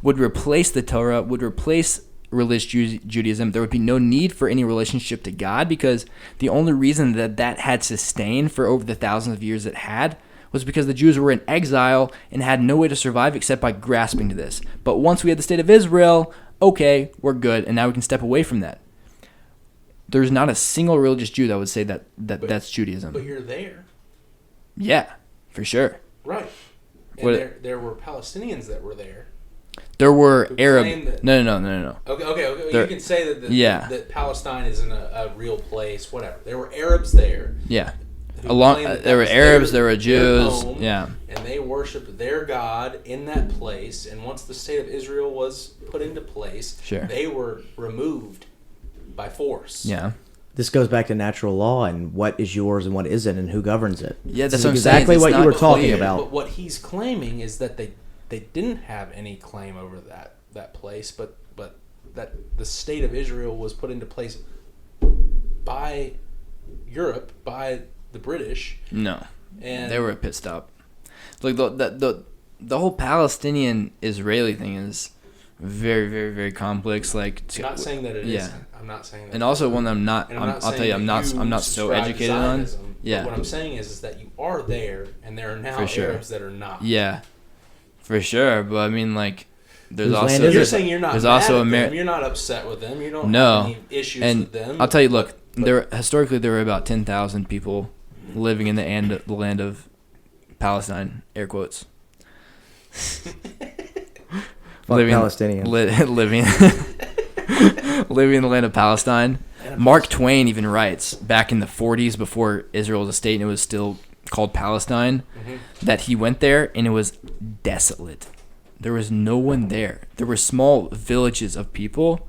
would replace the Torah, would replace religious Judaism. There would be no need for any relationship to God because the only reason that had sustained for over the thousands of years it had was because the Jews were in exile and had no way to survive except by grasping to this. But once we had the state of Israel, okay, we're good, and now we can step away from that. There's not a single religious Jew that would say that's Judaism. But you're there. Yeah, for sure. Right. And there were Palestinians that were there. There were Arab. No. Okay. You can say that Palestine isn't a real place. Whatever. There were Arabs there. Yeah. There were Arabs. There were Jews. Home, yeah. And they worshipped their God in that place. And once the state of Israel was put into place, they were removed by force. Yeah. This goes back to natural law and what is yours and what isn't and who governs it. Yeah, that's exactly what you were talking about. But what he's claiming is that they didn't have any claim over that place, but that the state of Israel was put into place by Europe, by the British. No, and they were a pit stop. Look, the whole Palestinian-Israeli thing is very, very, very complex. Like, I'm not saying that it isn't. I'm not saying that. And also one that I'll tell you, I'm not so educated on. Yeah. What I'm saying is that you are there, and there are now Arabs that are not. Yeah. For sure, but I mean, like, there's also... You're saying you're not mad at them. You're not upset with them. You don't have any issues with them. I'll tell you, look, historically there were about 10,000 people living in the land of Palestine, air quotes. Palestinians. Living in the land of Palestine. Mark Twain even writes, back in the 40s, before Israel was a state and it was still called Palestine, that he went there and it was desolate. There was no one there. There were small villages of people,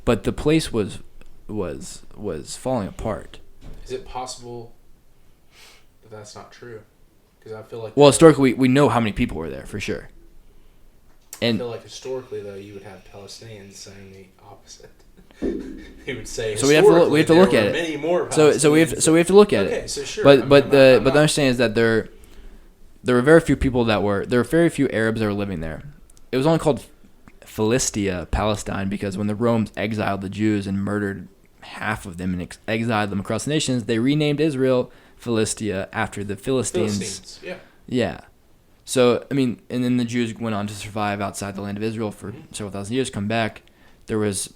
but the place was falling apart. Is it possible that that's not true? Because I feel like historically we know how many people were there for sure. And I feel like historically though you would have Palestinians saying the opposite. He would say. So we have to look at it. Many more so we have to look at it. Okay, so sure. But the understanding is that there were very few people there were very few Arabs that were living there. It was only called Philistia, Palestine, because when the Romans exiled the Jews and murdered half of them and exiled them across the nations, they renamed Israel Philistia after the Philistines. Yeah. So I mean, and then the Jews went on to survive outside the land of Israel for several thousand years. Come back, there was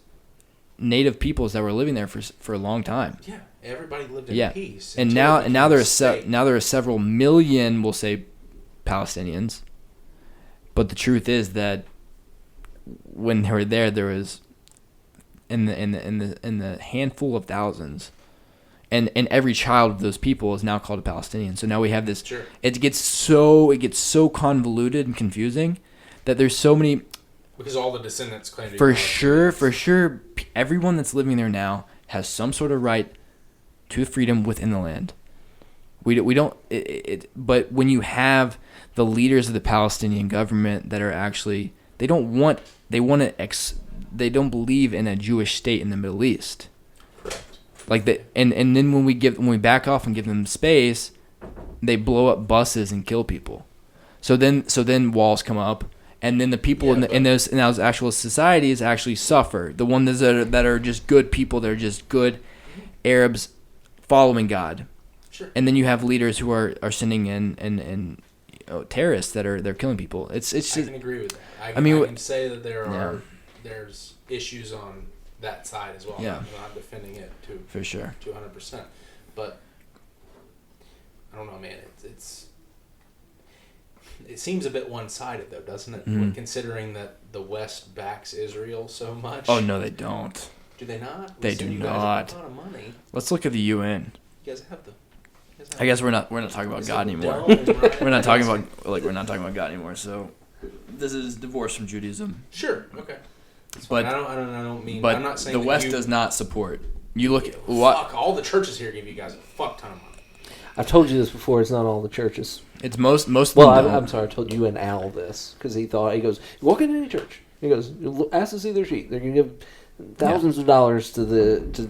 native peoples that were living there for a long time. Yeah, everybody lived in peace. And now there are several million, we'll say, Palestinians. But the truth is that when they were there was in the handful of thousands, and every child of those people is now called a Palestinian. So now we have this. Sure. It gets so convoluted and confusing that there's so many. Because all the descendants claim to be for sure, everyone that's living there now has some sort of right to freedom within the land. We don't. But when you have the leaders of the Palestinian government that are actually they don't believe in a Jewish state in the Middle East. Correct. Like and then when we back off and give them space, they blow up buses and kill people. So then walls come up, and then the people in those actual societies actually suffer. The ones that are just good people, they're just good Arabs following God. Sure. And then you have leaders who are sending in terrorists they're killing people. It's just, I can agree with that. I can say that there's issues on that side as well. Yeah. I'm not defending it for sure 200%, but I don't know, man. It seems a bit one-sided though, doesn't it? Mm-hmm. Considering that the West backs Israel so much. Oh no, they don't. Do they not? They do not. Guys have a lot of money. Let's look at the UN. You guys have I guess we're not talking about God anymore. We're not talking about God anymore. So this is divorced from Judaism. Sure. Okay. But I don't mean. But I'm not saying the West does not support. You look at what all the churches here give you guys a fuck ton of money. I've told you this before. It's not all the churches. It's most. Well, I'm sorry. I told you and Al this because he goes, you walk into any church. He goes, ask to see their sheet. They're gonna give thousands of dollars to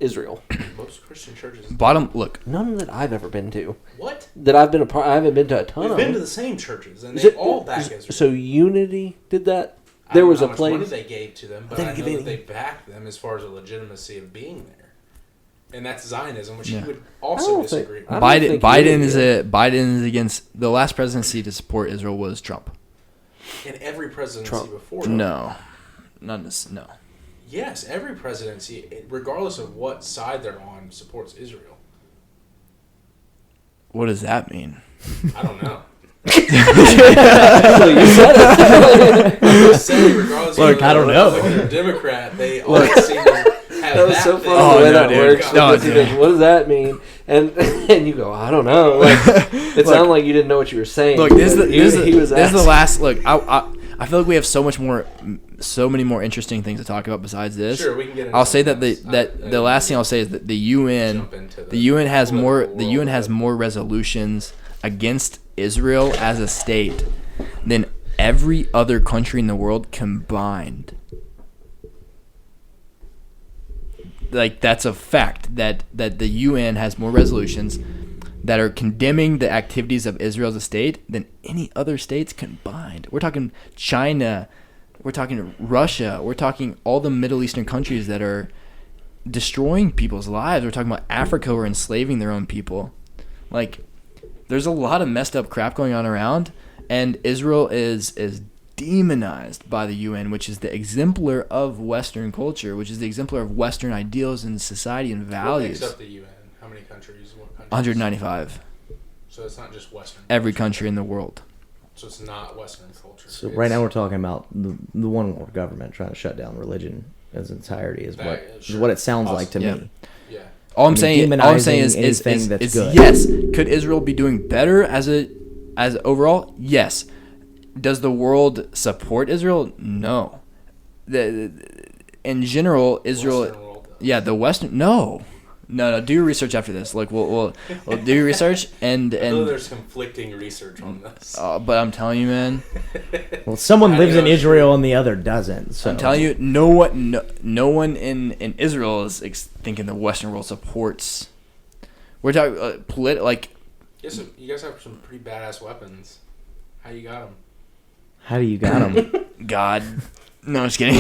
Israel. Most Christian churches. Look. None that I've ever been to. What? That I've been a part. I haven't been to a ton of them. We've been to the same churches, and they all back Israel. So Unity did that. There was a place. I don't know how much money they gave to them, but I know that they backed them as far as the legitimacy of being there. And that's Zionism, which you would also disagree with. Biden is against the last presidency to support Israel was Trump. And every presidency before. No. Yes, every presidency, regardless of what side they're on, supports Israel. What does that mean? I don't know. You said it. I'm just saying, regardless of I don't know. Republican or Democrat, they all seem to have That was so funny the way that works. He goes, what does that mean? And you go, I don't know. Like, it sounded like you didn't know what you were saying. Look, this is the last. Look, I feel like we have so many more interesting things to talk about besides this. Sure, we can get into I'll say that the last thing I'll say is that the UN has more resolutions against Israel as a state than every other country in the world combined. Like, that's a fact that the UN has more resolutions that are condemning the activities of Israel as a state than any other states combined. We're talking China, we're talking Russia, we're talking all the Middle Eastern countries that are destroying people's lives. We're talking about Africa who are enslaving their own people. Like, there's a lot of messed up crap going on around, and Israel is demonized by the UN, which is the exemplar of Western culture, which is the exemplar of Western ideals and society and values. What makes up the UN? How many countries? What countries? 195. So it's not just Western. Every country in the world. So it's not Western culture. So right now we're talking about the one world government trying to shut down religion as entirety is what it sounds like to me. Yeah. All I'm saying is good. Yes. Could Israel be doing better as overall? Yes. Does the world support Israel? No. In general, Israel. The Western. No. Do your research after this. Like we'll do your research and. I know there's conflicting research on this. But I'm telling you, man. Well, someone lives in Israel and the other doesn't. So I'm telling you, no one in Israel is thinking the Western world supports. We're talking like. Yes, you guys have some pretty badass weapons. How you got them? How do you got them? God. No, I'm just kidding.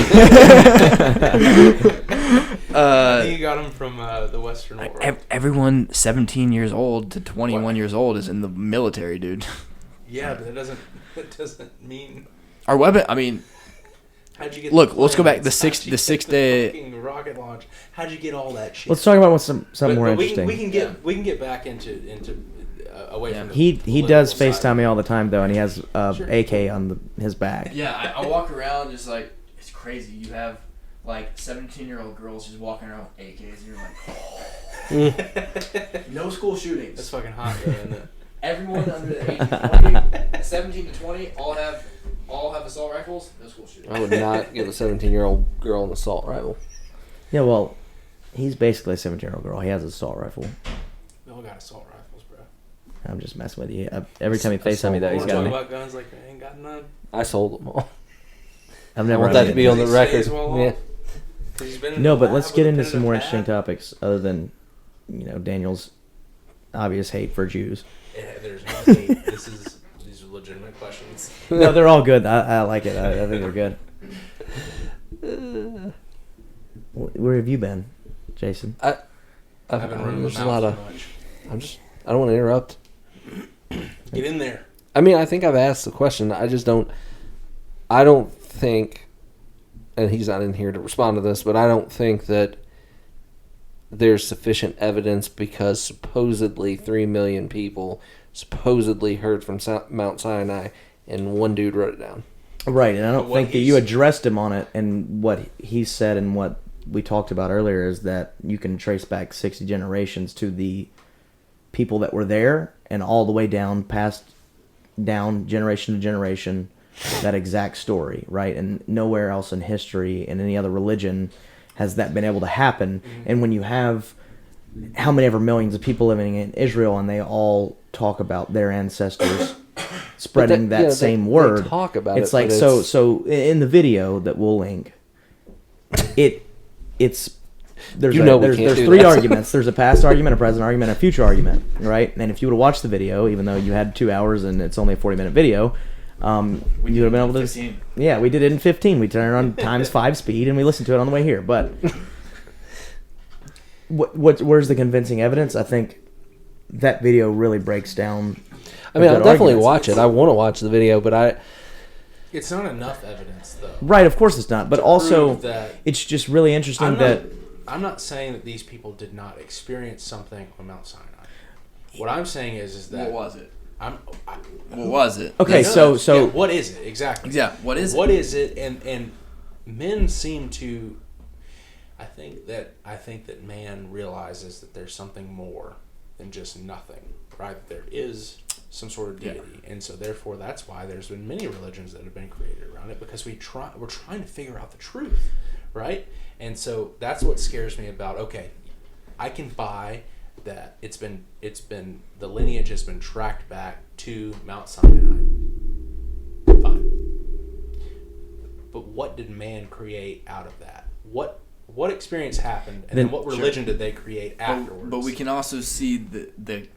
I think you got them from the Western world. Everyone 17 years old to 21 years old is in the military, dude. Yeah, but it doesn't mean our weapon. I mean, how'd you get? Look, let's go back the sixth day rocket launch. How'd you get all that shit? Let's talk about some more interesting. We can get back into away from. He does FaceTime me all the time though, and he has AK on his back. Yeah, I walk around just like it's crazy. You have like 17-year-old girls just walking around with AKs, and you're like, no school shootings. That's fucking hot, though, isn't it? Everyone under the age of 20, 17 to 20, all have assault rifles. No school shootings. I would not give a 17-year-old girl an assault rifle. Yeah, well, He's basically a 17-year-old girl. He has an assault rifle. We all got assault rifles, bro. I'm just messing with you. Every time he FaceTime me that, he's got talking me. about guns like I ain't got none. I sold them all. I've I never want had that to be on the Does he record. say as well? Yeah. 'Cause he's been in No, the but lab let's with get a into pen some and a more pad. interesting topics other than, Daniel's obvious hate for Jews. Yeah, there's no hate. These are legitimate questions. No, they're all good. I like it. I think they're good. Where have you been, Jason? I haven't run there's the a lot mouth of. much. I don't want to interrupt. Get in there. I mean, I think I've asked the question. I just don't. I don't think, and he's not in here to respond to this, but I don't think that there's sufficient evidence because supposedly 3 million people supposedly heard from Mount Sinai, and one dude wrote it down. Right, and I don't What think that he's- you addressed him on it. And what he said and what we talked about earlier is that you can trace back 60 generations to the people that were there and all the way down, passed down generation to generation, that exact story, right? And nowhere else in history in any other religion has that been able to happen. And when you have how many ever millions of people living in Israel and they all talk about their ancestors spreading that same word, They talk about it's it, like but so in the video that we'll link, it's there's You know we can't there's do three that. arguments. There's a past argument, a present argument, a future argument, right? And if you would have watched the video, even though you had 2 hours and it's only a 40-minute video, you would have been able to. 15. Yeah, we did it in 15. We turned it on times 5 speed and we listened to it on the way here. But where's the convincing evidence? I think that video really breaks down. I mean, the I'll good definitely arguments. watch it. I want to watch the video, but It's not enough evidence, though. Right, of course it's not. But to also, prove that it's just really interesting I'm not saying that these people did not experience something on Mount Sinai. What I'm saying is that What was it? what What was it? Okay, so what is it exactly? Yeah, what is it? What is it? And men seem to. I think that man realizes that there's something more than just nothing, right? That there is some sort of deity, and so therefore that's why there's been many religions that have been created around it, because we're trying to figure out the truth, right? And so that's what scares me about. Okay, I can buy that it's been the lineage has been tracked back to Mount Sinai. Fine. But what did man create out of that? What experience happened, and then what religion did they create afterwards? But we can also see the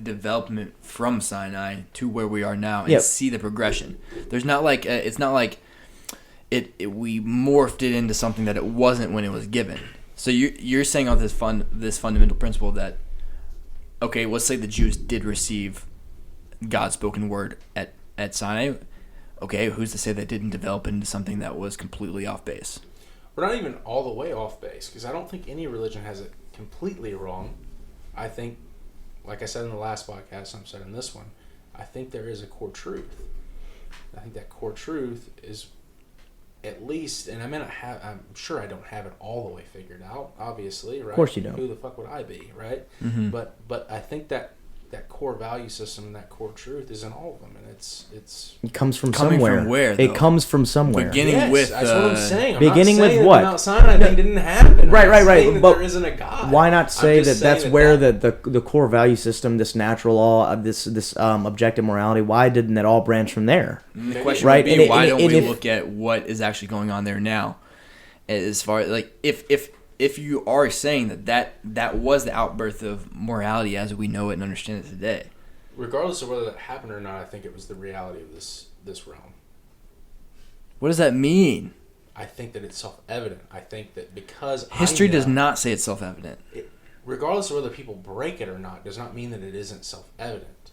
development from Sinai to where we are now and see the progression. There's not like it's not like it we morphed it into something that it wasn't when it was given. So you're saying on this fundamental principle that, okay, let's say the Jews did receive God's spoken word at Sinai. Okay, who's to say that didn't develop into something that was completely off base? We're not even all the way off base, because I don't think any religion has it completely wrong. I think, like I said in the last podcast, I'm said in this one, I think there is a core truth. I think that core truth is at least, and I'm sure I don't have it all the way figured out, obviously, right? Of course you don't. Who the fuck would I be, right? Mm-hmm. But I think that core value system and that core truth is in all of them, and it's it comes from Coming somewhere. from where, It though? comes from somewhere. Beginning with that's what I'm saying. I'm beginning not with saying what? That the Mount Sinai thing didn't happen. Right, I'm right, not right. saying that But there isn't a God. Why not I'm say just that that's saying where that the core value system, this natural law, this objective morality, why didn't it all branch from there? The question Right, would be, and why don't we if- look at what is actually going on there now? As far as like, if you are saying that was the outbirth of morality as we know it and understand it today, regardless of whether that happened or not, I think it was the reality of this realm. what does that mean? I think that it's self-evident. I think that because History does not say it's self-evident. regardless of whether people break it or not, does not mean that it isn't self-evident.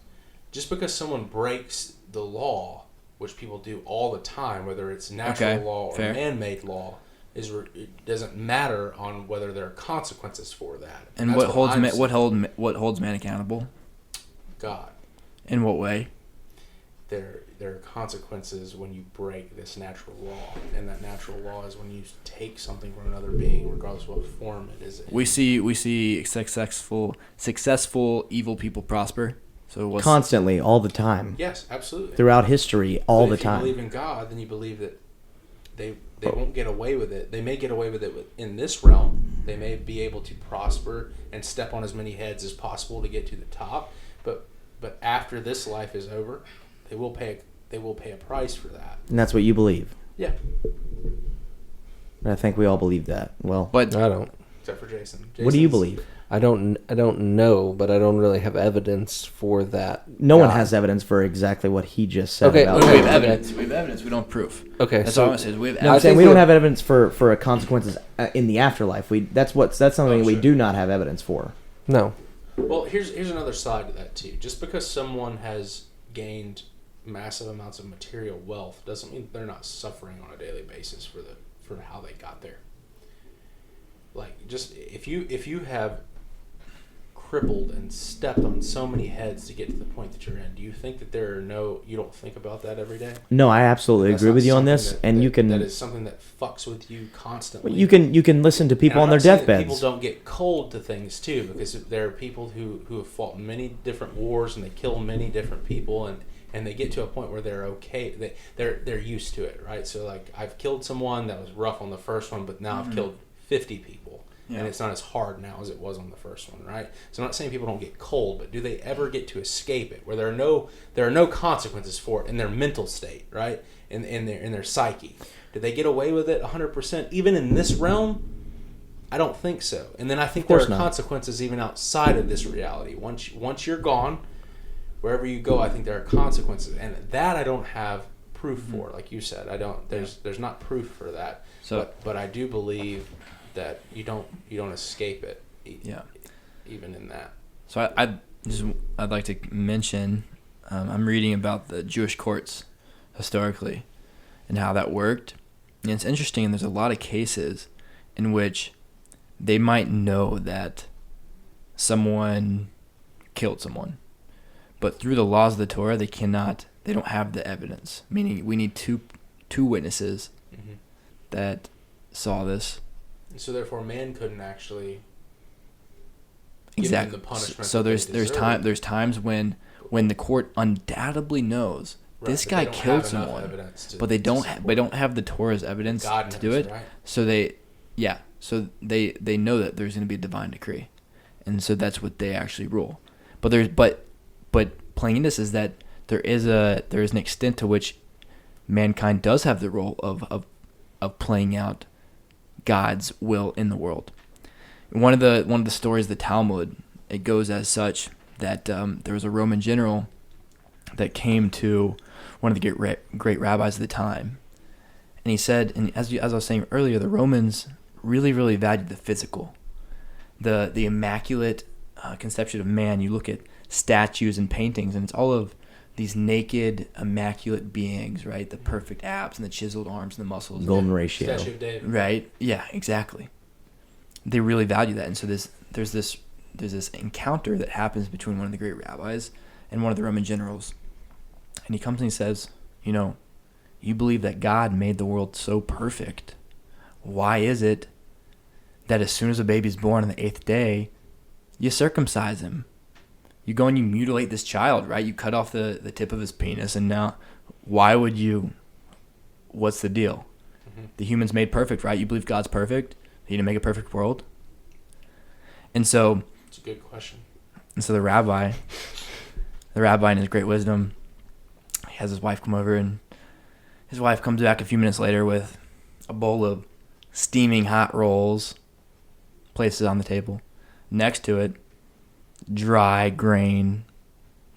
Just because someone breaks the law, which people do all the time, whether it's natural law or man-made law, it doesn't matter on whether there are consequences for that. And that's what holds man accountable? God. In what way? There are consequences when you break this natural law, and that natural law is when you take something from another being, regardless of what form it is in. We see successful evil people prosper. So Constantly, all the time. Yes, absolutely. Throughout history, all the time. If you believe in God, then you believe that they won't get away with it. They may get away with it in this realm, They may be able to prosper and step on as many heads as possible to get to the top, but after this life is over, they will pay a price for that. And that's what you believe. Yeah. And I think we all believe that. Well, But I don't. Except for Jason. what do you believe? I don't know, but I don't really have evidence for that. No one has evidence for exactly what he just said. Okay, about okay. We have evidence. We have evidence. We don't have proof. Okay, That's so all I'm saying. We have No, I'm evidence. saying think we don't that- have evidence for consequences in the afterlife. That's something we sure. do not have evidence for. no. Well, here's another side to that too. Just because someone has gained massive amounts of material wealth doesn't mean they're not suffering on a daily basis for how they got there. Like, just if you have crippled and stepped on so many heads to get to the point that you're in, do you think that you don't think about that every day? No, I absolutely That's agree not with you on something this, that- and that- you can that is something that fucks with you constantly. you can listen to people And on I'm their not saying that deathbeds. People don't get cold to things too, because there are people who have fought many different wars and they kill many different people, and they get to a point where they're okay. They're used to it, right? So like, I've killed someone that was rough on the first one, but now I've killed 50 people, and it's not as hard now as it was on the first one, right? So I'm not saying people don't get cold, but do they ever get to escape it, where there are no consequences for it in their mental state, right? In their psyche, do they get away with it 100%, even in this realm? I don't think so. And then I think there are consequences even outside of this reality. Once you're gone, wherever you go, I think there are consequences, and that I don't have proof for. Like you said, I don't. There's not proof for that. So, but I do believe that you don't escape it. Yeah. Even in that. So I'd like to mention, I'm reading about the Jewish courts historically and how that worked. And it's interesting, and there's a lot of cases in which they might know that someone killed someone, but through the laws of the Torah, they don't have the evidence. Meaning, we need two witnesses that saw this. So therefore, man couldn't actually Exactly. give them the punishment. So that they deserve. there's times when the court undoubtedly knows this Right, guy but they don't killed have enough someone, evidence to- but they to don't support they don't have the Torah's evidence God to do knows, it. right? So they know that there's going to be a divine decree, and so that's what they actually rule. But playing this is that there is an extent to which mankind does have the role of playing out God's will in the world. One of the stories of the Talmud, it goes as such that there was a Roman general that came to one of the great rabbis of the time, and he said, and as I was saying earlier, the Romans really, really valued the physical, the immaculate conception of man. You look at statues and paintings, and it's all of these naked, immaculate beings, right? The perfect abs and the chiseled arms and the muscles. Golden ratio. Statue of David. Right? Yeah, exactly. They really value that, and so there's this encounter that happens between one of the great rabbis and one of the Roman generals, and he comes and he says, you believe that God made the world so perfect. Why is it that as soon as a baby's born on the 8th day, you circumcise him? You go and you mutilate this child, right? You cut off the tip of his penis, and now why would you? What's the deal? Mm-hmm. The human's made perfect, right? You believe God's perfect? He didn't make a perfect world? And so... It's a good question. And so the rabbi in his great wisdom, he has his wife come over, and his wife comes back a few minutes later with a bowl of steaming hot rolls, places on the table. Next to it, dry grain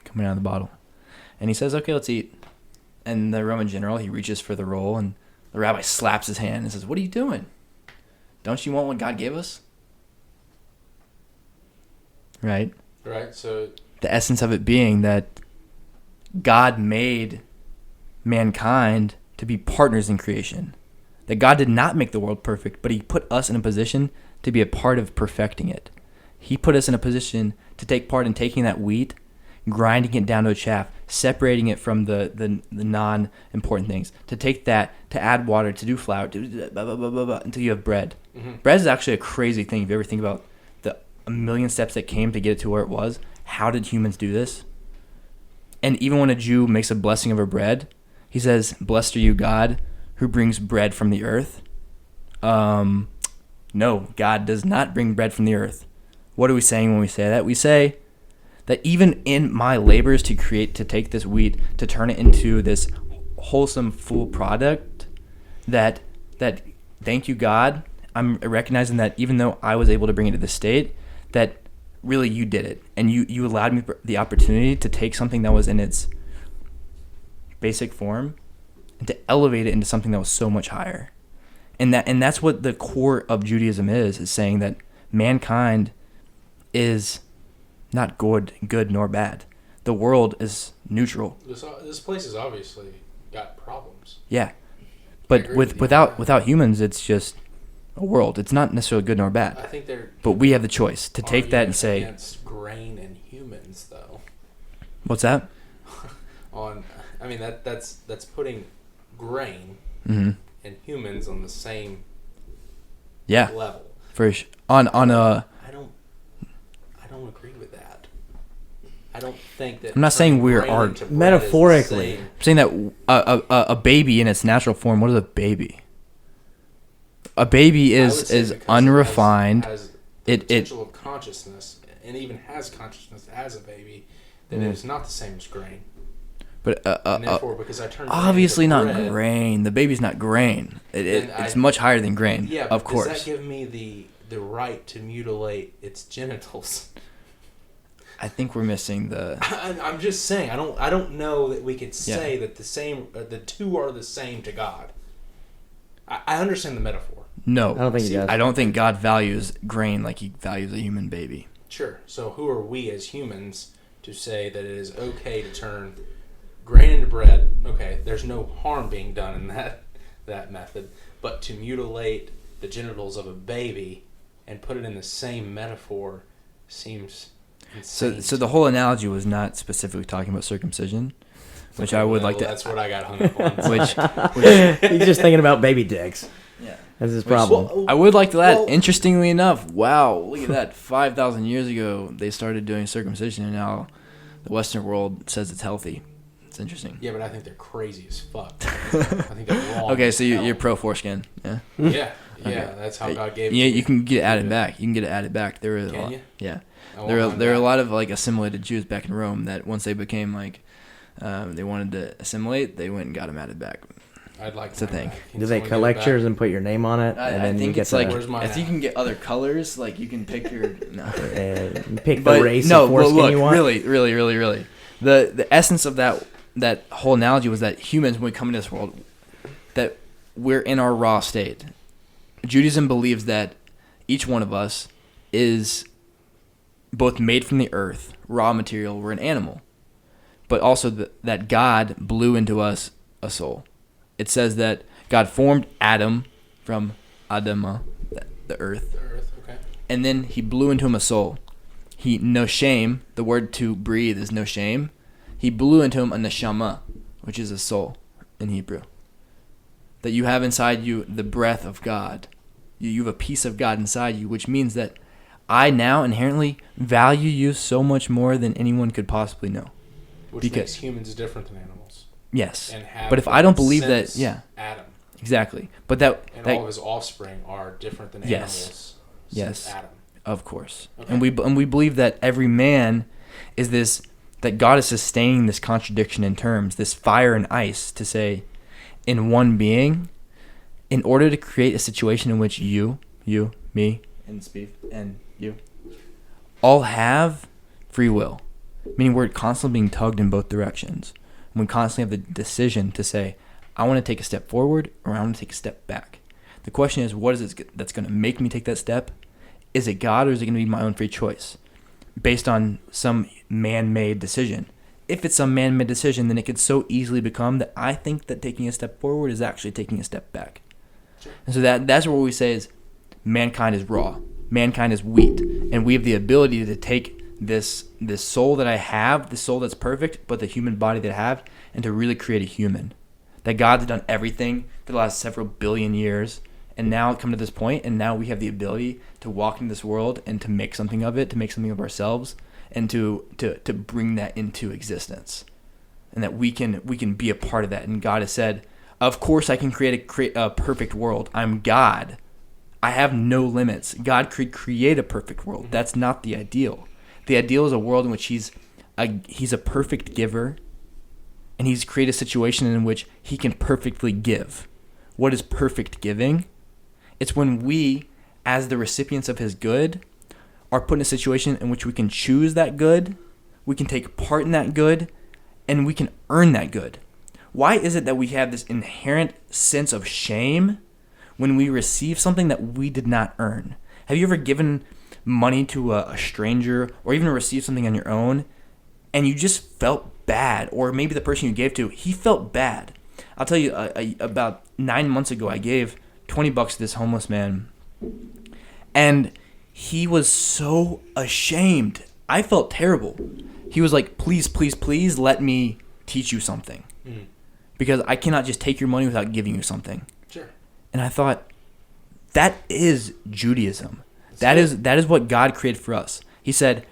coming out of the bottle. And he says, okay, let's eat. And the Roman general, he reaches for the roll, and the rabbi slaps his hand and says, what are you doing? Don't you want what God gave us? Right? Right, so... The essence of it being that God made mankind to be partners in creation. That God did not make the world perfect, but he put us in a position to be a part of perfecting it. He put us in a position to take part in taking that wheat, grinding it down to a chaff, separating it from the non-important things, to take that, to add water, to do flour, to blah, blah, blah, blah, blah, until you have bread. Mm-hmm. Bread is actually a crazy thing. If you ever think about a million steps that came to get it to where it was, how did humans do this? And even when a Jew makes a blessing of a bread, he says, blessed are you, God, who brings bread from the earth. No, God does not bring bread from the earth. What are we saying when we say that? We say that even in my labors to take this wheat, to turn it into this wholesome, full product, that thank you, God, I'm recognizing that even though I was able to bring it to this state, that really you did it. And you allowed me the opportunity to take something that was in its basic form and to elevate it into something that was so much higher. And that's what the core of Judaism is saying that mankind is not good nor bad. The world is neutral. This place has obviously got problems. Yeah. But without humans, it's just a world. It's not necessarily good nor bad. I think they're. But we have the choice to take that and say. Against grain and humans, though. What's that? That's putting grain Mm-hmm. and humans on the same. Yeah. Level. For on a. I don't agree with that. I don't think that. I'm not saying we're metaphorically. I'm saying that a baby in its natural form. What is a baby? A baby is unrefined. Has the potential of consciousness, and even has consciousness as a baby, that it is not the same as grain. But and therefore, because I turned obviously not bread, grain. The baby's not grain. It's much higher than grain. Yeah, of course. Does that give me the right to mutilate its genitals? I think we're missing the. I'm just saying. I don't know that we could say that the two are the same to God. I understand the metaphor. No, I don't think he does. I don't think God values grain like he values a human baby. Sure. So who are we as humans to say that it is okay to turn grain into bread? Okay, there's no harm being done in that method, but to mutilate the genitals of a baby and put it in the same metaphor seems insane. So the whole analogy was not specifically talking about circumcision, which I would like to. That's what I got hung up on. Which He's just thinking about baby dicks. Yeah. That's his problem. I would like to add, interestingly enough, wow, look at that. 5,000 years ago, they started doing circumcision, and now the Western world says it's healthy. It's interesting. Yeah, but I think they're crazy as fuck. I think they're wrong. Okay, so you're pro foreskin, yeah? Yeah, Okay. That's how God gave it. Yeah, to you can get it added back. You can get it added back. There were a Can lot, you? yeah. I There want are a that. lot of like assimilated Jews back in Rome that once they became like, they wanted to assimilate, they went and got them added back. I'd like It's a mine thing. back. Can Do they someone give it collect back? yours and put your name on it? And I then you think get it's like Where's mine if you at? can get other colors, like you can pick your no. pick the But race no, of well, foreskin look, you want. really. The essence of that whole analogy was that humans, when we come into this world, that we're in our raw state. Judaism believes that each one of us is both made from the earth, raw material, we're an animal, but also that God blew into us a soul. It says that God formed Adam from Adama, the earth, Okay. and then he blew into him a soul. No shame, the word to breathe is no shame. He blew into him a neshama, which is a soul in Hebrew. That you have inside you the breath of God. You have a piece of God inside you, which means that I now inherently value you so much more than anyone could possibly know. Which makes humans different than animals. Yes. And have but if I don't believe since that, yeah. Adam. Exactly. But that all of his offspring are different than animals. Yes. Since Adam. Of course. Okay. And we believe that every man is this, that God is sustaining this contradiction in terms, this fire and ice to say, in one being, in order to create a situation in which you, me, and Steve, and you, all have free will. Meaning we're constantly being tugged in both directions. And we constantly have the decision to say, I want to take a step forward or I want to take a step back. The question is, what is it that's going to make me take that step? Is it God or is it going to be my own free choice based on some man-made decision? If it's some man-made decision, then it could so easily become that I think that taking a step forward is actually taking a step back. Sure. And so that's what we say is mankind is raw. Mankind is wheat. And we have the ability to take this soul that I have, this soul that's perfect, but the human body that I have, and to really create a human. That God's done everything for the last several billion years, and now come to this point, and now we have the ability to walk into this world and to make something of it, to make something of ourselves, and to bring that into existence. And that we can be a part of that. And God has said, of course I can create a perfect world. I'm God. I have no limits. God could create a perfect world. That's not the ideal. The ideal is a world in which he's a perfect giver, and he's created a situation in which he can perfectly give. What is perfect giving? It's when we, as the recipients of his good, are put in a situation in which we can choose that good, we can take part in that good, and we can earn that good. Why is it that we have this inherent sense of shame when we receive something that we did not earn? Have you ever given money to a stranger or even received something on your own and you just felt bad? Or maybe the person you gave to, he felt bad. I'll tell you, about 9 months ago, I gave $20 to this homeless man, and he was so ashamed. I felt terrible. He was like, please, please, please let me teach you something. Because I cannot just take your money without giving you something. Sure. And I thought, that is Judaism. That is what God created for us. He said,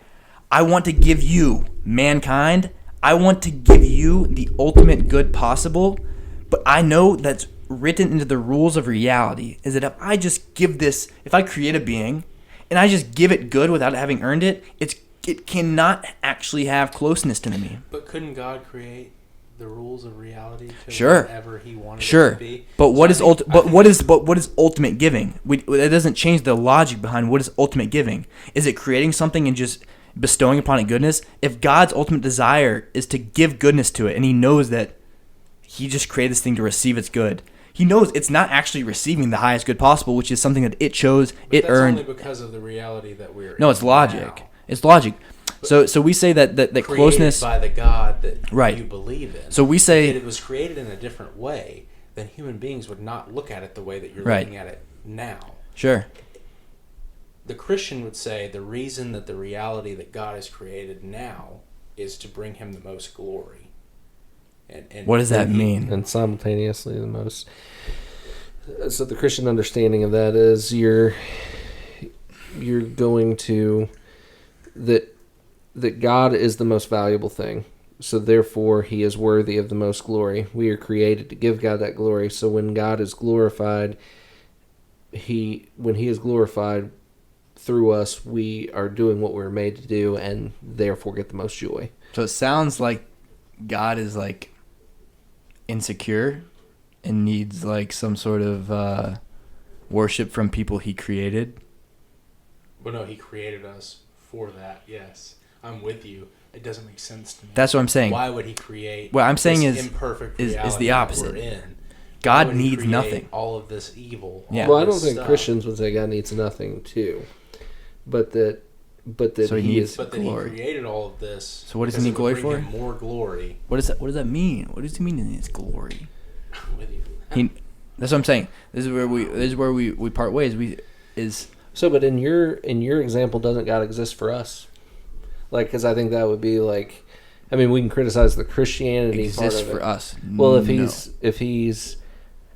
I want to give you, mankind, I want to give you the ultimate good possible, but I know that's written into the rules of reality is that if I just give this, if I create a being and I just give it good without having earned it, it cannot actually have closeness to me. But couldn't God create the rules of reality to Sure. whatever he wanted Sure. it to be? But what So what is ultimate giving? That doesn't change the logic behind what is ultimate giving. Is it creating something and just bestowing upon it goodness? If God's ultimate desire is to give goodness to it, and he knows that he just created this thing to receive its good, he knows it's not actually receiving the highest good possible, which is something that it chose, But it that's earned. only because of the reality that we're No, it's in logic. now. It's logic. So we say that Created closeness by the God that Right. you believe in. So we say- if it was created in a different way, then human beings would not look at it the way that you're Right. looking at it now. Sure. The Christian would say the reason that the reality that God has created now is to bring him the most glory. And What does that mean? And simultaneously the most. So the Christian understanding of that is you're going to that God is the most valuable thing. So therefore he is worthy of the most glory. We are created to give God that glory. So when God is glorified, when he is glorified through us, we are doing what we're made to do and therefore get the most joy. So it sounds like God is like insecure and needs like some sort of worship from people he created. Well, no, he created us for that. Yes, I'm with you. It doesn't make sense to me. That's what I'm saying. Why would he create? What I'm saying this is imperfect is reality the opposite. that we're in? God Why would he needs create nothing. All of this evil. Yeah. all Well, I this don't think stuff, Christians would say God needs nothing too, but that So he he needs- is. But then glory. he created all of this. So what does he because need it would glory bring for? him more glory. What does that mean? What does he mean in his glory? I'm with you. That's what I'm saying. This is where we part ways. So, but in your example, doesn't God exist for us? Like, because I think that would be like, I mean, we can criticize the Christianity part exists of it. for us. Well, No. if he's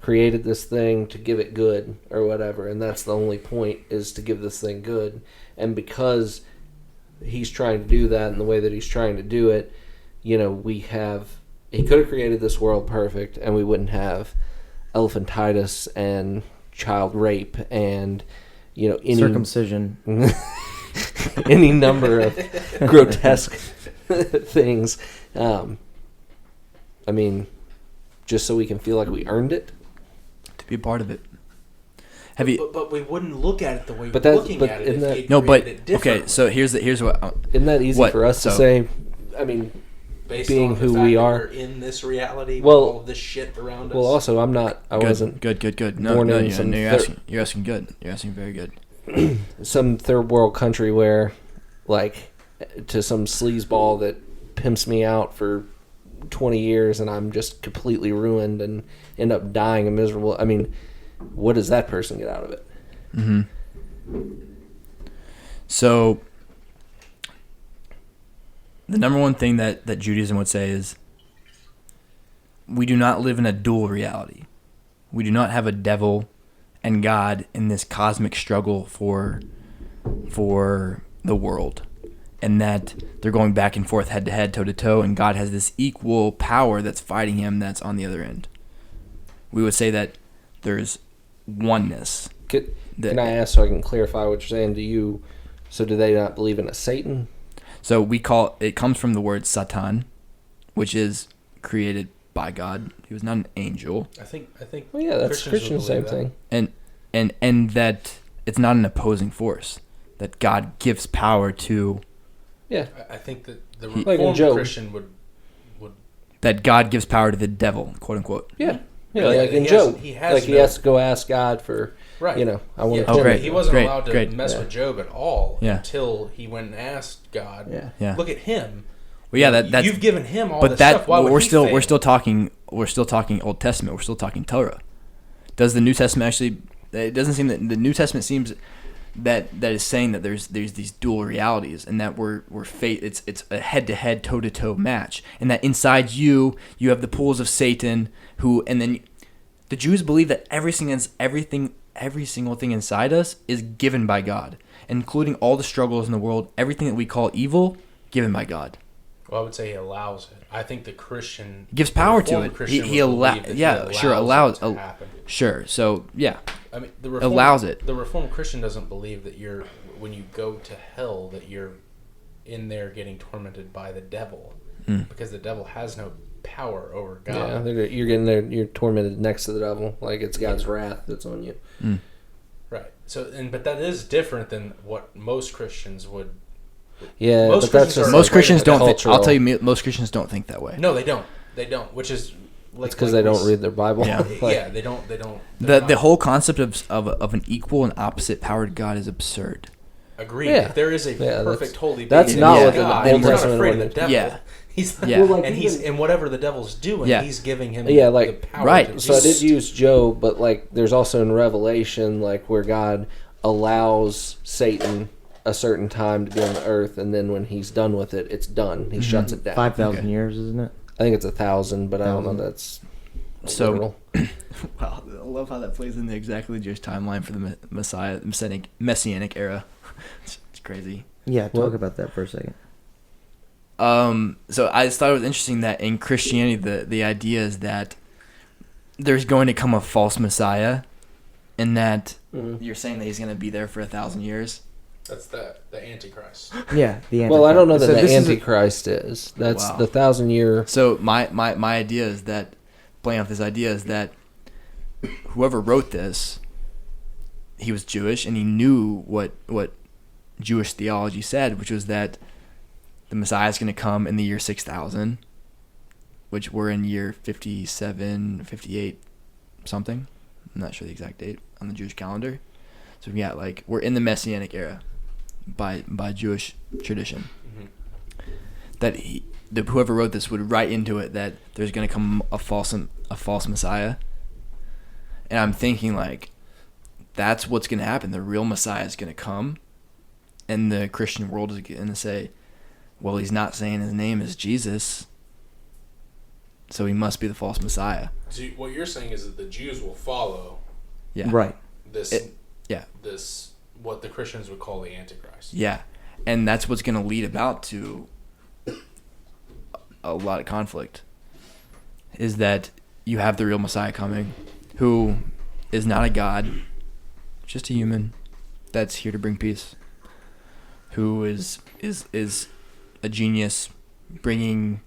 created this thing to give it good or whatever, and that's the only point is to give this thing good, and because he's trying to do that in the way that he's trying to do it, he could have created this world perfect, and we wouldn't have elephantitis and child rape and any Circumcision. any number of grotesque things. I mean, just so we can feel like we earned it. To be a part of it. Have you? But we wouldn't look at it the way But we're that- looking but at it. in If that- he No, but created it okay. differently. So here's what. Isn't that easy What? for us to So- say? I mean, Based being on the who fact we that are. we're in this reality, Well- with all of this shit around us. well, also, I wasn't Good. No, born no, in you're, some no, you're thir- asking. You're asking good. You're asking very good. some third world country where, like, to some sleazeball that pimps me out for 20 years and I'm just completely ruined and end up dying a miserable. I mean, what does that person get out of it? Mm-hmm. So, the number one thing that Judaism would say is we do not live in a dual reality. We do not have a devil and God in this cosmic struggle for the world, and that they're going back and forth, head to head, toe to toe, and God has this equal power that's fighting him that's on the other end. We would say that there's oneness. Can I ask so I can clarify what you're saying? Do they not believe in a Satan? So it comes from the word Satan, which is created by God. He was not an angel. I think. Well, yeah, that's Christian, same thing. And that it's not an opposing force. That God gives power to. Yeah, I think that the like Reformed Christian would. That God gives power to the devil, quote unquote. Yeah, like in Job. He has to go ask God for. Right. I want to. Oh, great. He wasn't Great. allowed to Great. mess with Job at all Yeah. until he went and asked God. Yeah. Look at him. Well, yeah, that's you've given him all but this that stuff. Why would we're he still fail? we're still talking Old Testament. We're still talking Torah. Does the New Testament actually? It doesn't seem that the New Testament seems that is saying that there's these dual realities and that we're it's a head-to-head, toe-to-toe match, and that inside you have the pools of Satan and then the Jews believe that every single thing inside us is given by God, including all the struggles in the world, everything that we call evil, given by God. Well, I would say he allows it. I think the Christian gives power to it. He allows it to happen. Sure. So yeah. I mean, allows it. The Reformed Christian doesn't believe that when you go to hell, that you're in there getting tormented by the devil, because the devil has no power over God. Yeah, you're getting there. You're tormented next to the devil, like it's God's wrath that's on you. Right. So, but that is different than what most Christians would. Yeah, most Christians don't. I'll tell you, most Christians don't think that way. No, they don't. They don't. Which is. It's because they don't read their Bible. Yeah, they don't. The whole concept of an equal and opposite powered God is absurd. Agreed. Yeah. If there is a perfect holy being, that's not what God, the he's not afraid of the devil. Yeah. He's Well, like, and whatever the devil's doing, he's giving him the power. Right. So I did use Job, but like there's also in Revelation like where God allows Satan a certain time to be on the earth, and then when he's done with it, it's done. He shuts it down. 5,000 years, isn't it? I think it's 1,000, but I don't know. That's so. Wow, I love how that plays in the exactly Jewish timeline for the Messiah, Messianic era. It's crazy. Yeah, talk about that for a second. So I just thought it was interesting that in Christianity, the idea is that there's going to come a false Messiah, and that you're saying that he's going to be there for 1,000 years. That's the Antichrist. Yeah, the Antichrist. Well, I don't know that So the Antichrist is. That's the 1,000-year. So my idea is that, playing off this idea, is that whoever wrote this, he was Jewish, and he knew what Jewish theology said, which was that the Messiah is going to come in the year 6,000, which we're in year 57, 58, something. I'm not sure the exact date on the Jewish calendar. So we're in the Messianic era by Jewish tradition. That whoever wrote this would write into it that there's going to come a false Messiah. And I'm thinking that's what's going to happen. The real Messiah is going to come, and the Christian world is going to say, well, he's not saying his name is Jesus, so he must be the false Messiah. So what you're saying is that the Jews will follow right. this what the Christians would call the Antichrist. Yeah, and that's what's going to lead about to a lot of conflict, is that you have the real Messiah coming, who is not a god, just a human that's here to bring peace, who is a genius, bringing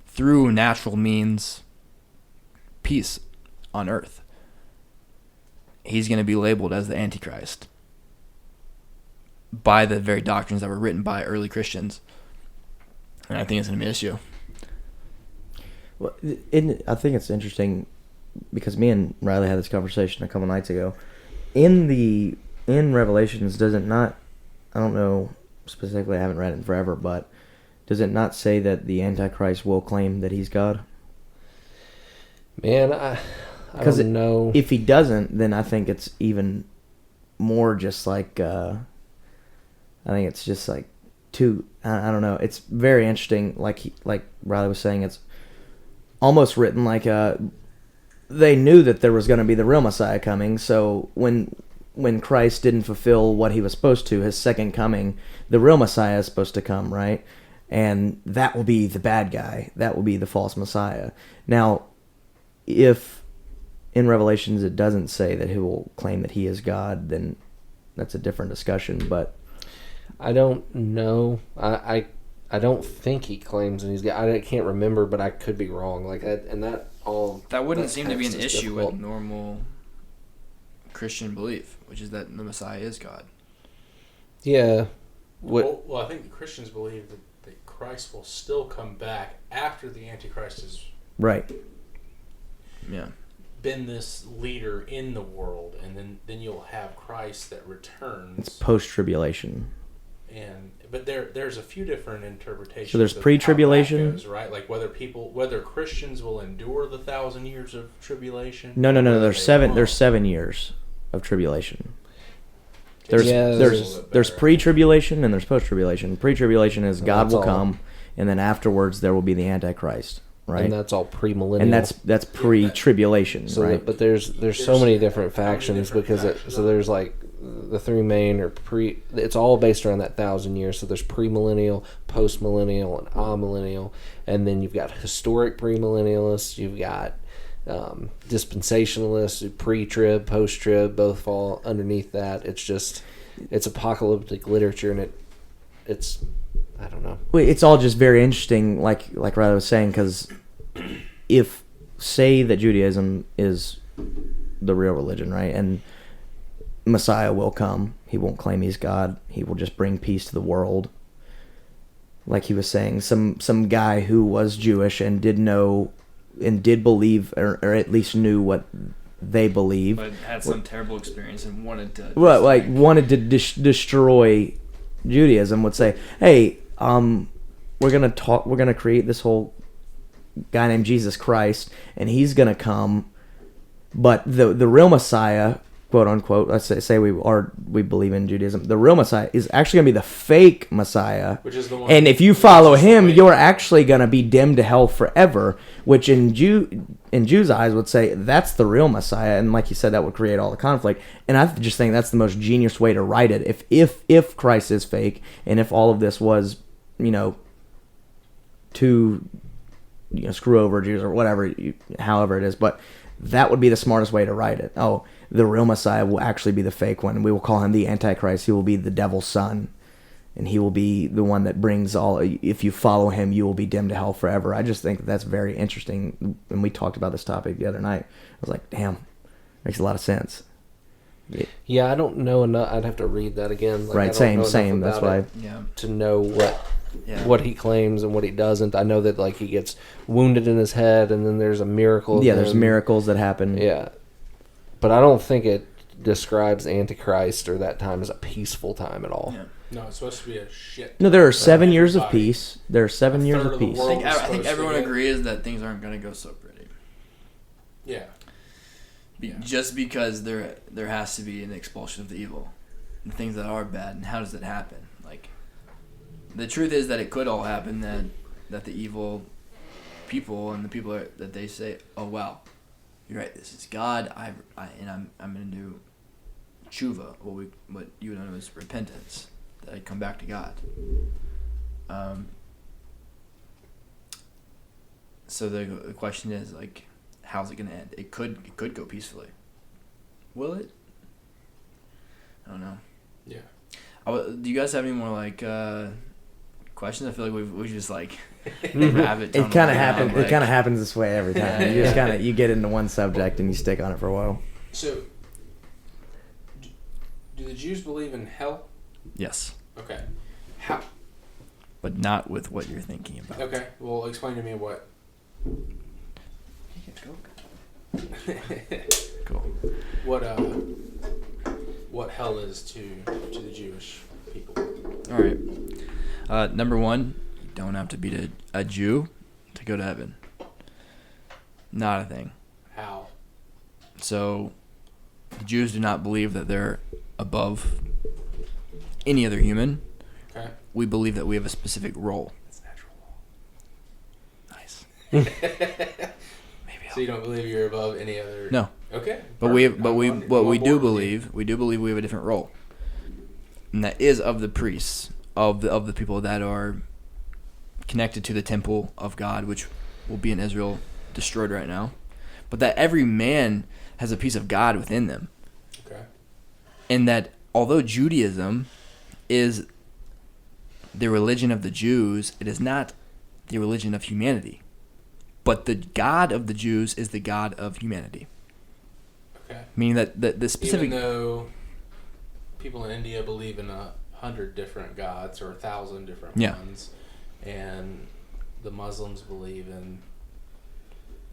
through natural means peace on earth. He's going to be labeled as the Antichrist by the very doctrines that were written by early Christians, and I think it's going to be an issue. Well, I think it's interesting because me and Riley had this conversation a couple nights ago. In Revelations, does it not? I don't know specifically. I haven't read it in forever, but does it not say that the Antichrist will claim that he's God? Man, I don't know. If he doesn't, then I think it's even more just I think it's just too. I don't know. It's very interesting. Like Riley was saying, it's almost written like they knew that there was going to be the real Messiah coming. So when Christ didn't fulfill what he was supposed to, his second coming, the real Messiah is supposed to come, right? And that will be the bad guy. That will be the false Messiah. Now, if in Revelations it doesn't say that he will claim that he is God, then that's a different discussion. But I don't know. I don't think he claims that he's God. I can't remember, but I could be wrong. Like that, and that all. That wouldn't seem to be an text is issue difficult. with normal Christian belief, which is that the Messiah is God. Yeah. Well, I think the Christians believe that Christ will still come back after the Antichrist has right. Yeah. been this leader in the world, and then you'll have Christ that returns. It's post-tribulation. But there's a few different interpretations. So there's of pre-tribulation? how that goes, right? Like whether Christians will endure the 1,000 years of tribulation. No. or whether There's they 7. won't. There's 7 years of tribulation. It's Yeah, a There's little bit better. pre-tribulation and there's post-tribulation. Pre-tribulation is God that's will all. come, and then afterwards there will be the Antichrist, right? And that's all premillennial. And that's pre-tribulation, so right? but there's so many different factions because there's like the three main or pre. It's all based around that 1,000 years. So there's premillennial, postmillennial, and amillennial, and then you've got historic premillennialists. You've got dispensationalists, pre-trib, post-trib, both fall underneath that. It's apocalyptic literature, and it's I don't know. Well, it's all just very interesting, like Riley was saying, because if say that Judaism is the real religion, right, and Messiah will come, he won't claim he's God, he will just bring peace to the world. Like he was saying, some guy who was Jewish and did know and did believe, or at least knew what they believe, But had some terrible experience and wanted to. well, like wanted to destroy Judaism, would say, "Hey, we're gonna create this whole guy named Jesus Christ, and he's gonna come, but the real Messiah, quote unquote, let's say we believe in Judaism, the real Messiah is actually gonna be the fake Messiah, Which is the one. and if you follow him, you're actually gonna be damned to hell forever." Which in Jews' eyes would say that's the real Messiah, and like you said, that would create all the conflict. And I just think that's the most genius way to write it. If Christ is fake, and if all of this was, to screw over Jews or whatever, however it is, but that would be the smartest way to write it. Oh, the real Messiah will actually be the fake one. We will call him the Antichrist. He will be the devil's son. And he will be the one that brings all. If you follow him, you will be damned to hell forever. I just think that's very interesting. And we talked about this topic the other night. I was like, damn, makes a lot of sense. Yeah, I don't know enough. I'd have to read that again. Like, I Right, don't same. know enough That's about why. it Yeah. to know Yeah. what he claims and what he doesn't. I know that like he gets wounded in his head, and then there's a miracle. Yeah, of there's him. miracles that happen. Yeah, but I don't think it describes Antichrist or that time as a peaceful time at all. Yeah. No, it's supposed to be a shit. No, there are 7 years of Everybody. peace. There are 7 years third of of the peace. world. I think supposed to everyone get- agrees that things aren't going to go so pretty. Yeah. Yeah. Just because there has to be an expulsion of the evil, and things that are bad, and how does it happen? Like, the truth is that it could all happen. That the evil people and the people that they say, oh wow, you're right, this is God. I'm gonna do tshuva, what you know as repentance, that I come back to God. So the question is, like, how's it gonna end? It could go peacefully. Will it? I don't know. Yeah. Do you guys have any more like questions? I feel like we just like rabbit. It kind of happens. Like, It kind of happens this way every time. You just kind of you get into one subject and you stick on it for a while. So, do the Jews believe in hell? yes, Okay. How? but not with what you're thinking about. Okay. Well, explain to me what. Cool. What hell is to the Jewish people? All right. Number one, you don't have to be a Jew to go to heaven. Not a thing. How? So, the Jews do not believe that they're above any other human. Okay. We believe that we have a specific role. That's natural law. Nice. So you don't believe you're above any other? No. Okay. But we do believe we have a different role, and that is of the priests, of the people that are connected to the temple of God, which will be in Israel, destroyed right now. but that every man has a piece of God within them. Okay. And that although Judaism is the religion of the Jews, it is not the religion of humanity. But the God of the Jews is the God of humanity. Okay. Meaning that the specific... Even though people in India believe in 100 different gods or 1,000 different ones, and the Muslims believe in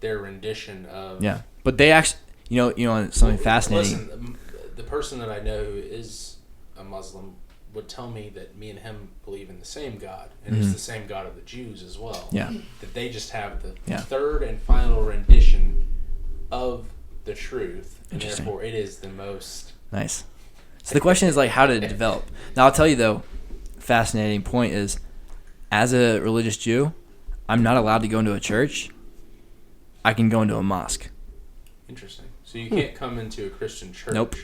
their rendition of... Yeah, but they actually... You know, something fascinating... Listen, the person that I know who is a Muslim would tell me that me and him believe in the same God, and it's the same God of the Jews as well. Yeah. That they just have the third and final rendition of the truth, and therefore it is the most... Nice. So the question is, like, how did it develop? Now, I'll tell you, though, fascinating point is, as a religious Jew, I'm not allowed to go into a church. I can go into a mosque. Interesting. So you can't come into a Christian church. Nope.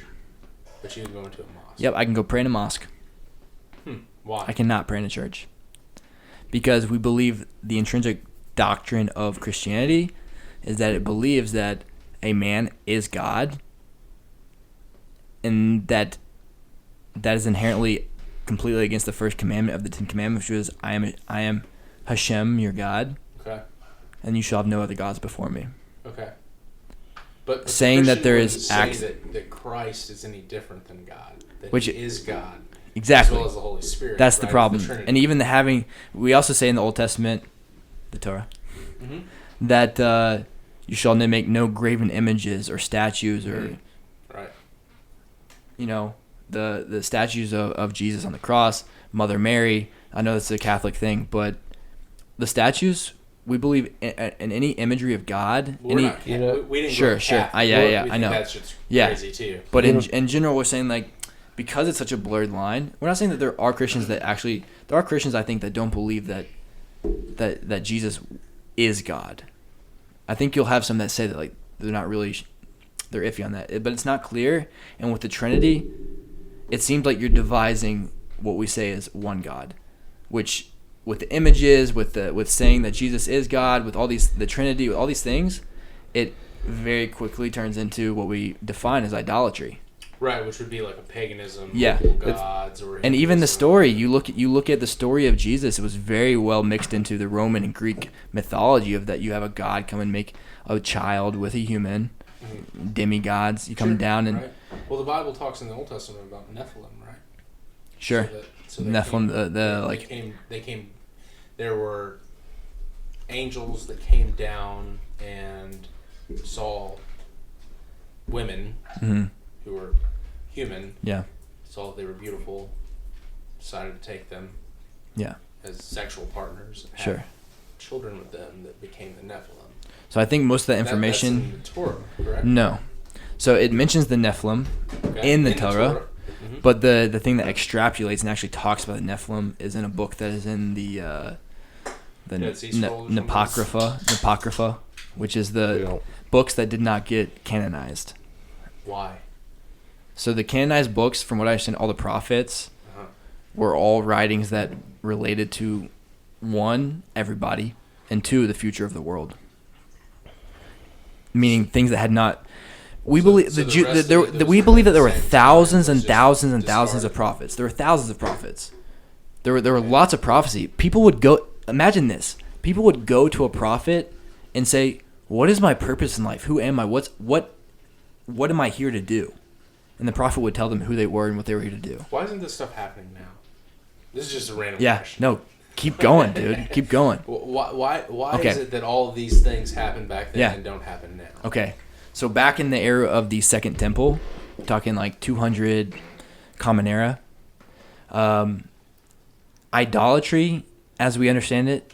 But you can go into a mosque. Yep, I can go pray in a mosque. Why? I cannot pray in a church. Because we believe the intrinsic doctrine of Christianity is that it believes that a man is God, and that is inherently completely against the first commandment of the Ten Commandments, which is, I am Hashem, your God. Okay. And you shall have no other gods before me. Okay. But saying that there is that Christ is any different than God, that which he is God, exactly, as well as the Holy Spirit. That's the right? problem. The and even we also say in the Old Testament, the Torah, that you shall make no graven images or statues or, right. You know, the statues of Jesus on the cross, Mother Mary. I know that's a Catholic thing, but the statues. We believe in any imagery of God. We didn't sure. I know. That's just crazy too. But in general, we're saying, like, because it's such a blurred line, we're not saying that there are Christians that actually... There are Christians, I think, that don't believe that Jesus is God. I think you'll have some that say that, like, they're not really... They're iffy on that. But it's not clear. And with the Trinity, it seems like you're devising what we say is one God, which... With the images, with saying that Jesus is God, with all the Trinity, with all these things, it very quickly turns into what we define as idolatry. Right, which would be like a paganism, gods, or... And even the story, you look at the story of Jesus, it was very well mixed into the Roman and Greek mythology of that you have a God come and make a child with a human, demigods, you come down and... Right. Well, the Bible talks in the Old Testament about Nephilim, right? Sure. So Nephilim, they came. There were angels that came down and saw women who were human. Yeah. Saw that they were beautiful. Decided to take them. Yeah. As sexual partners. And sure. Have children with them that became the Nephilim. So I think most of the information. That's in the Torah, correct? No. So it mentions the Nephilim in the Torah. But the thing that extrapolates and actually talks about the Nephilim is in a book that is in the Apocrypha, which is the books that did not get canonized. Why? So the canonized books, from what I understand, all the prophets were all writings that related to, one, everybody, and two, the future of the world. Meaning things that had not... We believe we believe that there were thousands and thousands and thousands of prophets. There were thousands of prophets. There were lots of prophecy. People would go. Imagine this. People would go to a prophet and say, "What is my purpose in life? Who am I? What am I here to do?" And the prophet would tell them who they were and what they were here to do. Why isn't this stuff happening now? This is just a random question. No, keep going, dude. Keep going. Why is it that all of these things happened back then and don't happen now? Okay. So back in the era of the Second Temple, talking like 200 Common Era, idolatry, as we understand it,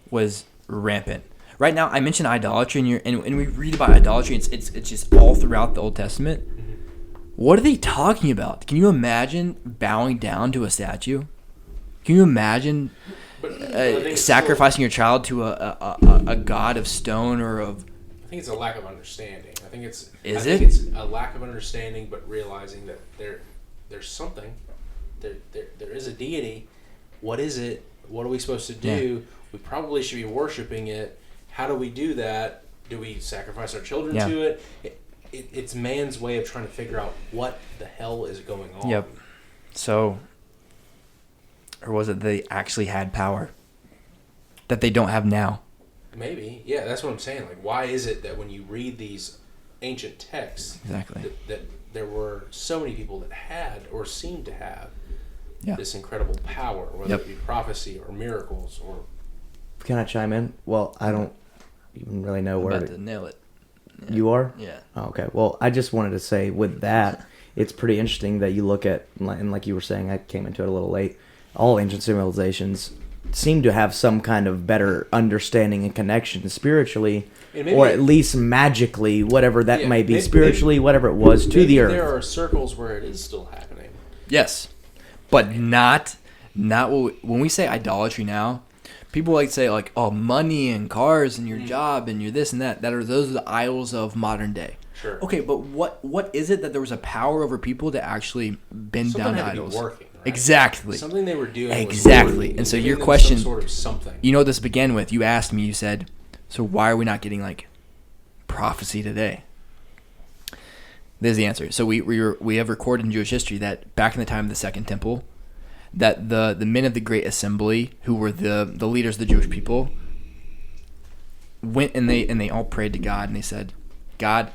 was rampant. Right now, I mentioned idolatry, and we read about idolatry. It's just all throughout the Old Testament. What are they talking about? Can you imagine bowing down to a statue? Can you imagine sacrificing your child to a god of stone or of... I think it's a lack of understanding. I think it's a lack of understanding, but realizing that there's something. There is a deity. What is it? What are we supposed to do? We probably should be worshiping it. How do we do that? Do we sacrifice our children Yeah. to it? It's man's way of trying to figure out what the hell is going on. Yep. So, or was it they actually had power that they don't have now? Maybe. Yeah, that's what I'm saying. Like, why is it that when you read these ancient texts, Exactly. that there were so many people that had or seemed to have Yeah. this incredible power, whether Yep. it be prophecy or miracles or... Can I chime in? Well, I don't even really know I'm where about to nail it. Yeah. you are. Yeah. Oh, okay. Well, I just wanted to say with that, it's pretty interesting that you look at, and like you were saying, I came into it a little late. All ancient civilizations seem to have some kind of better understanding and connection spiritually, or at least magically, whatever that may be, spiritually, whatever it was, to the earth. There are circles where it is still happening. Yes, but not when we say idolatry now. People like to say like, oh, money and cars and your job and your this and that. Those are the idols of modern day. Sure. Okay, but what is it that there was a power over people to actually bend Something down had to idols? be working, right? Exactly. Something they were doing. Exactly. Was And so giving your them question, some sort of something. You know what this began with? You asked me. You said, so why are we not getting like prophecy today? There's the answer. So we have recorded in Jewish history that back in the time of the Second Temple, that the men of the Great Assembly, who were the leaders of the Jewish people, went and they all prayed to God and they said, God,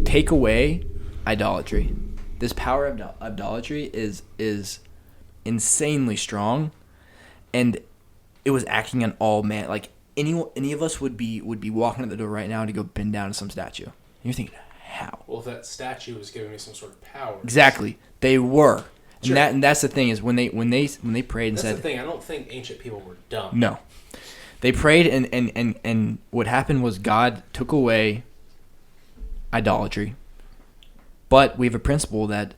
take away idolatry. This power of idolatry is insanely strong, and it was acting on all man. Like any of us would be walking at the door right now to go bend down to some statue. And you're thinking, how? Well, if that statue was giving me some sort of power. Exactly, they were. Sure. And that's the thing is when they prayed and That's said, the thing. I don't think ancient people were dumb. no, they prayed and what happened was God took away idolatry. But we have a principle that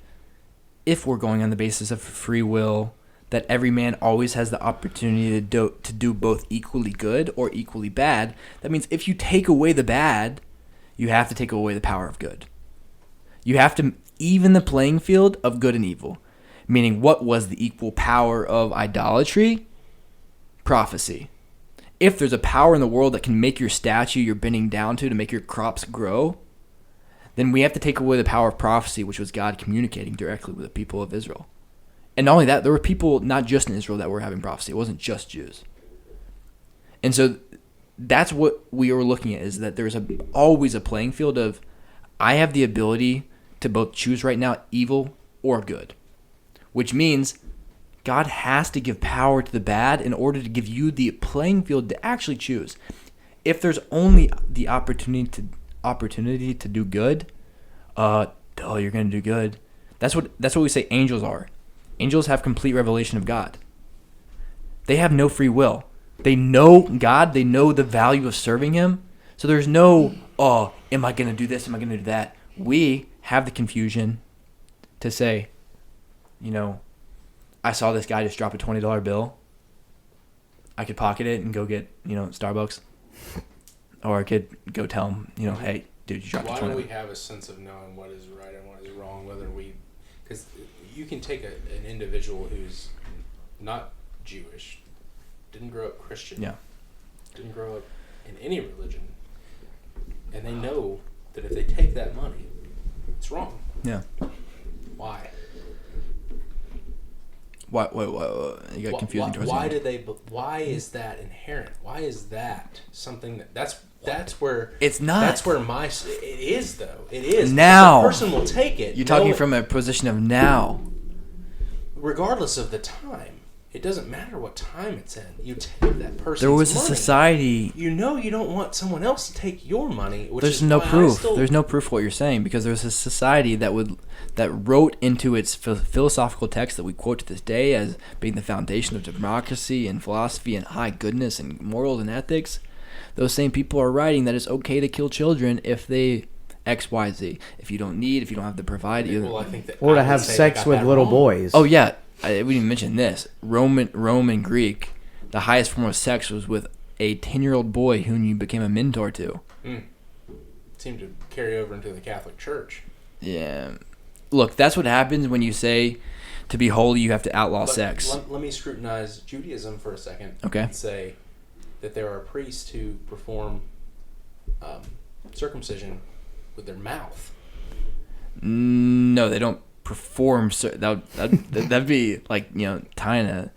if we're going on the basis of free will, that every man always has the opportunity to do both equally good or equally bad. That means if you take away the bad, you have to take away the power of good. You have to even the playing field of good and evil. Meaning, what was the equal power of idolatry? Prophecy. If there's a power in the world that can make your statue you're bending down to make your crops grow, then we have to take away the power of prophecy, which was God communicating directly with the people of Israel. And not only that, there were people not just in Israel that were having prophecy. It wasn't just Jews. And so that's what we were looking at, is that there's always a playing field of, I have the ability to both choose right now evil or good. Which means God has to give power to the bad in order to give you the playing field to actually choose. If there's only the opportunity to do good, you're going to do good. That's what we say angels are. Angels have complete revelation of God. They have no free will. They know God. They know the value of serving Him. So there's no, am I going to do this? Am I going to do that? We have the confusion to say, I saw this guy just drop a $20 bill. I could pocket it and go get, Starbucks. Or I could go tell him, hey, dude, you dropped a $20. Why do we have a sense of knowing what is right and what is wrong? Because you can take an individual who's not Jewish, didn't grow up Christian, didn't grow up in any religion, and they know that if they take that money, it's wrong. Yeah. Why? Why? You got confusing towards Why is that inherent? Why is that something that's where it's not? That's where it is though. It is now. The person will take it. You're talking from a position of now. Regardless of the time, it doesn't matter what time it's in. You take that person's There was money. a society. You don't want someone else to take your money. There's no proof. There's no proof of what you're saying, because there's a society that wrote into its philosophical text that we quote to this day as being the foundation of democracy and philosophy and high goodness and morals and ethics. Those same people are writing that it's okay to kill children if they X, Y, Z. If you don't have to provide, or to have sex with little boys. Oh yeah, we didn't even mention this. Roman Greek, the highest form of sex was with a 10-year-old boy whom you became a mentor to. Seemed to carry over into the Catholic Church. Yeah. Look, that's what happens when you say to be holy you have to outlaw sex. Let me scrutinize Judaism for a second. Okay. And say that there are priests who perform circumcision with their mouth. No, they don't perform. That'd be like, tying a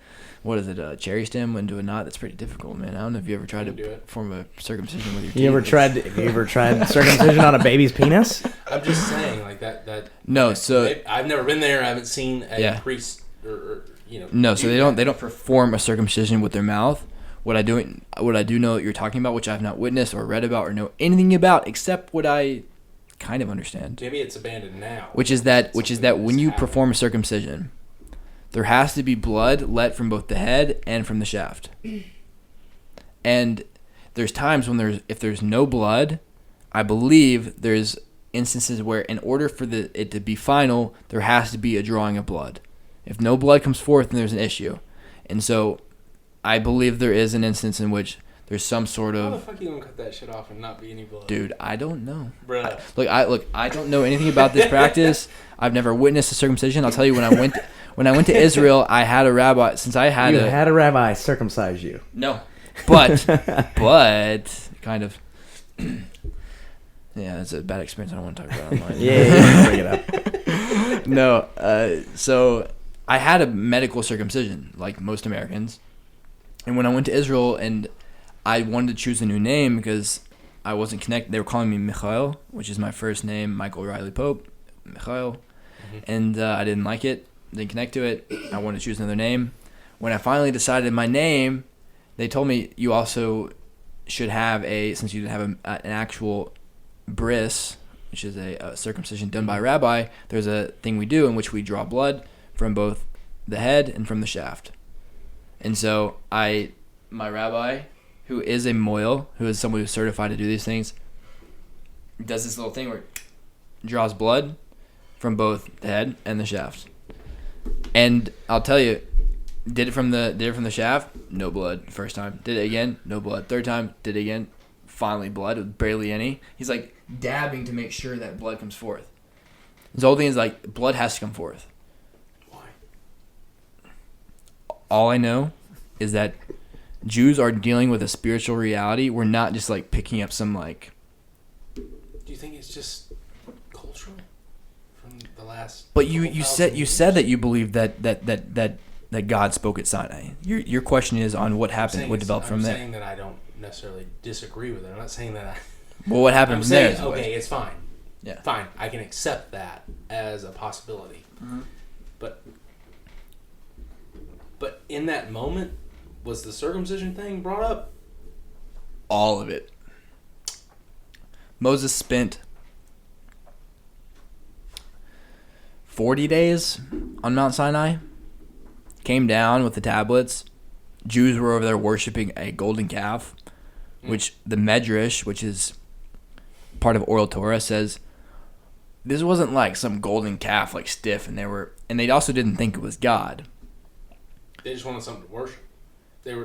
cherry stem into a knot. That's pretty difficult, man. I don't know if you ever tried to perform a circumcision with your teeth. You ever tried circumcision on a baby's penis? I'm just saying, like that. No, so I've never been there. I haven't seen a priest or. No, so they don't perform a circumcision with their mouth. What I do know that you're talking about, which I've not witnessed or read about or know anything about, except what I kind of understand. Maybe it's abandoned now. Which is that when you perform a circumcision, there has to be blood let from both the head and from the shaft. And there's times when if there's no blood, I believe there's instances where in order for it to be final, there has to be a drawing of blood. If no blood comes forth, then there's an issue. And so I believe there is an instance in which there's some sort of... How the fuck are you going to cut that shit off and not be any blood? Dude, I don't know. Bruh. I don't know anything about this practice. I've never witnessed a circumcision. I'll tell you, when I went to Israel, I had a rabbi, since I had You had a rabbi circumcise you. No. But kind of... Yeah, that's a bad experience I don't want to talk about online. Yeah, bring it up. No, so I had a medical circumcision, like most Americans. And when I went to Israel and I wanted to choose a new name because I wasn't connected, they were calling me Michael, which is my first name, Michael Riley Pope, Michael. Mm-hmm. And I didn't like it, didn't connect to it. I wanted to choose another name. When I finally decided my name, they told me you also should have since you didn't have an actual bris, which is a circumcision done by a rabbi, there's a thing we do in which we draw blood from both the head and from the shaft. And so my rabbi, who is a moil, who is someone who's certified to do these things, does this little thing where it draws blood from both the head and the shaft. And I'll tell you, did it from the shaft, no blood. First time, did it again, no blood. Third time, did it again, finally blood with barely any. He's like dabbing to make sure that blood comes forth. His whole thing is like blood has to come forth. Why? All I know is that Jews are dealing with a spiritual reality. We're not just like picking up some like... Do you think it's just cultural from the last... But you said that you believe that God spoke at Sinai. Your question is on what happened, what developed from there. I'm saying that I don't necessarily disagree with it. I'm not saying that I... Well, what happened from there? Okay, it's fine. Yeah. Fine. I can accept that as a possibility. Mm-hmm. But in that moment, was the circumcision thing brought up? All of it. Moses spent 40 days on Mount Sinai, came down with the tablets. Jews were over there worshiping a golden calf, which the Medrash, which is part of Oral Torah, says this wasn't like some golden calf like stiff, and they also didn't think it was God. They just wanted something to worship. The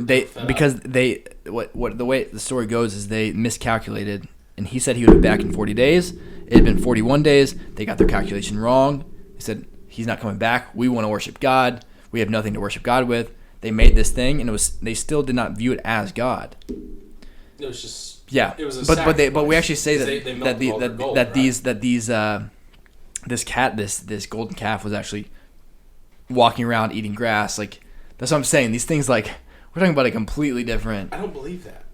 way the story goes is they miscalculated, and he said he would be back in 40 days. It had been 41 days. They got their calculation wrong. They said he's not coming back. We want to worship God. We have nothing to worship God with. They made this thing, and they still did not view it as God. It was just It was a but we actually say this golden calf was actually walking around eating grass. Like, that's what I'm saying. These things, like, we're talking about a completely different... I don't believe that,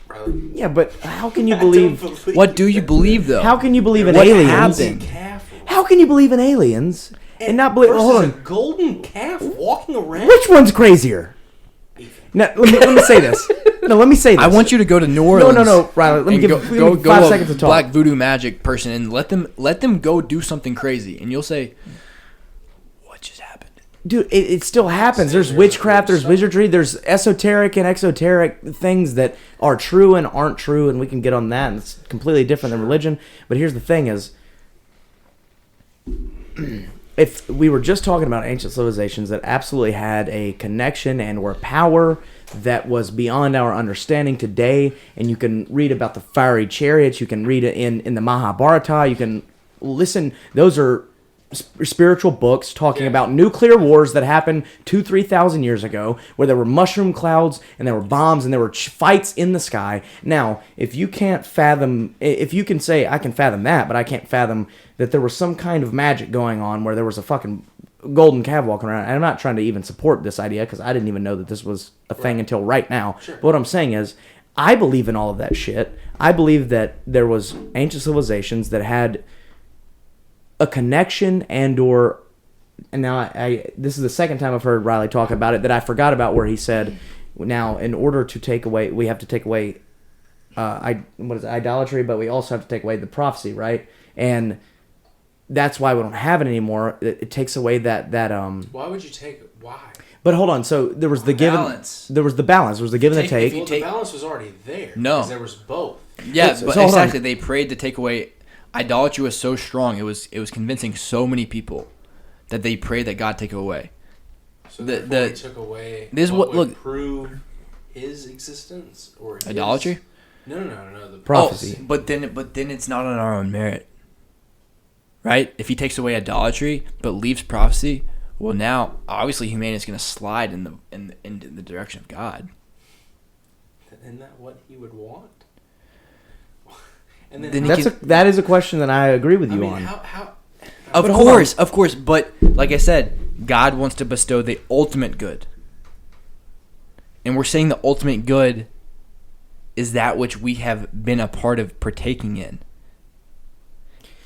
Riley. Yeah, but how can you believe... What do you believe, though? How can you believe in what aliens? Happened? How can you believe in aliens and not believe... Hold on. A golden calf walking around? Which one's crazier? Now, let me say this. No, let me say this. I want you to go to New Orleans. No, Riley. Let me give you 5 seconds to talk. Black voodoo magic person and let them go do something crazy, and you'll say, "What just happened?" Dude, it still happens. There's witchcraft, there's wizardry, there's esoteric and exoteric things that are true and aren't true, and we can get on that, and it's completely different than religion. But here's the thing is, if we were just talking about ancient civilizations that absolutely had a connection and were power that was beyond our understanding today, and you can read about the fiery chariots, you can read it in the Mahabharata, you can listen, those are spiritual books talking about nuclear wars that happened 2,000-3,000 years ago, where there were mushroom clouds and there were bombs and there were fights in the sky. Now, if you can say I can fathom that, but I can't fathom that there was some kind of magic going on where there was a fucking golden calf walking around. And I'm not trying to even support this idea because I didn't even know that this was a thing until right now. Sure. But what I'm saying is, I believe in all of that shit. I believe that there was ancient civilizations that had a connection and now I this is the second time I've heard Riley talk about it, that I forgot about, where he said, now in order to take away, we have to take away idolatry, but we also have to take away the prophecy, right? And that's why we don't have it anymore. It takes away that why would you take it? Why? But hold on, so there was the balance. There was the balance. There was the give and the take. Well, the balance was already there. No. Because there was both. Yeah, So but hold on. exactly. They prayed to take away. Idolatry was so strong. It was convincing so many people that they prayed that God take it away. So he took away. This what would would prove his existence or idolatry. No. The Prophecy. Oh, but then it's not on our own merit, right? If he takes away idolatry but leaves prophecy, well, now obviously humanity is going to slide in the direction of God. Isn't that what he would want? And Then that is a question that I agree with you on. Of course, but like I said, God wants to bestow the ultimate good. And we're saying the ultimate good is that which we have been a part of partaking in.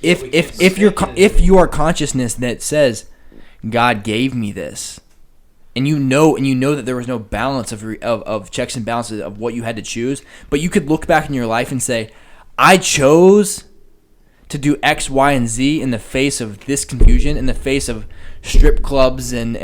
If your consciousness that says God gave me this, and you know that there was no balance of checks and balances of what you had to choose, but you could look back in your life and say, I chose to do X, Y, and Z in the face of this confusion, in the face of strip clubs and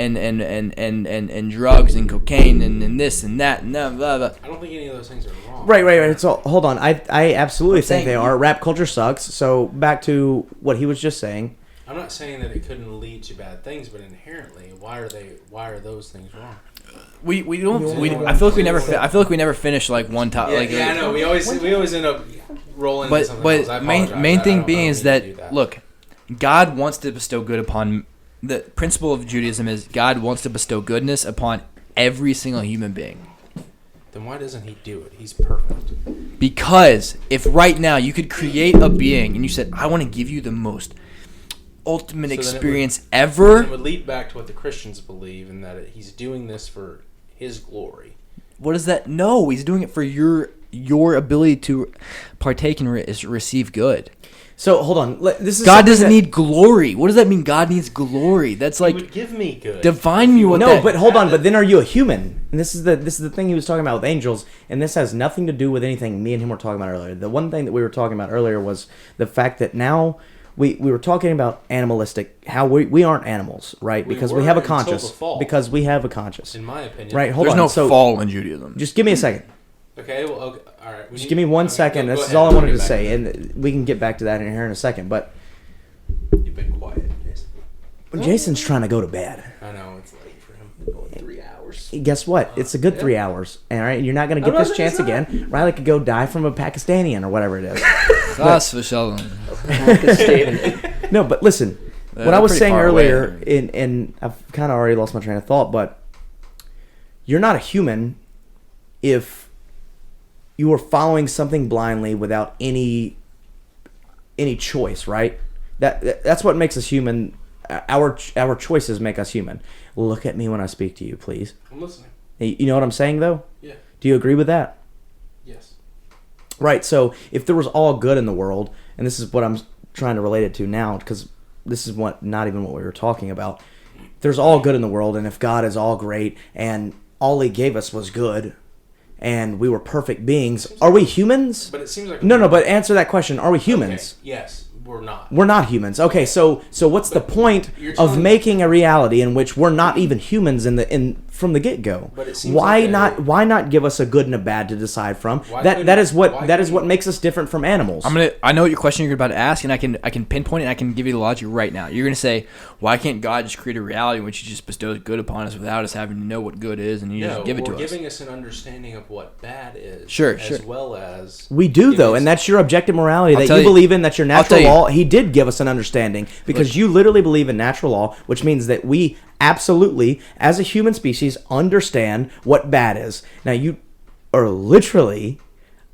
drugs and cocaine and this and that and blah, blah, blah. I don't think any of those things are wrong. Right. So hold on. I absolutely think they are. you- Rap culture sucks. So back to what he was just saying. I'm not saying that it couldn't lead to bad things, but inherently, why are those things wrong? We don't. I feel like we never finish like one top. I know. We always end up rolling. into something else. I But main apologize. thing I being don't is mean to do that look, God wants to bestow good upon. The principle of Judaism is God wants to bestow goodness upon every single human being. Then why doesn't he do it? He's perfect. Because if right now you could create a being and you said, I want to give you the most ultimate experience ever. It would lead back to what the Christians believe, in that he's doing this for his glory. What is that? No, he's doing it for your ability to partake and receive good. So hold on. This is God doesn't need glory. What does that mean? God needs glory. That's like He would give me good. define me what No, that. but hold on. But then are you a human? And this is the thing he was talking about with angels, and this has nothing to do with anything me and him were talking about earlier. The one thing that we were talking about earlier was the fact that now we were talking about animalistic, how we aren't animals, right? Because we have a until the conscience. fall. Because we have a conscience. In my opinion. Right, hold There's on. no So fall in Judaism. just give me a second. Okay, well, okay, all right. Just give me 1 second. Go This is ahead. all I wanted I'll to get back say, and we can get back to that in here in a second. But You've been quiet, Jason. Jason's trying to go to bed. I know, it's late for him. Going 3 hours. Guess what? It's a good 3 hours. All right, you're not going to get this chance again. Riley could go die from a Pakistani or whatever it is. That's for sure. No, but listen. They're What I was pretty saying far away. earlier, and I've kind of already lost my train of thought, but you're not a human if you are following something blindly without any choice, right? That's what makes us human. Our choices make us human. Look at me when I speak to you, please. I'm listening. You know what I'm saying, though? Yeah. Do you agree with that? Yes. Right. So if there was all good in the world, and this is what I'm trying to relate it to now, because this is not even what we were talking about. There's all good in the world, and if God is all great, and all He gave us was good, and we were perfect beings, are we humans? But it seems like No. But answer that question: are we humans? Okay. Yes, we're not. We're not humans. Okay. So what's the point you're of telling me- making a reality in which we're not even humans in from the get-go. But it seems why like why not give us a good and a bad to decide from? Why That is couldn't- what makes us different from animals. I know what your question you're about to ask, and I can pinpoint it. And I can give you the logic right now. You're gonna say, why can't God just create a reality in which He just bestows good upon us without us having to know what good is, and He just give it to us? giving us an understanding of what bad is. Sure. As well as We do, though, and that's your objective morality that you believe in. That's your natural law. He did give us an understanding because you literally believe in natural law, which means that we absolutely, as a human species, understand what bad is. Now, you are literally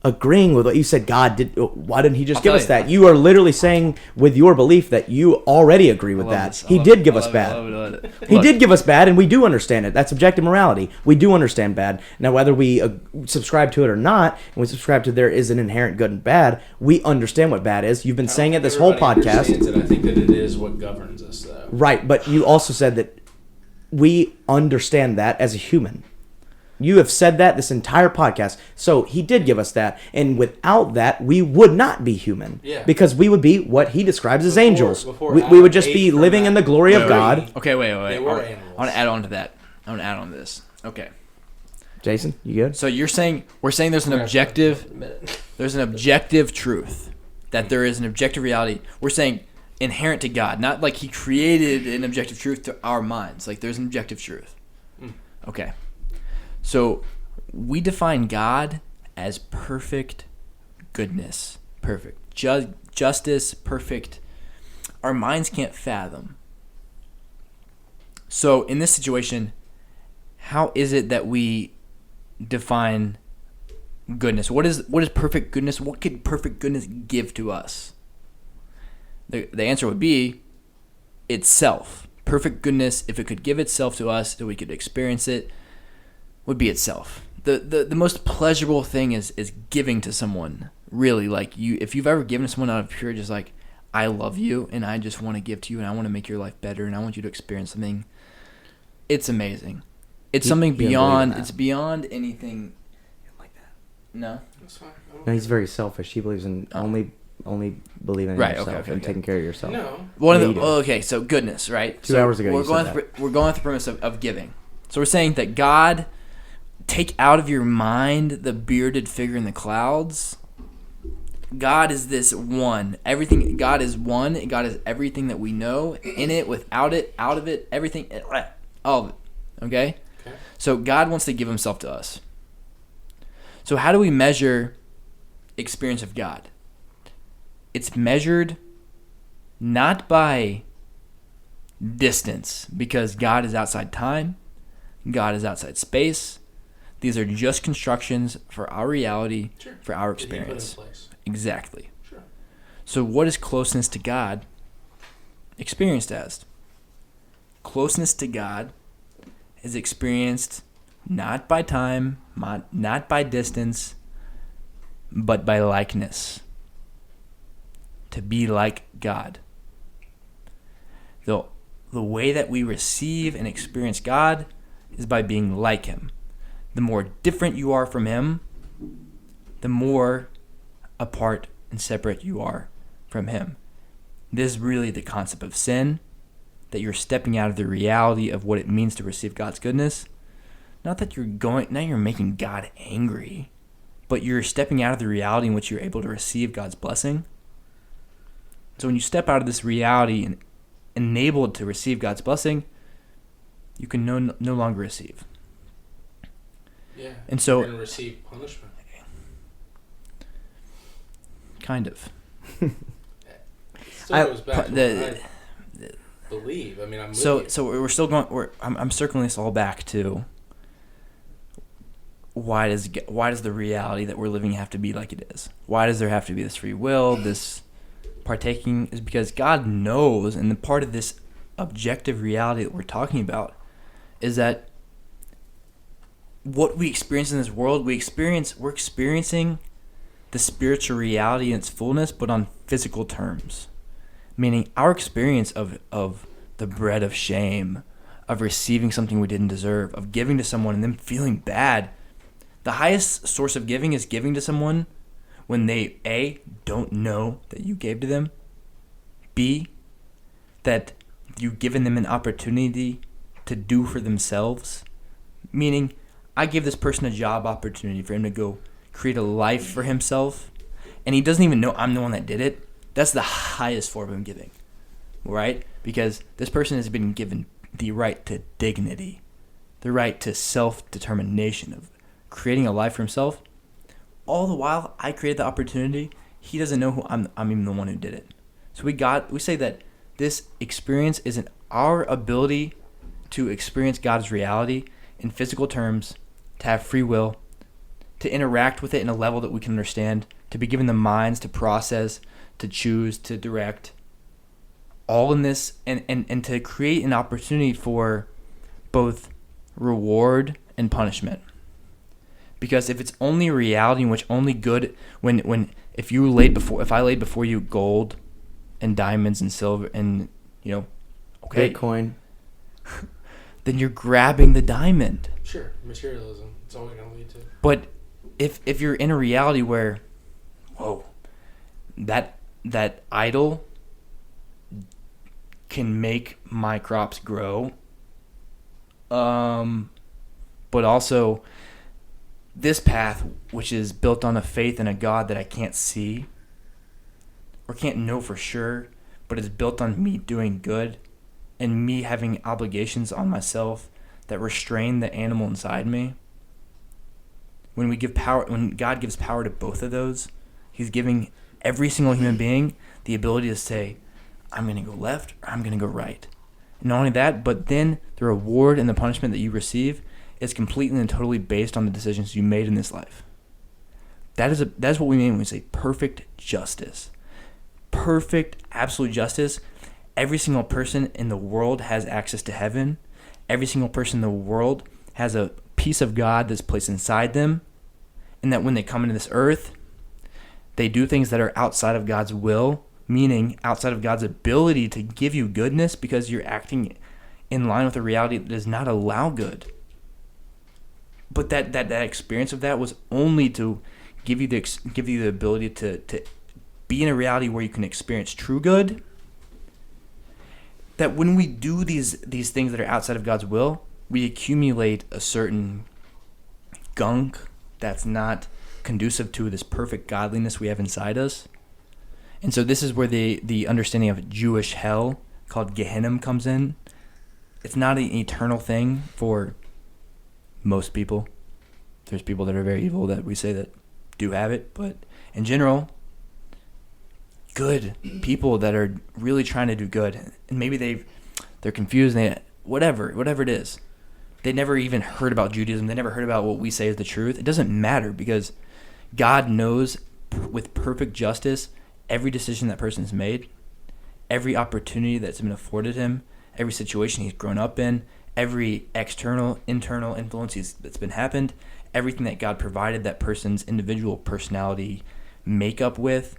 agreeing with what you said God did. Why didn't He just give us that? You are literally saying with your belief that you already agree with that. He did give us bad. He did give us bad, and we do understand it. That's objective morality. We do understand bad. Now, whether we subscribe to it or not, and we subscribe to there is an inherent good and bad, we understand what bad is. You've been saying it this whole podcast. I think that it is what governs us, though. Right, but you also said that we understand that as a human. You have said that this entire podcast. So He did give us that. And without that, we would not be human. Yeah. Because we would be what He describes as angels. before We would just Adam be ate from living that in the glory of tree, God. Okay, wait. They I were want animals. to add on to that. I want to add on to this. Okay. Jason, you good? So we're saying there's an objective truth, that there is an objective reality. We're saying inherent to God, not like He created an objective truth to our minds. Like there's an objective truth. Okay. So we define God as perfect goodness, perfect justice, perfect. Our minds can't fathom. So in this situation, how is it that we define goodness? What is perfect goodness? What could perfect goodness give to us? The answer would be itself. Perfect goodness, if it could give itself to us so we could experience it, would be itself. The most pleasurable thing is giving to someone. Really, like if you've ever given to someone out of pure just like, I love you and I just want to give to you and I want to make your life better and I want you to experience something. It's amazing. It's something beyond. It's beyond anything like that. No. That's fine. No, he's very selfish. He believes in only believing in yourself and taking care of yourself. No. Okay, so goodness, right? 2 hours ago we're you going said that. we're going with the premise of giving. So we're saying that God, take out of your mind the bearded figure in the clouds. God is this one. Everything. God is one. God is everything that we know. In it, without it, out of it, everything, all of it. Okay? So God wants to give Himself to us. So how do we measure experience of God? It's measured not by distance, because God is outside time, God is outside space. These are just constructions for our reality, for our experience. Exactly. Sure. So what is closeness to God experienced as? Closeness to God is experienced not by time, not by distance, but by likeness. To be like God. The way that we receive and experience God is by being like Him. The more different you are from Him, the more apart and separate you are from Him. This is really the concept of sin, that you're stepping out of the reality of what it means to receive God's goodness. Not that you're making God angry, but you're stepping out of the reality in which you're able to receive God's blessing. So when you step out of this reality and enabled to receive God's blessing, you can no longer receive. Yeah. And so you're going to receive punishment. Kind of. Still goes back to what I believe. I mean, I'm with you. So we're still going. I'm circling this all back to why does the reality that we're living have to be like it is? Why does there have to be this free will, this partaking? Is because God knows, and the part of this objective reality that we're talking about is that what we experience in this world, we're experiencing the spiritual reality in its fullness, but on physical terms. Meaning our experience of the bread of shame, of receiving something we didn't deserve, of giving to someone and them feeling bad. The highest source of giving is giving to someone when they, A, don't know that you gave to them, B, that you've given them an opportunity to do for themselves Meaning, I give this person a job opportunity for him to go create a life for himself, and he doesn't even know I'm the one that did it. That's the highest form of giving, right? Because this person has been given the right to dignity, the right to self-determination of creating a life for himself. All the while, I created the opportunity. He doesn't know who I'm even the one who did it. So we say that this experience isn't our ability to experience God's reality in physical terms, to have free will, to interact with it in a level that we can understand, to be given the minds to process, to choose, to direct, all in this, and to create an opportunity for both reward and punishment. Because if it's only a reality in which only good, if I laid before you gold and diamonds and silver and okay, Bitcoin. then you're grabbing the diamond. Sure, materialism. It's always going to lead to. But if you're in a reality where, whoa, that idol can make my crops grow, but also this path, which is built on a faith in a God that I can't see or can't know for sure, but is built on me doing good and me having obligations on myself that restrain the animal inside me. When God gives power to both of those, he's giving every single human being the ability to say, I'm going to go left or I'm going to go right. And not only that, but then the reward and the punishment that you receive is completely and totally based on the decisions you made in this life. That is what we mean when we say perfect justice. Perfect, absolute justice. Every single person in the world has access to heaven. Every single person in the world has a piece of God that's placed inside them. And that when they come into this earth, they do things that are outside of God's will, meaning outside of God's ability to give you goodness because you're acting in line with a reality that does not allow good. But that experience of that was only to give you the ability to be in a reality where you can experience true good. That when we do these things that are outside of God's will, we accumulate a certain gunk that's not conducive to this perfect godliness we have inside us. And so this is where the understanding of Jewish hell called Gehenna comes in. It's not an eternal thing for most people. There's people that are very evil that we say that do have it, but in general, good people that are really trying to do good, and maybe they're confused, and whatever it is. They never even heard about Judaism. They never heard about what we say is the truth. It doesn't matter because God knows with perfect justice every decision that person has made, every opportunity that's been afforded him, every situation he's grown up in, every external, internal influence that's been happened, everything that God provided that person's individual personality makeup with.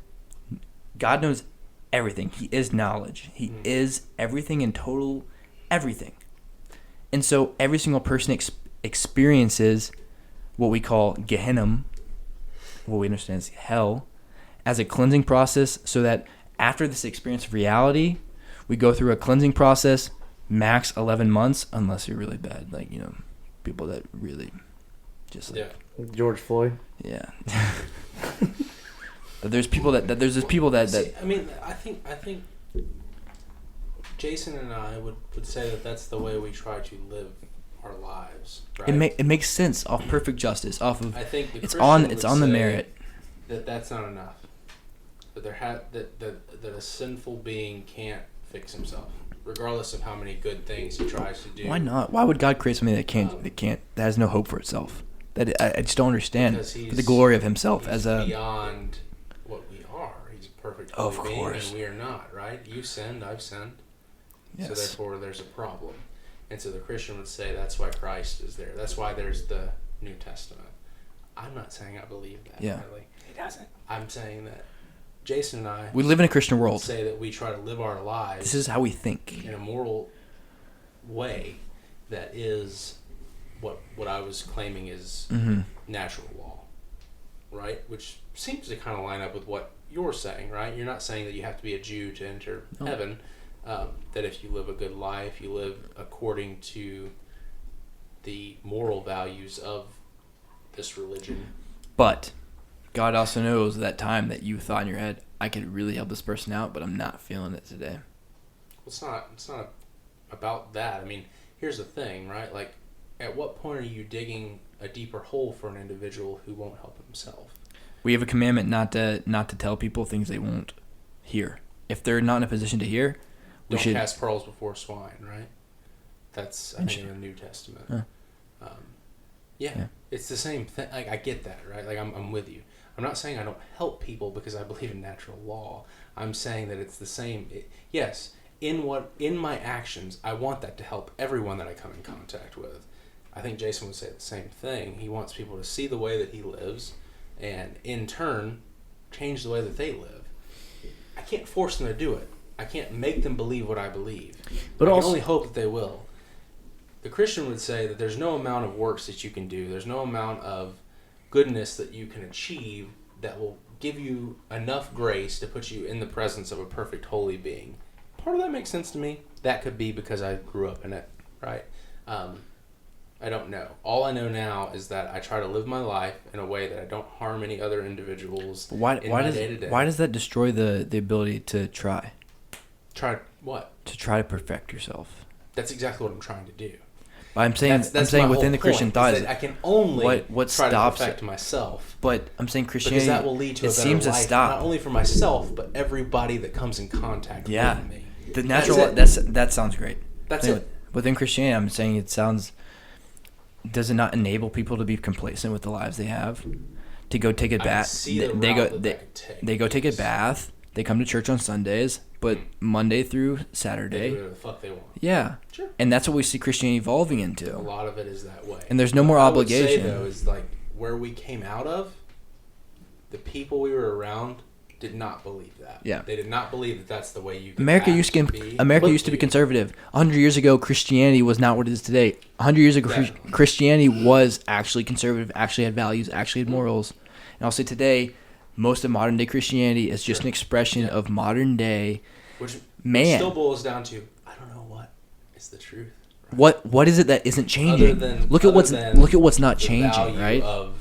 God knows everything. He is knowledge. He is everything in total everything. And so every single person experiences what we call Gehenna, what we understand as hell, as a cleansing process so that after this experience of reality, we go through a cleansing process, max 11 months, unless you're really bad, like, people that really just like... Yeah. George Floyd. Yeah. There's people that See, I mean, I think Jason and I would say that that's the way we try to live our lives, right? It makes sense off perfect justice, off of... I think it's on the merit. That's not enough. That a sinful being can't fix himself, regardless of how many good things he tries to do. Why not? Why would God create something that has no hope for itself? That I just don't understand. For the glory of himself as a... beyond what we are. He's a perfect being, and we are not, right? You sinned, I've sinned. Yes. So therefore there's a problem. And so the Christian would say that's why Christ is there. That's why there's the New Testament. I'm not saying I believe that, really. He doesn't. I'm saying that Jason and I... We live in a Christian world. ...say that we try to live our lives... This is how we think. ...in a moral way that is what I was claiming is natural law, right? Which seems to kind of line up with what you're saying, right? You're not saying that you have to be a Jew to enter heaven. That if you live a good life, you live according to the moral values of this religion. But God also knows that time that you thought in your head, I could really help this person out, but I'm not feeling it today. It's not about that. I mean, here's the thing, right? Like, at what point are you digging a deeper hole for an individual who won't help himself? We have a commandment not to tell people things they won't hear. If they're not in a position to hear, we Don't should cast pearls before swine, right? That's, I think, in the New Testament. Huh. Yeah, it's the same thing. Like, I get that, right? Like, I'm with you. I'm not saying I don't help people because I believe in natural law. I'm saying that it's the same. Yes, in my actions, I want that to help everyone that I come in contact with. I think Jason would say the same thing. He wants people to see the way that he lives and, in turn, change the way that they live. I can't force them to do it. I can't make them believe what I believe. But I can only hope that they will. The Christian would say that there's no amount of works that you can do. There's no amount of goodness that you can achieve that will give you enough grace to put you in the presence of a perfect holy being. Part of that makes sense to me. That could be because I grew up in it, right? I don't know. All I know now is that I try to live my life in a way that I don't harm any other individuals. Why does that destroy the ability to try? Try what? To try to perfect yourself. That's exactly what I'm trying to do. I'm saying within the Christian thought, I can only what try stops to perfect myself. But I'm saying Christianity, because that will lead to a better life, not only for myself, but everybody that comes in contact with me. The natural that sounds great. That's it. Within Christianity, I'm saying does it not enable people to be complacent with the lives they have? To go take a bath. They go take a bath. They come to church on Sundays, but Monday through Saturday, they do whatever the fuck they want. Yeah, sure. And that's what we see Christianity evolving into. A lot of it is that way. And there's no more obligation. What I would say, though, is like where we came out of, the people we were around did not believe that. Yeah. They did not believe that that's the way you could America used to be conservative. 100 years ago, Christianity was not what it is today. 100 years ago, Christianity was actually conservative, actually had values, actually had morals. And I'll say today, most of modern day Christianity is just an expression of modern day which man. Still boils down to, I don't know what is the truth. Right? What is it that isn't changing? Look at what's not changing, right? Of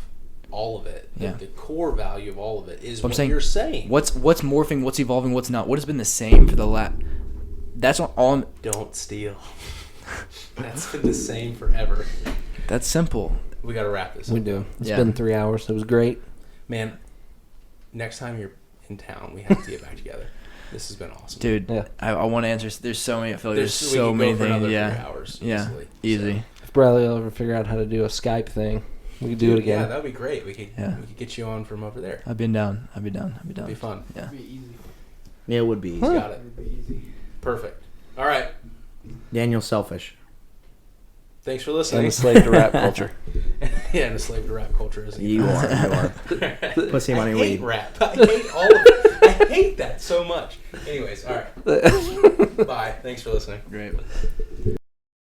all of it, the core value of all of it is what you're saying. What's morphing, what's evolving, what's not? What has been the same for the last? That's all. Don't steal. That's been the same forever. That's simple. We got to wrap this up. We do. It's been 3 hours. It was great. Man, next time you're in town, we have to get back together. This has been awesome. Dude, yeah. I want to answer. There's so many. I feel like there's so many things. 3 hours easily. Easy. So, if Bradley will ever figure out how to do a Skype thing, we could do it again. Yeah, that'd be great. We could get you on from over there. I've been down. It'd be fun. Yeah. It'd be easy. Yeah, it would be easy. Got it. It'd be easy. Perfect. All right. Daniel's selfish. Thanks for listening. And a slave to rap culture. Yeah, and a slave to rap culture isn't You are. Pussy money weed. I hate rap. I hate all of it. I hate that so much. Anyways, all right. Bye. Thanks for listening. Great.